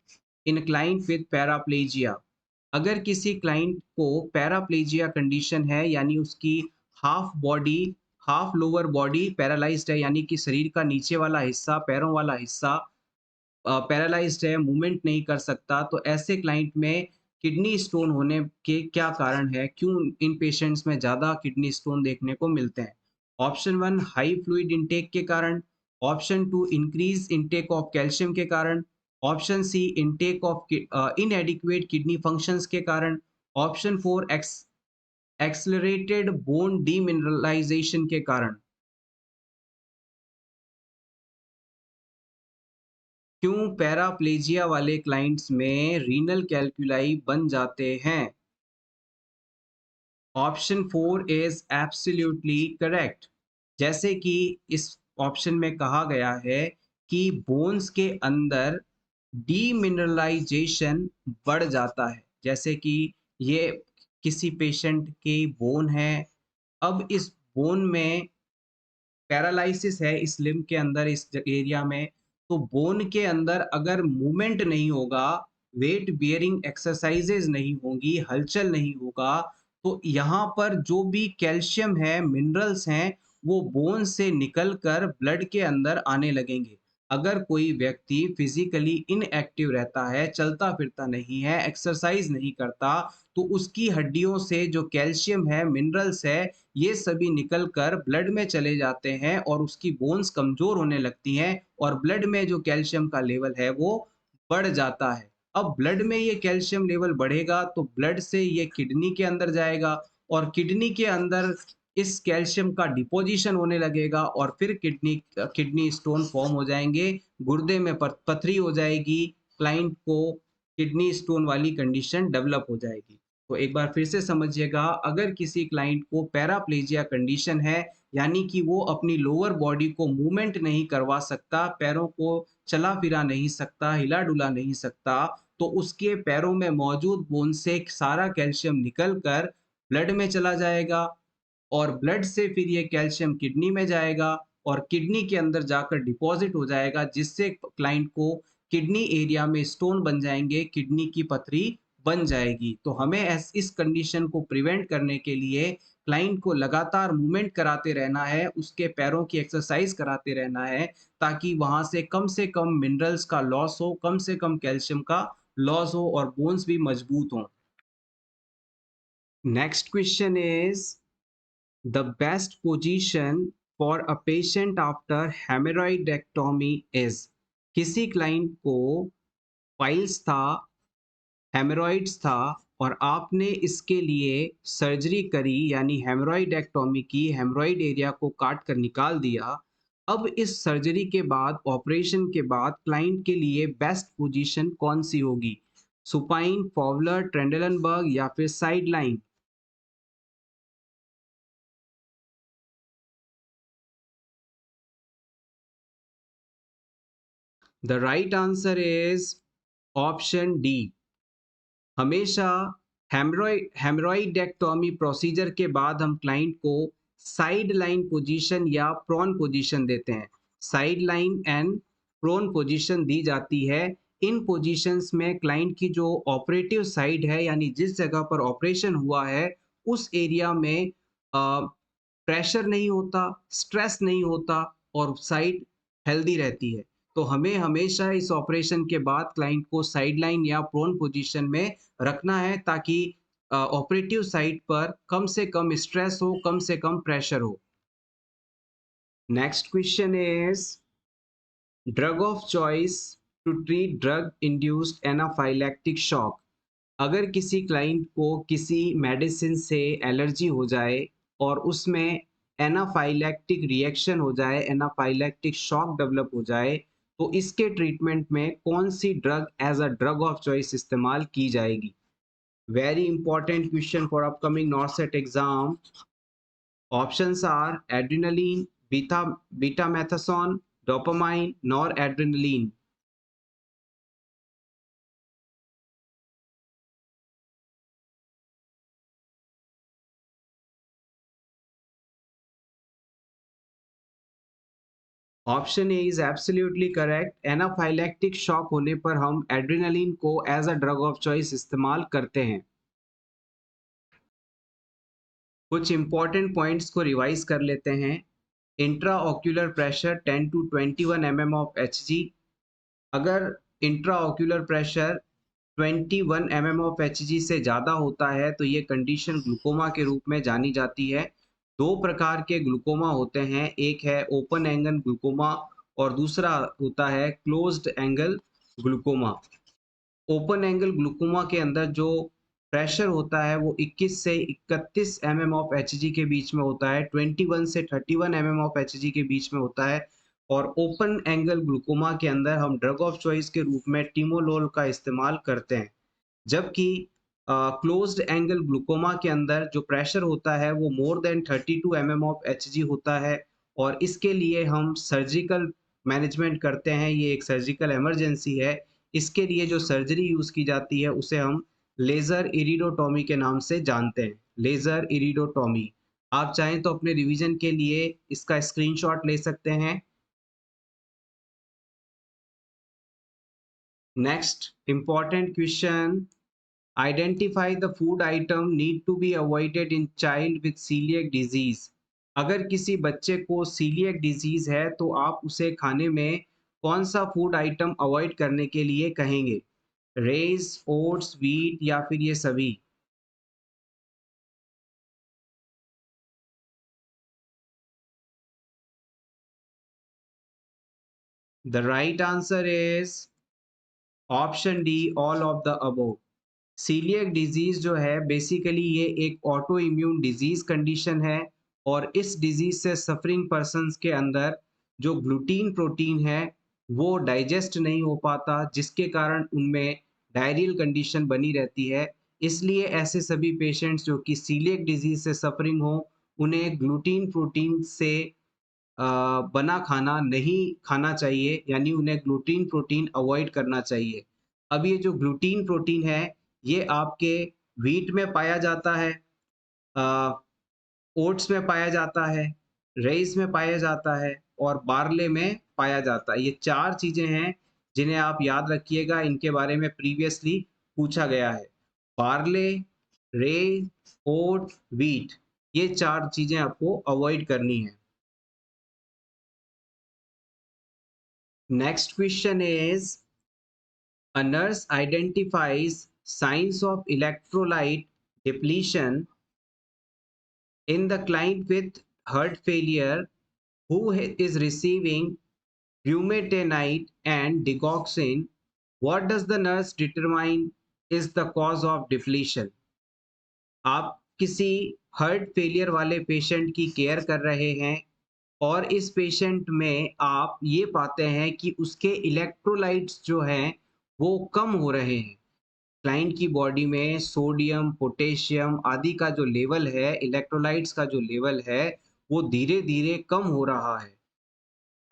in a client with paraplegia? अगर किसी क्लाइंट को paraplegia condition है यानी उसकी half body, half lower body paralysed है, यानी कि शरीर का नीचे वाला हिस्सा, पैरों वाला हिस्सा पैरालाइज्ड है, मूवमेंट नहीं कर सकता, तो ऐसे क्लाइंट में किडनी स्टोन होने के क्या कारण है? क्यों इन पेशेंट्स में ज़्यादा किडनी स्टोन देखने को मिलते हैं? ऑप्शन 1 हाई फ्लूइड इंटेक के कारण, option 2 increase intake of calcium के कारण, option C intake of inadequate kidney functions के कारण, ऑप्शन 4 एक्सेलरेटेड बोन डीमिनरलाइजेशन के कारण। क्यों पैराप्लेजिया वाले क्लाइंट्स में रीनल कैल्कुलाई बन जाते हैं? Option 4 is absolutely correct. जैसे कि इस ऑप्शन में कहा गया है कि बोन्स के अंदर डीमिनरलाइजेशन बढ़ जाता है। जैसे कि ये किसी पेशेंट की बोन है, अब इस बोन में पैरालिसिस है, इस लिम्ब के अंदर, इस एरिया में, तो बोन के अंदर अगर मूवमेंट नहीं होगा, वेट बियरिंग एक्सरसाइजेज नहीं होंगी, हलचल नहीं होगा, तो यहाँ पर जो भी कैल्शियम है, मिनरल्स हैं, वो बोन से निकल कर ब्लड के अंदर आने लगेंगे। अगर कोई व्यक्ति फिजिकली इनएक्टिव रहता है, चलता फिरता नहीं है, एक्सरसाइज नहीं करता, तो उसकी हड्डियों से जो कैल्शियम है, मिनरल्स है, ये सभी निकल कर ब्लड में चले जाते हैं और उसकी बोन्स कमजोर होने लगती हैं और ब्लड में जो कैल्शियम का लेवल है वो बढ़ जाता है। अब ब्लड में ये कैल्शियम लेवल बढ़ेगा तो ब्लड से ये किडनी के अंदर जाएगा और किडनी के अंदर इस कैल्शियम का डिपोजिशन होने लगेगा और फिर किडनी किडनी स्टोन फॉर्म हो जाएंगे, गुर्दे में पथरी हो जाएगी, क्लाइंट को किडनी स्टोन वाली कंडीशन डेवलप हो जाएगी। तो एक बार फिर से समझिएगा, अगर किसी क्लाइंट को पैराप्लेजिया कंडीशन है, यानी कि वो अपनी लोअर बॉडी को मूवमेंट नहीं करवा सकता, पैरों को चला फिरा नहीं सकता, हिला डुला नहीं सकता, तो उसके पैरों में मौजूद बोन से सारा कैल्शियम निकल कर ब्लड में चला जाएगा और ब्लड से फिर ये कैल्शियम किडनी में जाएगा और किडनी के अंदर जाकर डिपॉजिट हो जाएगा, जिससे क्लाइंट को किडनी एरिया में स्टोन बन जाएंगे, किडनी की पथरी बन जाएगी। तो हमें इस कंडीशन को प्रिवेंट करने के लिए क्लाइंट को लगातार मूवमेंट कराते रहना है, उसके पैरों की एक्सरसाइज कराते रहना है, ताकि वहां से कम मिनरल्स का लॉस हो, कम से कम कैल्शियम का लॉस हो और बोन्स भी मजबूत हों। Next question is, the best position for a patient after hemorrhoidectomy is, किसी क्लाइंट को पाइल्स था, हेमरॉइड्स था और आपने इसके लिए सर्जरी करी यानी हेमरॉइडेक्टोमी की, हेमरॉइड एरिया को काट कर निकाल दिया। अब इस सर्जरी के बाद, ऑपरेशन के बाद क्लाइंट के लिए बेस्ट पोजीशन कौन सी होगी? सुपाइन, फॉवलर, ट्रेंडलनबर्ग या फिर side lying? The right answer is option D. हमेशा हेमरॉइडेक्टोमी प्रोसीजर के बाद हम क्लाइंट को साइड लाइन पोजीशन या प्रोन पोजीशन देते हैं। Side lying and prone position दी जाती है। इन पोजीशंस में क्लाइंट की जो ऑपरेटिव साइड है यानी जिस जगह पर ऑपरेशन हुआ है उस एरिया में प्रेशर नहीं होता, स्ट्रेस नहीं होता और साइड हेल्दी रहती है। तो हमें हमेशा इस ऑपरेशन के बाद क्लाइंट को साइड लाइन या प्रोन पोजीशन में रखना है ताकि ऑपरेटिव साइट पर कम से कम स्ट्रेस हो, कम से कम प्रेशर हो। Next question is drug of choice to treat drug induced anaphylactic shock. अगर किसी क्लाइंट को किसी मेडिसिन से एलर्जी हो जाए और उसमें एनाफाइलैक्टिक रिएक्शन हो जाए, एनाफाइलैक्टिक शॉक डेवलप हो जाए, तो इसके ट्रीटमेंट में कौन सी drug as a drug of choice इस्तेमाल की जाएगी? Very important question for upcoming NORCET exam. Options are adrenaline, beta-methasone, dopamine, noradrenaline. Option A is absolutely correct. Anaphylactic shock होने पर हम एड्रेनलिन को as a drug of choice इस्तेमाल करते हैं। कुछ इंपॉर्टेंट पॉइंट्स को रिवाइज कर लेते हैं। Intra ocular pressure 10 to 21 mm of Hg। अगर intra ocular pressure 21 mm of Hg से ज़्यादा होता है तो ये कंडीशन ग्लूकोमा के रूप में जानी जाती है। दो प्रकार के ग्लूकोमा होते हैं, एक है ओपन एंगल ग्लूकोमा और दूसरा होता है closed angle glaucoma. Open angle glaucoma के अंदर जो प्रेशर होता है वो 21 से 31 mm ऑफ Hg के बीच में होता है, 21 से 31 mm ऑफ Hg के बीच में होता है। और ओपन एंगल ग्लूकोमा के अंदर हम ड्रग ऑफ चॉइस के रूप में टिमोलोल का इस्तेमाल करते हैं। जबकि क्लोज्ड एंगल ग्लूकोमा के अंदर जो प्रेशर होता है वो more than 32 mm of Hg होता है और इसके लिए हम सर्जिकल मैनेजमेंट करते हैं। ये एक सर्जिकल इमरजेंसी है। इसके लिए जो सर्जरी यूज़ की जाती है उसे हम लेज़र इरिडोटॉमी के नाम से जानते हैं। लेज़र इरिडोटॉमी। आप चाहें तो अपने रिवीजन के लिए इसका स्क्रीनशॉट ले सकते हैं। Next important question, identify the food item need to be avoided in child with coeliac disease. अगर किसी बच्चे को सीलिएक डिजीज है तो आप उसे खाने में कौन सा फूड आइटम अवॉइड करने के लिए कहेंगे? रेज, ओट्स, व्हीट या फिर ये सभी? The right answer is option D, all of the above. Coeliac disease जो है बेसिकली ये एक ऑटो इम्यून डिजीज कंडीशन है और इस डिजीज से सफरिंग पर्सन्स के अंदर जो ग्लूटीन प्रोटीन है वो डाइजेस्ट नहीं हो पाता, जिसके कारण उनमें डायरियल कंडीशन बनी रहती है। इसलिए ऐसे सभी पेशेंट्स जो कि सीलिएक डिजीज से सफरिंग हो उन्हें ग्लूटीन प्रोटीन से बना खाना नहीं खाना चाहिए, यानी उन्हें ग्लूटीन प्रोटीन अवॉइड करना चाहिए। अब ये जो ग्लूटीन प्रोटीन है ये आपके व्हीट में पाया जाता है, ओट्स में पाया जाता है, राइस में पाया जाता है और बार्ले में पाया जाता है। ये चार चीजें हैं जिन्हें आप याद रखिएगा, इनके बारे में प्रीवियसली पूछा गया है। बार्ले, रे, ओट, व्हीट, ये चार चीजें आपको अवॉइड करनी है। Next question is, a nurse identifies signs of electrolyte depletion in the client with heart failure who is receiving bumetanide and digoxin. What does the nurse determine is the cause of depletion? आप किसी heart failure वाले patient की care कर रहे हैं और इस patient में आप ये पाते हैं कि उसके इलेक्ट्रोलाइट्स जो हैं वो कम हो रहे हैं। क्लाइंट की बॉडी में सोडियम, पोटेशियम आदि का जो लेवल है, इलेक्ट्रोलाइट्स का जो लेवल है, वो धीरे-धीरे कम हो रहा है।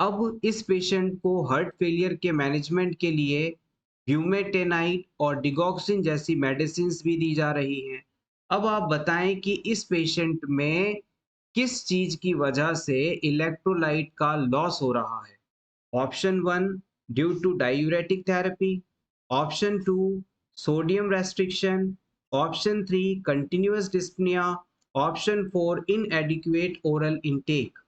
अब इस पेशेंट को हार्ट फेलियर के मैनेजमेंट के लिए ब्यूमेटेनाइड और डिगॉक्सिन जैसी मेडिसिन्स भी दी जा रही हैं। अब आप बताएं कि इस पेशेंट में किस चीज की वजह से इलेक्ट्रोलाइट का लॉस हो रहा है? Option 1 due to diuretic therapy, option 2 sodium restriction, option 3 continuous dyspnoea, option 4 inadequate oral intake.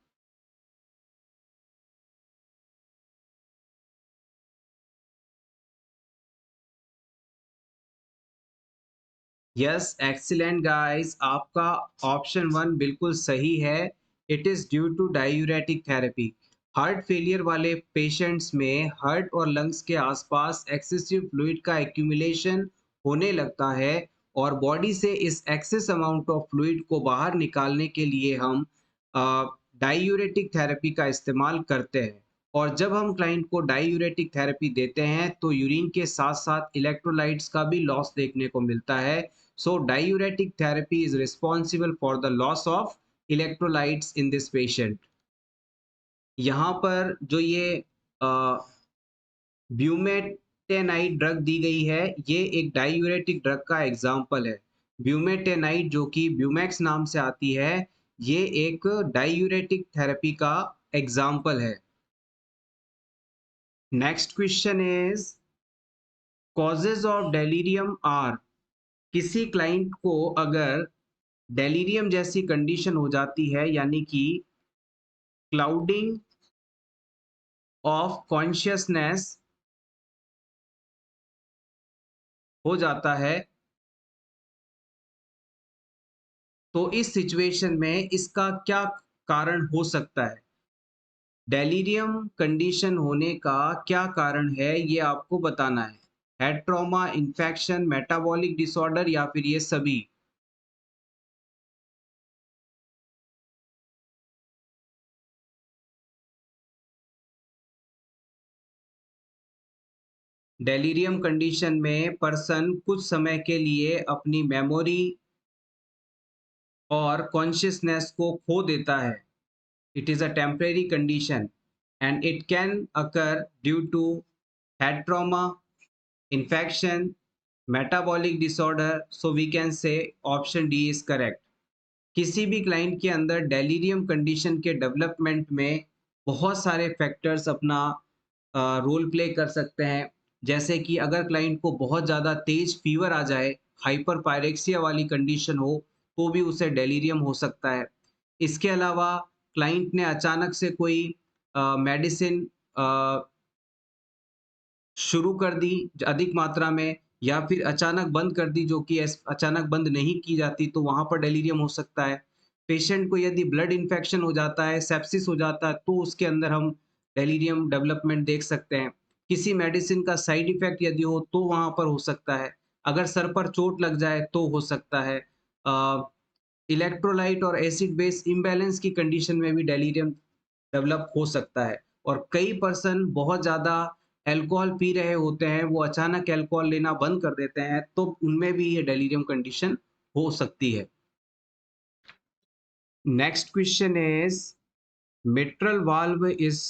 Yes, excellent guys, आपका ऑप्शन 1 बिल्कुल सही है। It is due to diuretic therapy. Heart failure वाले पेशेंट्स में हार्ट और लंग्स के आसपास एक्सेसिव फ्लूइड का एक्यूमुलेशन होने लगता है और बॉडी से इस एक्सेस अमाउंट ऑफ फ्लूइड को बाहर निकालने के लिए हम डायूरेटिक थेरेपी का इस्तेमाल करते हैं। और जब हम क्लाइंट को डायूरेटिक थेरेपी देते हैं तो यूरिन के साथ साथ इलेक्ट्रोलाइट्स का भी लॉस देखने को मिलता है। So diuretic therapy is responsible for the loss of electrolytes in this patient. यहाँ पर जो ये ब्यूमेटेनाइड ड्रग दी गई है, ये एक डायूरेटिक ड्रग का एग्जाम्पल है। ब्यूमेटेनाइड जो कि ब्यूमैक्स नाम से आती है, ये एक डायूरेटिक थेरेपी का एग्जाम्पल है। Next question is causes of delirium are. किसी क्लाइंट को अगर डेलीरियम जैसी कंडीशन हो जाती है, यानी कि क्लाउडिंग ऑफ कॉन्शियसनेस हो जाता है, तो इस सिचुएशन में इसका क्या कारण हो सकता है? डेलीरियम कंडीशन होने का क्या कारण है, ये आपको बताना है। Head trauma, infection, metabolic disorder या फिर ये सभी? डेलीरियम कंडीशन में पर्सन कुछ समय के लिए अपनी मेमोरी और कॉन्शियसनेस को खो देता है। It is a temporary condition and it can occur due to head trauma, infection, metabolic disorder. So we can say option D is correct. किसी भी क्लाइंट के अंदर डेलीरियम कंडीशन के डेवलपमेंट में बहुत सारे फैक्टर्स अपना रोल प्ले कर सकते हैं। जैसे कि अगर क्लाइंट को बहुत ज़्यादा तेज फीवर आ जाए, हाइपर पायरेक्सिया वाली कंडीशन हो, तो भी उसे डेलीरियम हो सकता है। इसके अलावा क्लाइंट ने अचानक से कोई मेडिसिन शुरू कर दी अधिक मात्रा में, या फिर अचानक बंद कर दी जो कि अचानक बंद नहीं की जाती, तो वहाँ पर डेलीरियम हो सकता है। पेशेंट को यदि ब्लड इन्फेक्शन हो जाता है, सेप्सिस हो जाता है, तो उसके अंदर हम डेलीरियम डेवलपमेंट देख सकते हैं। किसी मेडिसिन का साइड इफेक्ट यदि हो तो वहाँ पर हो सकता है। अगर सर पर चोट लग जाए तो हो सकता है। इलेक्ट्रोलाइट और एसिड बेस इम्बैलेंस की कंडीशन में भी डेलीरियम डेवलप हो सकता है। और कई पर्सन बहुत ज़्यादा अल्कोहल पी रहे होते हैं, वो अचानक अल्कोहल लेना बंद कर देते हैं, तो उनमें भी ये डेलीरियम कंडीशन हो सकती है। Next question is mitral valve is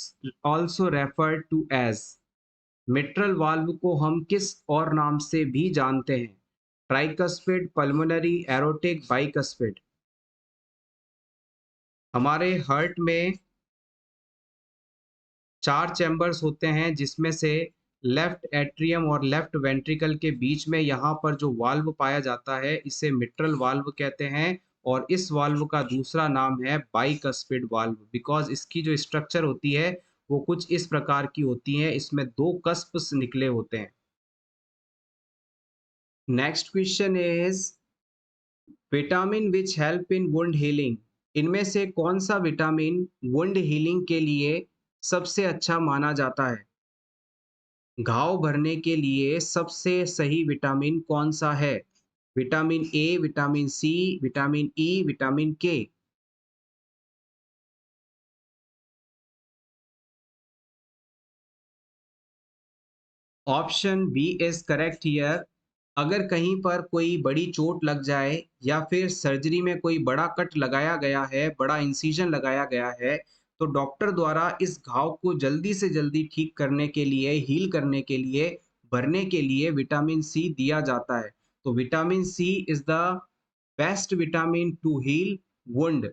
also referred to as. Mitral valve को हम किस और नाम से भी जानते हैं? Tricuspid, pulmonary, aortic, bicuspid. हमारे हार्ट में 4 चैम्बर्स होते हैं, जिसमें से लेफ्ट एट्रियम और लेफ्ट वेंट्रिकल के बीच में यहाँ पर जो वाल्व पाया जाता है, इसे मिट्रल वाल्व कहते हैं। और इस वाल्व का दूसरा नाम है बाइकस्पिड वाल्व, बिकॉज इसकी जो स्ट्रक्चर होती है वो कुछ इस प्रकार की होती है, इसमें 2 कस्प्स निकले होते हैं। Next question is vitamin which help in wound healing. इनमें से कौन सा विटामिन वुंड हीलिंग के लिए सबसे अच्छा माना जाता है? घाव भरने के लिए सबसे सही विटामिन कौन सा है? Vitamin A, vitamin C, vitamin E, vitamin K. Option B is correct here. अगर कहीं पर कोई बड़ी चोट लग जाए या फिर सर्जरी में कोई बड़ा कट लगाया गया है, बड़ा इंसिजन लगाया गया है, तो डॉक्टर द्वारा इस घाव को जल्दी से जल्दी ठीक करने के लिए, हील करने के लिए, भरने के लिए विटामिन सी दिया जाता है। तो vitamin C is the best vitamin to heal wound.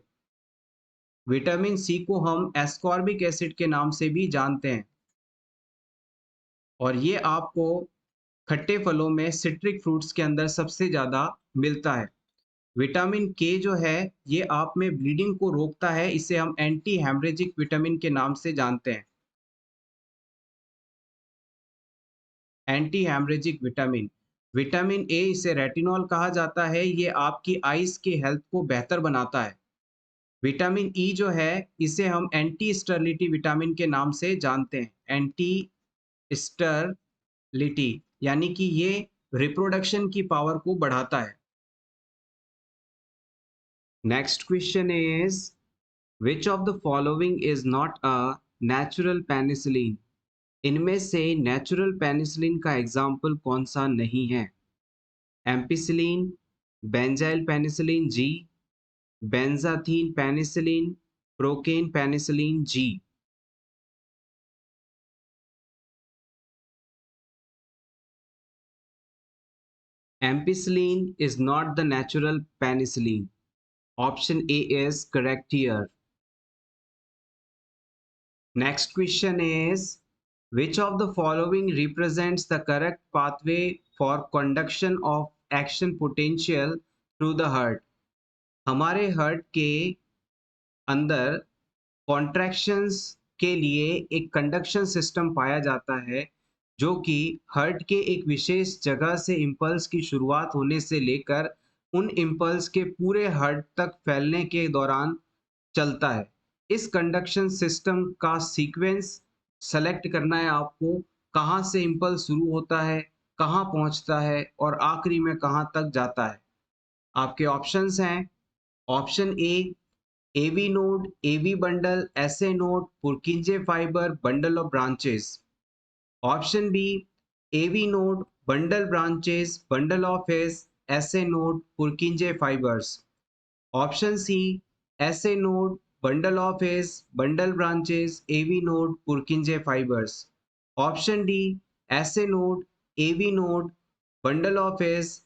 Vitamin C को हम एस्कॉर्बिक एसिड के नाम से भी जानते हैं और ये आपको खट्टे फलों में सिट्रिक फ्रूट्स के अंदर सबसे ज़्यादा मिलता है। विटामिन के जो है ये आप में ब्लीडिंग को रोकता है, इसे हम एंटी हेमरेजिक विटामिन के नाम से जानते हैं। Anti haemorrhagic vitamin, vitamin A इसे रेटिनॉल कहा जाता है, ये आपकी आइज़ की हेल्थ को बेहतर बनाता है। विटामिन ई जो है इसे हम एंटी स्टरलिटी विटामिन के नाम से जानते हैं। एंटी स्टरलिटी यानी कि ये रिप्रोडक्शन की पावर को बढ़ाता है। Next question is which of the following is not a natural penicillin? इनमें से नेचुरल पेनिसिलिन का एग्जाम्पल कौन सा नहीं है? Ampicillin, benzyl penicillin G, benzathine penicillin, procaine penicillin G. Ampicillin is not the natural penicillin. Option A is correct here. Next question is which of the following represents the correct pathway for conduction of action potential through the heart? हमारे heart के अंदर contractions के लिए एक conduction system पाया जाता है जो कि हार्ट के एक विशेष जगह से इम्पल्स की शुरुआत होने से लेकर उन इम्पल्स के पूरे हार्ट तक फैलने के दौरान चलता है। इस कंडक्शन सिस्टम का सीक्वेंस सेलेक्ट करना है आपको, कहाँ से इम्पल्स शुरू होता है, कहाँ पहुँचता है और आखिरी में कहाँ तक जाता है। आपके ऑप्शंस हैं option A AV node, AV bundle, SA node, Purkinje fiber, bundle of branches. Option B, AV node, bundle branches, bundle of hairs, SA node, Purkinje fibers. Option C, SA node, bundle of hairs, bundle branches, AV node, Purkinje fibers. Option D, SA node, AV node, bundle of hairs,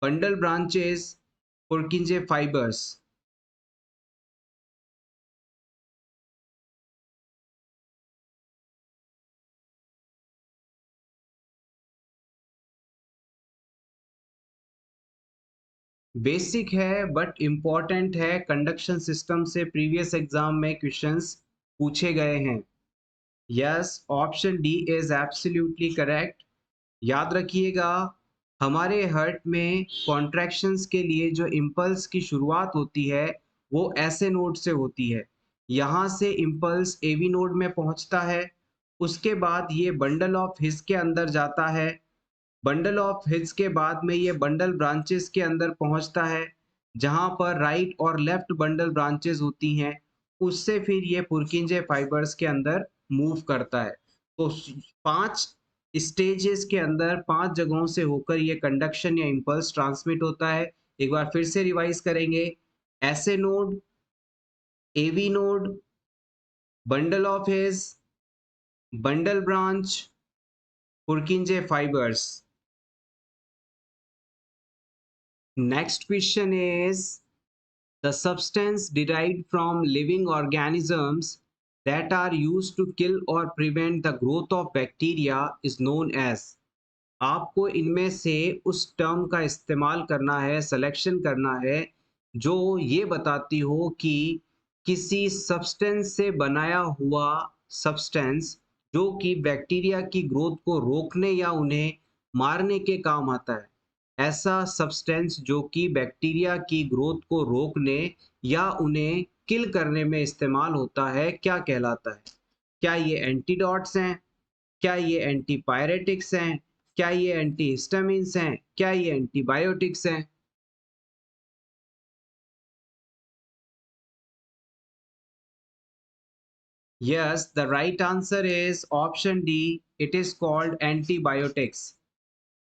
bundle branches, Purkinje fibers. Basic है but important है, conduction system से previous exam में questions पूछे गए हैं। Yes, option D is absolutely correct. याद रखिएगा हमारे हार्ट में कॉन्ट्रैक्शंस के लिए जो इम्पल्स की शुरुआत होती है वो ऐसे नोड से होती है। यहाँ से इम्पल्स एवी नोड में पहुँचता है, उसके बाद ये बंडल ऑफ हिस के अंदर जाता है, बंडल ऑफ हिट्स के बाद में ये बंडल ब्रांचेस के अंदर पहुंचता है जहां पर राइट और लेफ्ट बंडल ब्रांचेस होती हैं, उससे फिर ये पुरकिंजे फाइबर्स के अंदर मूव करता है। तो 5 स्टेजेस के अंदर 5 जगहों से होकर ये कंडक्शन या इम्पल्स ट्रांसमिट होता है। एक बार फिर से रिवाइज करेंगे। SA node, AV node, bundle of His, bundle branch, Purkinje fibres. Next question is the substance derived from living organisms that are used to kill or prevent the growth of bacteria is known as। आपको इनमें से उस term का इस्तेमाल करना है, selection करना है जो ये बताती हो कि किसी सब्सटेंस से बनाया हुआ सब्सटेंस जो कि बैक्टीरिया की ग्रोथ को रोकने या उन्हें मारने के काम आता है। ऐसा सब्सटेंस जो कि बैक्टीरिया की ग्रोथ को रोकने या उन्हें किल करने में इस्तेमाल होता है, क्या कहलाता है? क्या ये एंटीडॉट्स हैं? क्या ये एंटीपायरेटिक्स हैं? क्या ये एंटीहिस्टामिन्स हैं? क्या ये एंटीबायोटिक्स हैं? Yes, the right answer is option D. It is called antibiotics.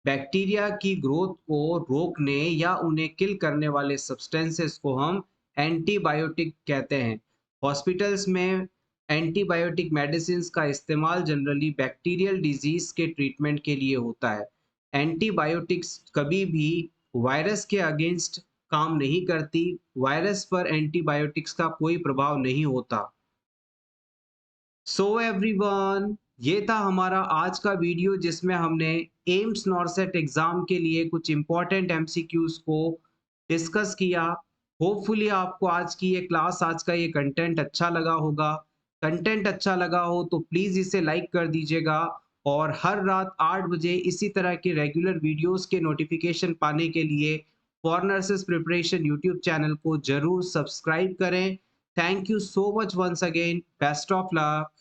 Bacteria की ग्रोथ को रोकने या उन्हें किल करने वाले सब्सटेंसेस को हम एंटीबायोटिक कहते हैं। हॉस्पिटल्स में एंटीबायोटिक मेडिसिन्स का इस्तेमाल जनरली बैक्टीरियल डिजीज के ट्रीटमेंट के लिए होता है। एंटीबायोटिक्स कभी भी वायरस के अगेंस्ट काम नहीं करती, वायरस पर एंटीबायोटिक्स का कोई प्रभाव नहीं होता। सो एवरीवन, ये था हमारा आज का वीडियो जिसमें हमने एम्स नॉरसेट एग्जाम के लिए कुछ इंपॉर्टेंट एमसीक्यूज को डिस्कस किया। होपफुली आपको आज की ये क्लास, आज का ये कंटेंट अच्छा लगा होगा। कंटेंट अच्छा लगा हो तो प्लीज़ इसे लाइक कर दीजिएगा और हर रात 8 बजे इसी तरह के रेगुलर वीडियोस के नोटिफिकेशन पाने के लिए for nurses preparation YouTube channel को ज़रूर सब्सक्राइब करें। Thank you so much once again. Best of luck.